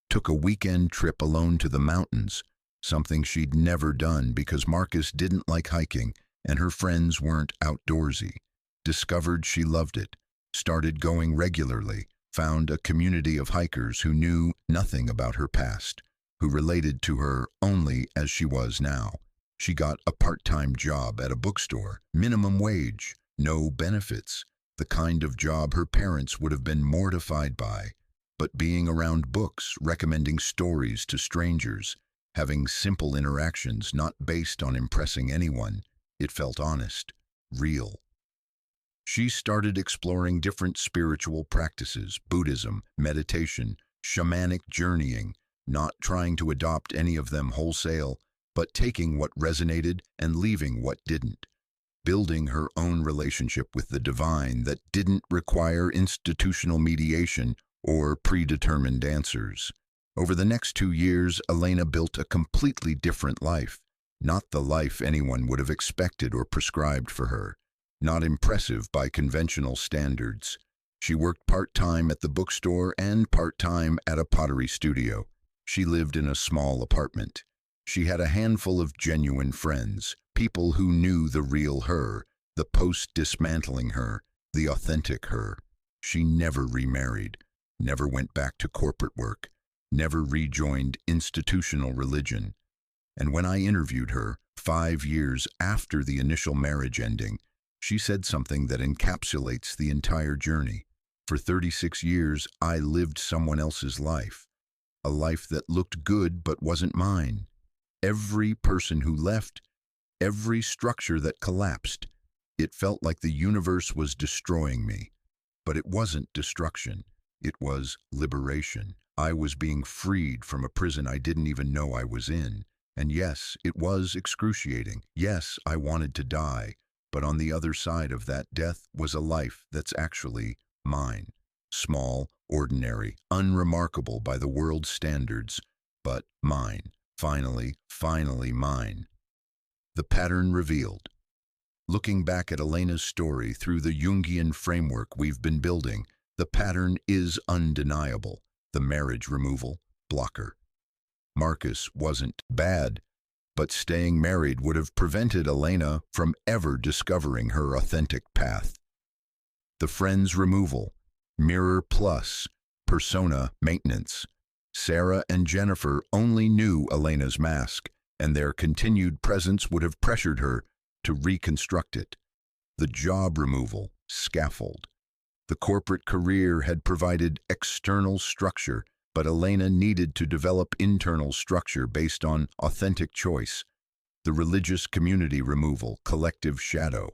took a weekend trip alone to the mountains, something she'd never done because Marcus didn't like hiking and her friends weren't outdoorsy. Discovered she loved it, started going regularly, found a community of hikers who knew nothing about her past, who related to her only as she was now. She got a part-time job at a bookstore, minimum wage, no benefits, the kind of job her parents would have been mortified by. But being around books, recommending stories to strangers, having simple interactions not based on impressing anyone, it felt honest, real. She started exploring different spiritual practices, Buddhism, meditation, shamanic journeying, not trying to adopt any of them wholesale, but taking what resonated and leaving what didn't. Building her own relationship with the divine that didn't require institutional mediation or predetermined answers. Over the next 2 years, Elena built a completely different life, not the life anyone would have expected or prescribed for her. Not impressive by conventional standards. She worked part-time at the bookstore and part-time at a pottery studio. She lived in a small apartment. She had a handful of genuine friends, people who knew the real her, the post-dismantling her, the authentic her. She never remarried, never went back to corporate work, never rejoined institutional religion. And when I interviewed her, 5 years after the initial marriage ending, she said something that encapsulates the entire journey. For 36 years, I lived someone else's life, a life that looked good but wasn't mine. Every person who left, every structure that collapsed, it felt like the universe was destroying me. But it wasn't destruction, it was liberation. I was being freed from a prison I didn't even know I was in. And yes, it was excruciating. Yes, I wanted to die. But on the other side of that death was a life that's actually mine. Small, ordinary, unremarkable by the world's standards, but mine. Finally mine. The pattern revealed. Looking back at Elena's story through the Jungian framework we've been building, the pattern is undeniable. The marriage removal blocker. Marcus wasn't bad, but staying married would have prevented Elena from ever discovering her authentic path. The friends removal, mirror plus, persona maintenance. Sarah and Jennifer only knew Elena's mask, and their continued presence would have pressured her to reconstruct it. The job removal, scaffold. The corporate career had provided external structure, but Elena needed to develop internal structure based on authentic choice. The religious community removal, collective shadow.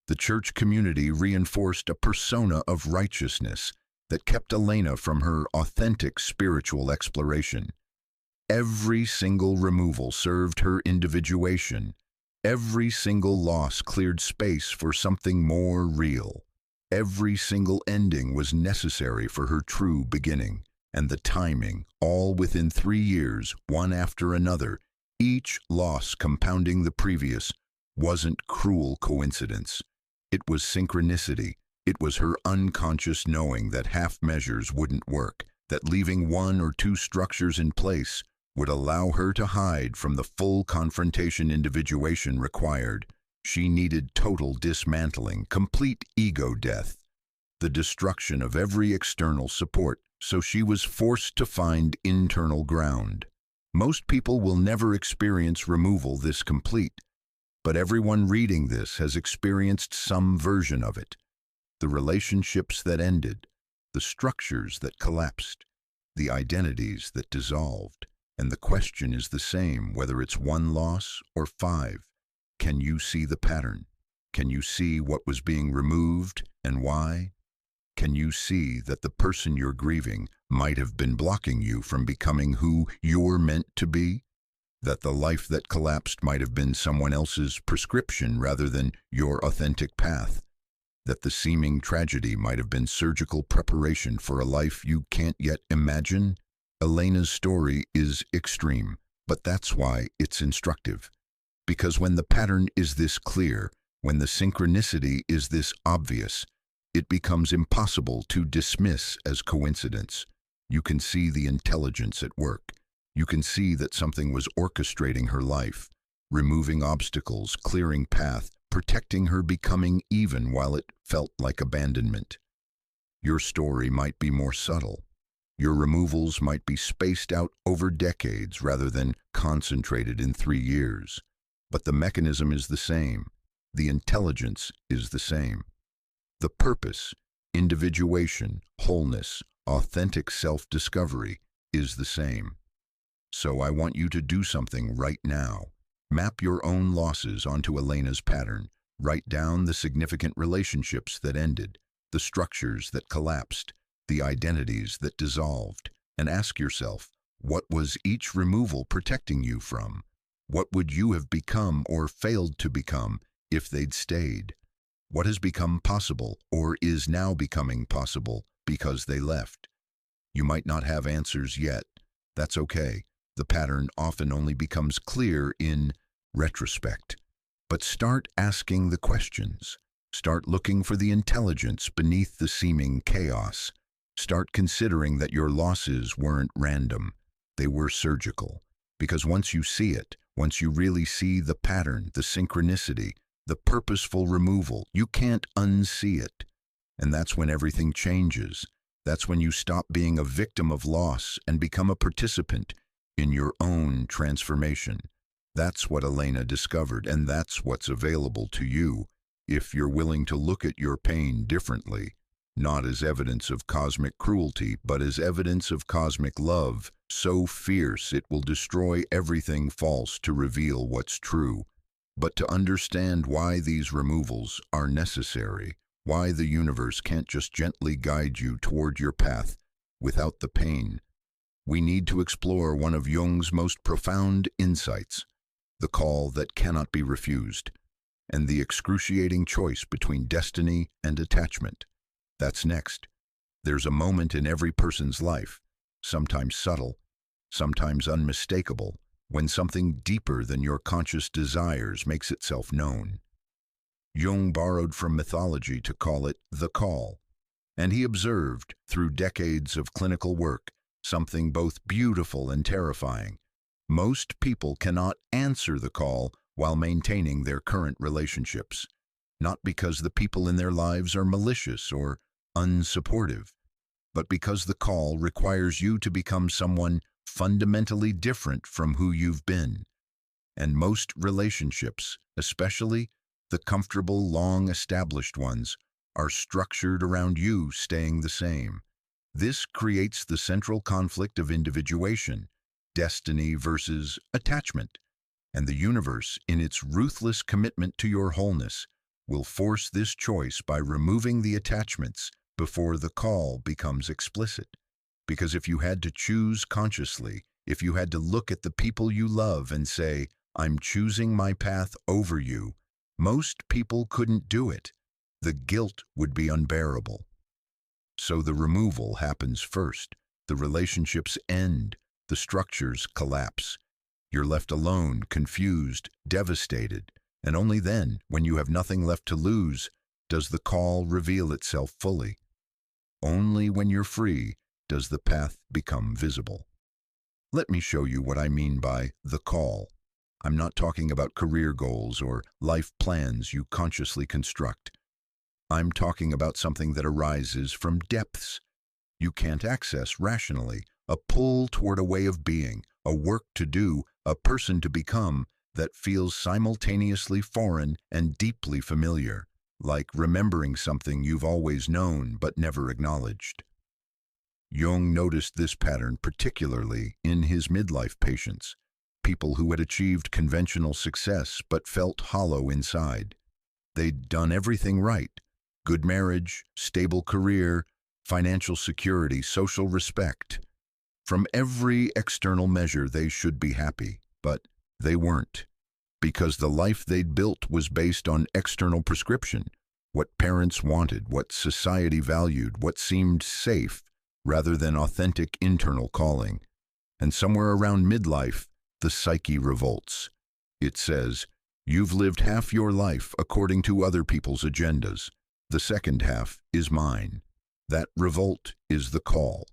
The church community reinforced a persona of righteousness that kept Elena from her authentic spiritual exploration. Every single removal served her individuation. Every single loss cleared space for something more real. Every single ending was necessary for her true beginning. And the timing, all within 3 years, one after another, each loss compounding the previous, wasn't cruel coincidence. It was synchronicity. It was her unconscious knowing that half measures wouldn't work, that leaving 1 or 2 structures in place would allow her to hide from the full confrontation individuation required. She needed total dismantling, complete ego death, the destruction of every external support, so she was forced to find internal ground. Most people will never experience removal this complete, but everyone reading this has experienced some version of it. The relationships that ended, the structures that collapsed, the identities that dissolved. And the question is the same, whether it's one loss or 5. Can you see the pattern? Can you see what was being removed and why? Can you see that the person you're grieving might have been blocking you from becoming who you're meant to be? That the life that collapsed might have been someone else's prescription rather than your authentic path? That the seeming tragedy might have been surgical preparation for a life you can't yet imagine? Elena's story is extreme, but that's why it's instructive. Because when the pattern is this clear, when the synchronicity is this obvious, it becomes impossible to dismiss as coincidence. You can see the intelligence at work. You can see that something was orchestrating her life, removing obstacles, clearing path, protecting her becoming even while it felt like abandonment. Your story might be more subtle. Your removals might be spaced out over decades rather than concentrated in 3 years. But the mechanism is the same. The intelligence is the same. The purpose, individuation, wholeness, authentic self-discovery is the same. So I want you to do something right now. Map your own losses onto Elena's pattern. Write down the significant relationships that ended, the structures that collapsed, the identities that dissolved, and ask yourself, what was each removal protecting you from? What would you have become or failed to become if they'd stayed? What has become possible or is now becoming possible because they left? You might not have answers yet. That's okay. The pattern often only becomes clear in retrospect. But start asking the questions. Start looking for the intelligence beneath the seeming chaos. Start considering that your losses weren't random. They were surgical. Because once you see it, once you really see the pattern, the synchronicity, the purposeful removal, you can't unsee it. And that's when everything changes. That's when you stop being a victim of loss and become a participant in your own transformation. That's what Elena discovered, and that's what's available to you if you're willing to look at your pain differently. Not as evidence of cosmic cruelty, but as evidence of cosmic love, so fierce it will destroy everything false to reveal what's true. But to understand why these removals are necessary, why the universe can't just gently guide you toward your path without the pain, we need to explore one of Jung's most profound insights, the call that cannot be refused, and the excruciating choice between destiny and attachment. That's next. There's a moment in every person's life, sometimes subtle, sometimes unmistakable, when something deeper than your conscious desires makes itself known. Jung borrowed from mythology to call it the call, and he observed, through decades of clinical work, something both beautiful and terrifying. Most people cannot answer the call while maintaining their current relationships, not because the people in their lives are malicious or unsupportive, but because the call requires you to become someone fundamentally different from who you've been. And most relationships, especially the comfortable, long-established ones, are structured around you staying the same. This creates the central conflict of individuation, destiny versus attachment. And the universe, in its ruthless commitment to your wholeness, will force this choice by removing the attachments before the call becomes explicit. Because if you had to choose consciously, if you had to look at the people you love and say, "I'm choosing my path over you," most people couldn't do it. The guilt would be unbearable. So the removal happens first. The relationships end. The structures collapse. You're left alone, confused, devastated. And only then, when you have nothing left to lose, does the call reveal itself fully. Only when you're free does the path become visible. Let me show you what I mean by the call. I'm not talking about career goals or life plans you consciously construct. I'm talking about something that arises from depths you can't access rationally, a pull toward a way of being, a work to do, a person to become that feels simultaneously foreign and deeply familiar, like remembering something you've always known but never acknowledged. Jung noticed this pattern particularly in his midlife patients, people who had achieved conventional success but felt hollow inside. They'd done everything right: good marriage, stable career, financial security, social respect. From every external measure, they should be happy, but they weren't, because the life they'd built was based on external prescription, what parents wanted, what society valued, what seemed safe, rather than authentic internal calling. And somewhere around midlife, the psyche revolts. It says, "You've lived half your life according to other people's agendas. The second half is mine." That revolt is the call,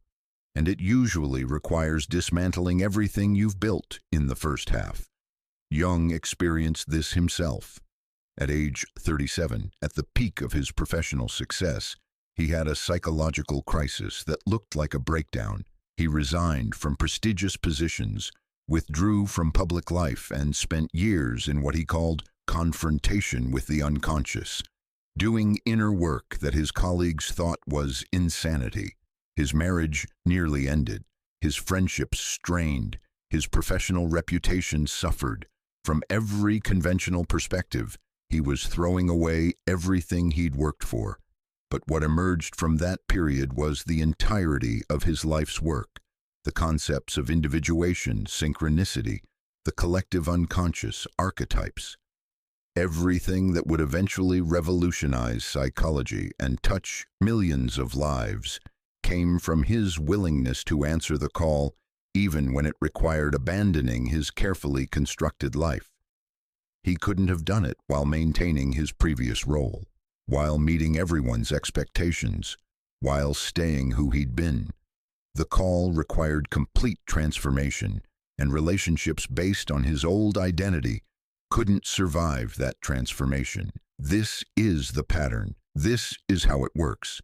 and it usually requires dismantling everything you've built in the first half. Jung experienced this himself. At age 37, at the peak of his professional success, he had a psychological crisis that looked like a breakdown. He resigned from prestigious positions, withdrew from public life, and spent years in what he called confrontation with the unconscious, doing inner work that his colleagues thought was insanity. His marriage nearly ended, his friendships strained, his professional reputation suffered. From every conventional perspective, he was throwing away everything he'd worked for. But what emerged from that period was the entirety of his life's work: the concepts of individuation, synchronicity, the collective unconscious, archetypes. Everything that would eventually revolutionize psychology and touch millions of lives came from his willingness to answer the call, even when it required abandoning his carefully constructed life. He couldn't have done it while maintaining his previous role, while meeting everyone's expectations, while staying who he'd been. The call required complete transformation, and relationships based on his old identity couldn't survive that transformation. This is the pattern. This is how it works.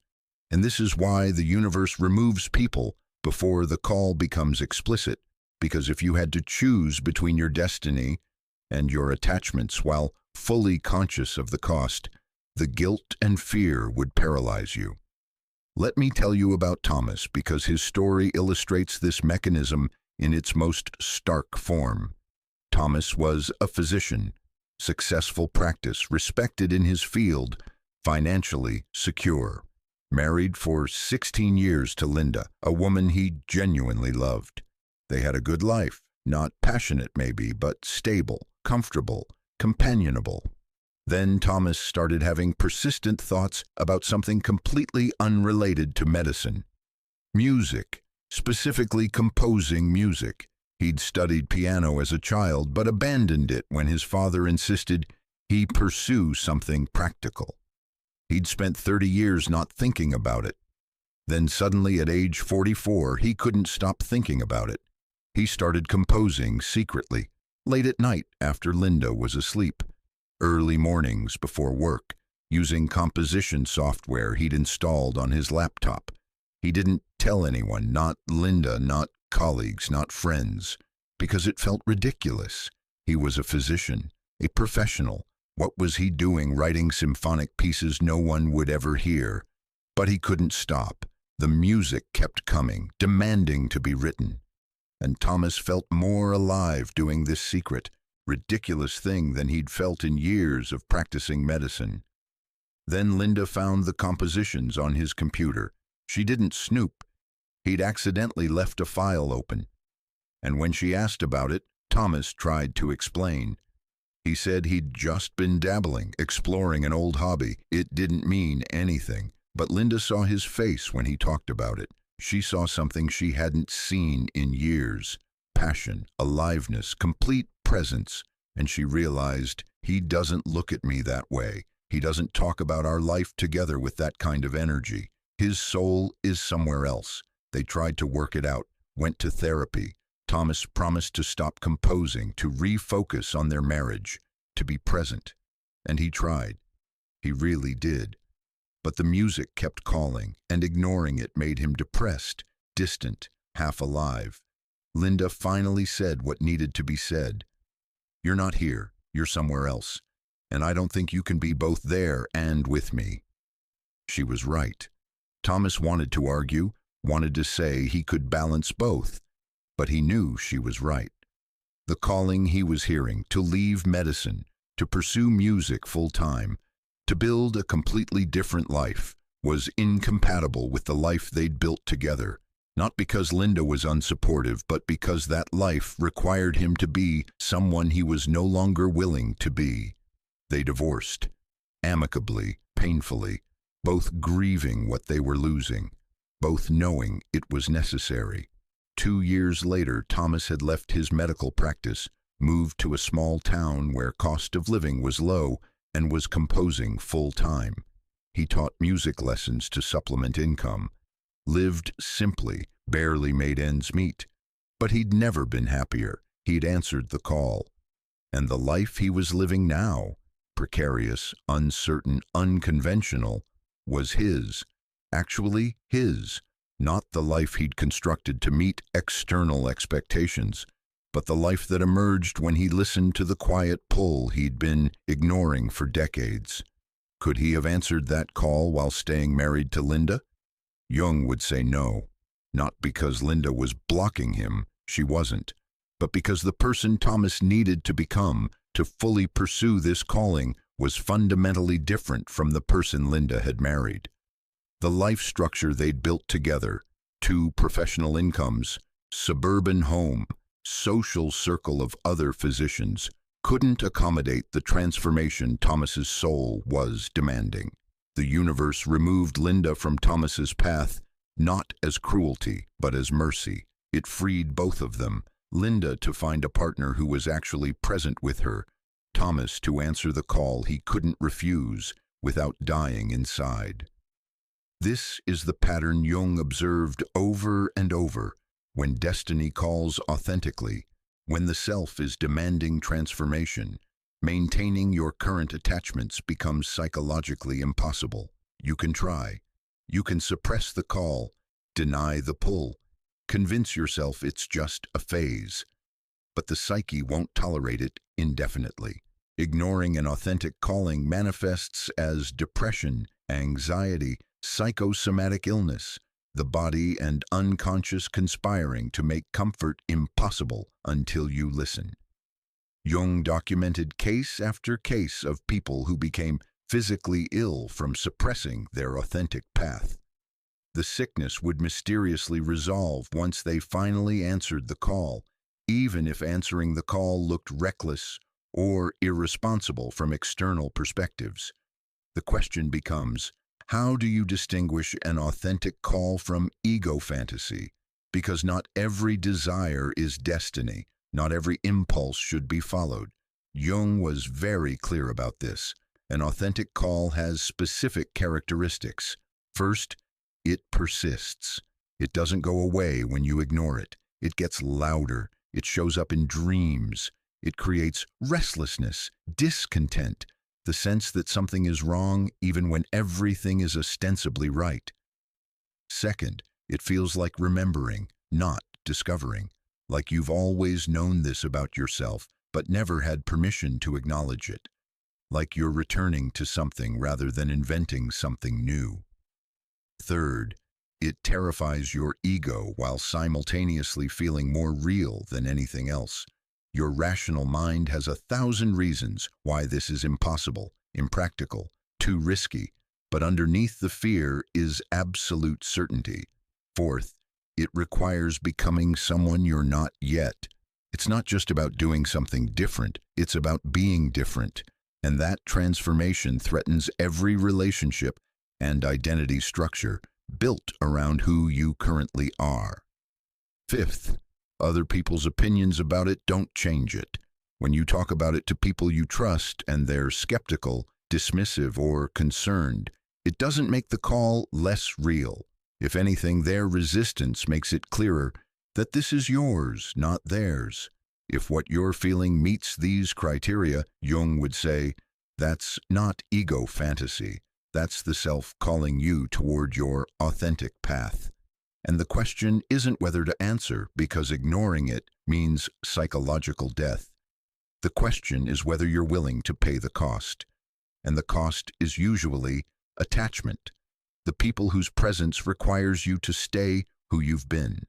And this is why the universe removes people before the call becomes explicit, because if you had to choose between your destiny and your attachments while fully conscious of the cost, the guilt and fear would paralyze you. Let me tell you about Thomas, because his story illustrates this mechanism in its most stark form. Thomas was a physician, successful practice, respected in his field, financially secure. Married for 16 years to Linda, a woman he genuinely loved. They had a good life, not passionate maybe, but stable, comfortable, companionable. Then Thomas started having persistent thoughts about something completely unrelated to medicine. Music, specifically composing music. He'd studied piano as a child, but abandoned it when his father insisted he pursue something practical. He'd spent 30 years not thinking about it. Then suddenly at age 44, he couldn't stop thinking about it. He started composing secretly, late at night after Linda was asleep, early mornings before work, using composition software he'd installed on his laptop. He didn't tell anyone, not Linda, not colleagues, not friends, because it felt ridiculous. He was a physician, a professional. What was he doing writing symphonic pieces no one would ever hear? But he couldn't stop. The music kept coming, demanding to be written. And Thomas felt more alive doing this secret, ridiculous thing than he'd felt in years of practicing medicine. Then Linda found the compositions on his computer. She didn't snoop. He'd accidentally left a file open. And when she asked about it, Thomas tried to explain. He said he'd just been dabbling, exploring an old hobby. It didn't mean anything. But Linda saw his face when he talked about it. She saw something she hadn't seen in years. Passion, aliveness, complete presence. And she realized, he doesn't look at me that way. He doesn't talk about our life together with that kind of energy. His soul is somewhere else. They tried to work it out, went to therapy, Thomas promised to stop composing, to refocus on their marriage, to be present. And he tried. He really did. But the music kept calling, and ignoring it made him depressed, distant, half alive. Linda finally said what needed to be said. "You're not here, you're somewhere else, and I don't think you can be both there and with me." She was right. Thomas wanted to argue, wanted to say he could balance both, but he knew she was right. The calling he was hearing, to leave medicine, to pursue music full-time, to build a completely different life, was incompatible with the life they'd built together. Not because Linda was unsupportive, but because that life required him to be someone he was no longer willing to be. They divorced, amicably, painfully, both grieving what they were losing, both knowing it was necessary. 2 years later, Thomas had left his medical practice, moved to a small town where cost of living was low, and was composing full-time. He taught music lessons to supplement income, lived simply, barely made ends meet. But he'd never been happier. He'd answered the call. And the life he was living now, precarious, uncertain, unconventional, was his. Actually his. Not the life he'd constructed to meet external expectations, but the life that emerged when he listened to the quiet pull he'd been ignoring for decades. Could he have answered that call while staying married to Linda? Jung would say no, not because Linda was blocking him, she wasn't, but because the person Thomas needed to become to fully pursue this calling was fundamentally different from the person Linda had married. The life structure they'd built together, 2 professional incomes, suburban home, social circle of other physicians, couldn't accommodate the transformation Thomas's soul was demanding. The universe removed Linda from Thomas's path, not as cruelty, but as mercy. It freed both of them, Linda to find a partner who was actually present with her, Thomas to answer the call he couldn't refuse without dying inside. This is the pattern Jung observed over and over. When destiny calls authentically, when the self is demanding transformation, maintaining your current attachments becomes psychologically impossible. You can try. You can suppress the call, deny the pull, convince yourself it's just a phase. But the psyche won't tolerate it indefinitely. Ignoring an authentic calling manifests as depression, anxiety, psychosomatic illness, the body and unconscious conspiring to make comfort impossible until you listen. Jung documented case after case of people who became physically ill from suppressing their authentic path. The sickness would mysteriously resolve once they finally answered the call, even if answering the call looked reckless or irresponsible from external perspectives. The question becomes, how do you distinguish an authentic call from ego fantasy? Because not every desire is destiny. Not every impulse should be followed. Jung was very clear about this. An authentic call has specific characteristics. First, it persists. It doesn't go away when you ignore it. It gets louder. It shows up in dreams. It creates restlessness, discontent, the sense that something is wrong even when everything is ostensibly right. Second, it feels like remembering, not discovering. Like you've always known this about yourself, but never had permission to acknowledge it. Like you're returning to something rather than inventing something new. Third, it terrifies your ego while simultaneously feeling more real than anything else. Your rational mind has 1,000 reasons why this is impossible, impractical, too risky, but underneath the fear is absolute certainty. Fourth, it requires becoming someone you're not yet. It's not just about doing something different, it's about being different. And that transformation threatens every relationship and identity structure built around who you currently are. Fifth, other people's opinions about it don't change it. When you talk about it to people you trust and they're skeptical, dismissive, or concerned, it doesn't make the call less real. If anything, their resistance makes it clearer. that this is yours, not theirs. If what you're feeling meets these criteria, Jung would say, that's not ego fantasy. That's the self calling you toward your authentic path. And the question isn't whether to answer, because ignoring it means psychological death. The question is whether you're willing to pay the cost. And the cost is usually attachment. The people whose presence requires you to stay who you've been.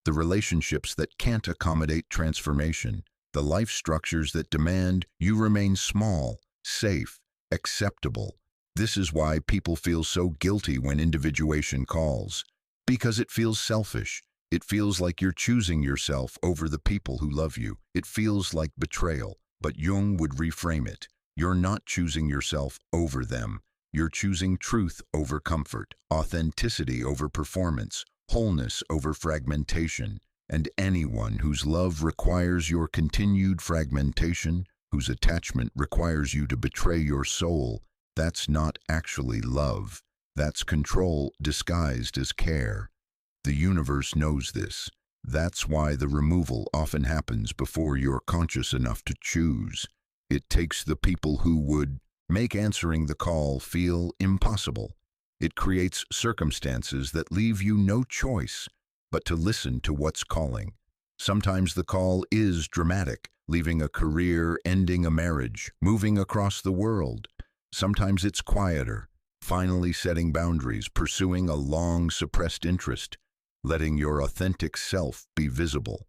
The relationships that can't accommodate transformation. The life structures that demand you remain small, safe, acceptable. This is why people feel so guilty when individuation calls. Because it feels selfish. It feels like you're choosing yourself over the people who love you. It feels like betrayal. But Jung would reframe it. You're not choosing yourself over them. You're choosing truth over comfort, authenticity over performance, wholeness over fragmentation. And anyone whose love requires your continued fragmentation, whose attachment requires you to betray your soul, that's not actually love. That's control disguised as care. The universe knows this. That's why the removal often happens before you're conscious enough to choose. It takes the people who would make answering the call feel impossible. It creates circumstances that leave you no choice but to listen to what's calling. Sometimes the call is dramatic, leaving a career, ending a marriage, moving across the world. Sometimes it's quieter, finally setting boundaries, pursuing a long-suppressed interest, letting your authentic self be visible.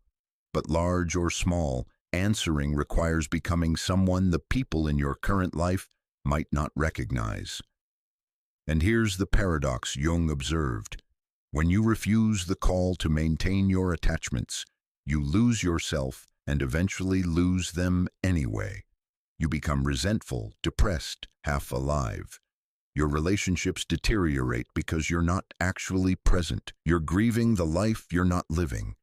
But large or small, answering requires becoming someone the people in your current life might not recognize. And here's the paradox Jung observed. When you refuse the call to maintain your attachments, you lose yourself and eventually lose them anyway. You become resentful, depressed, half alive. Your relationships deteriorate because you're not actually present. You're grieving the life you're not living.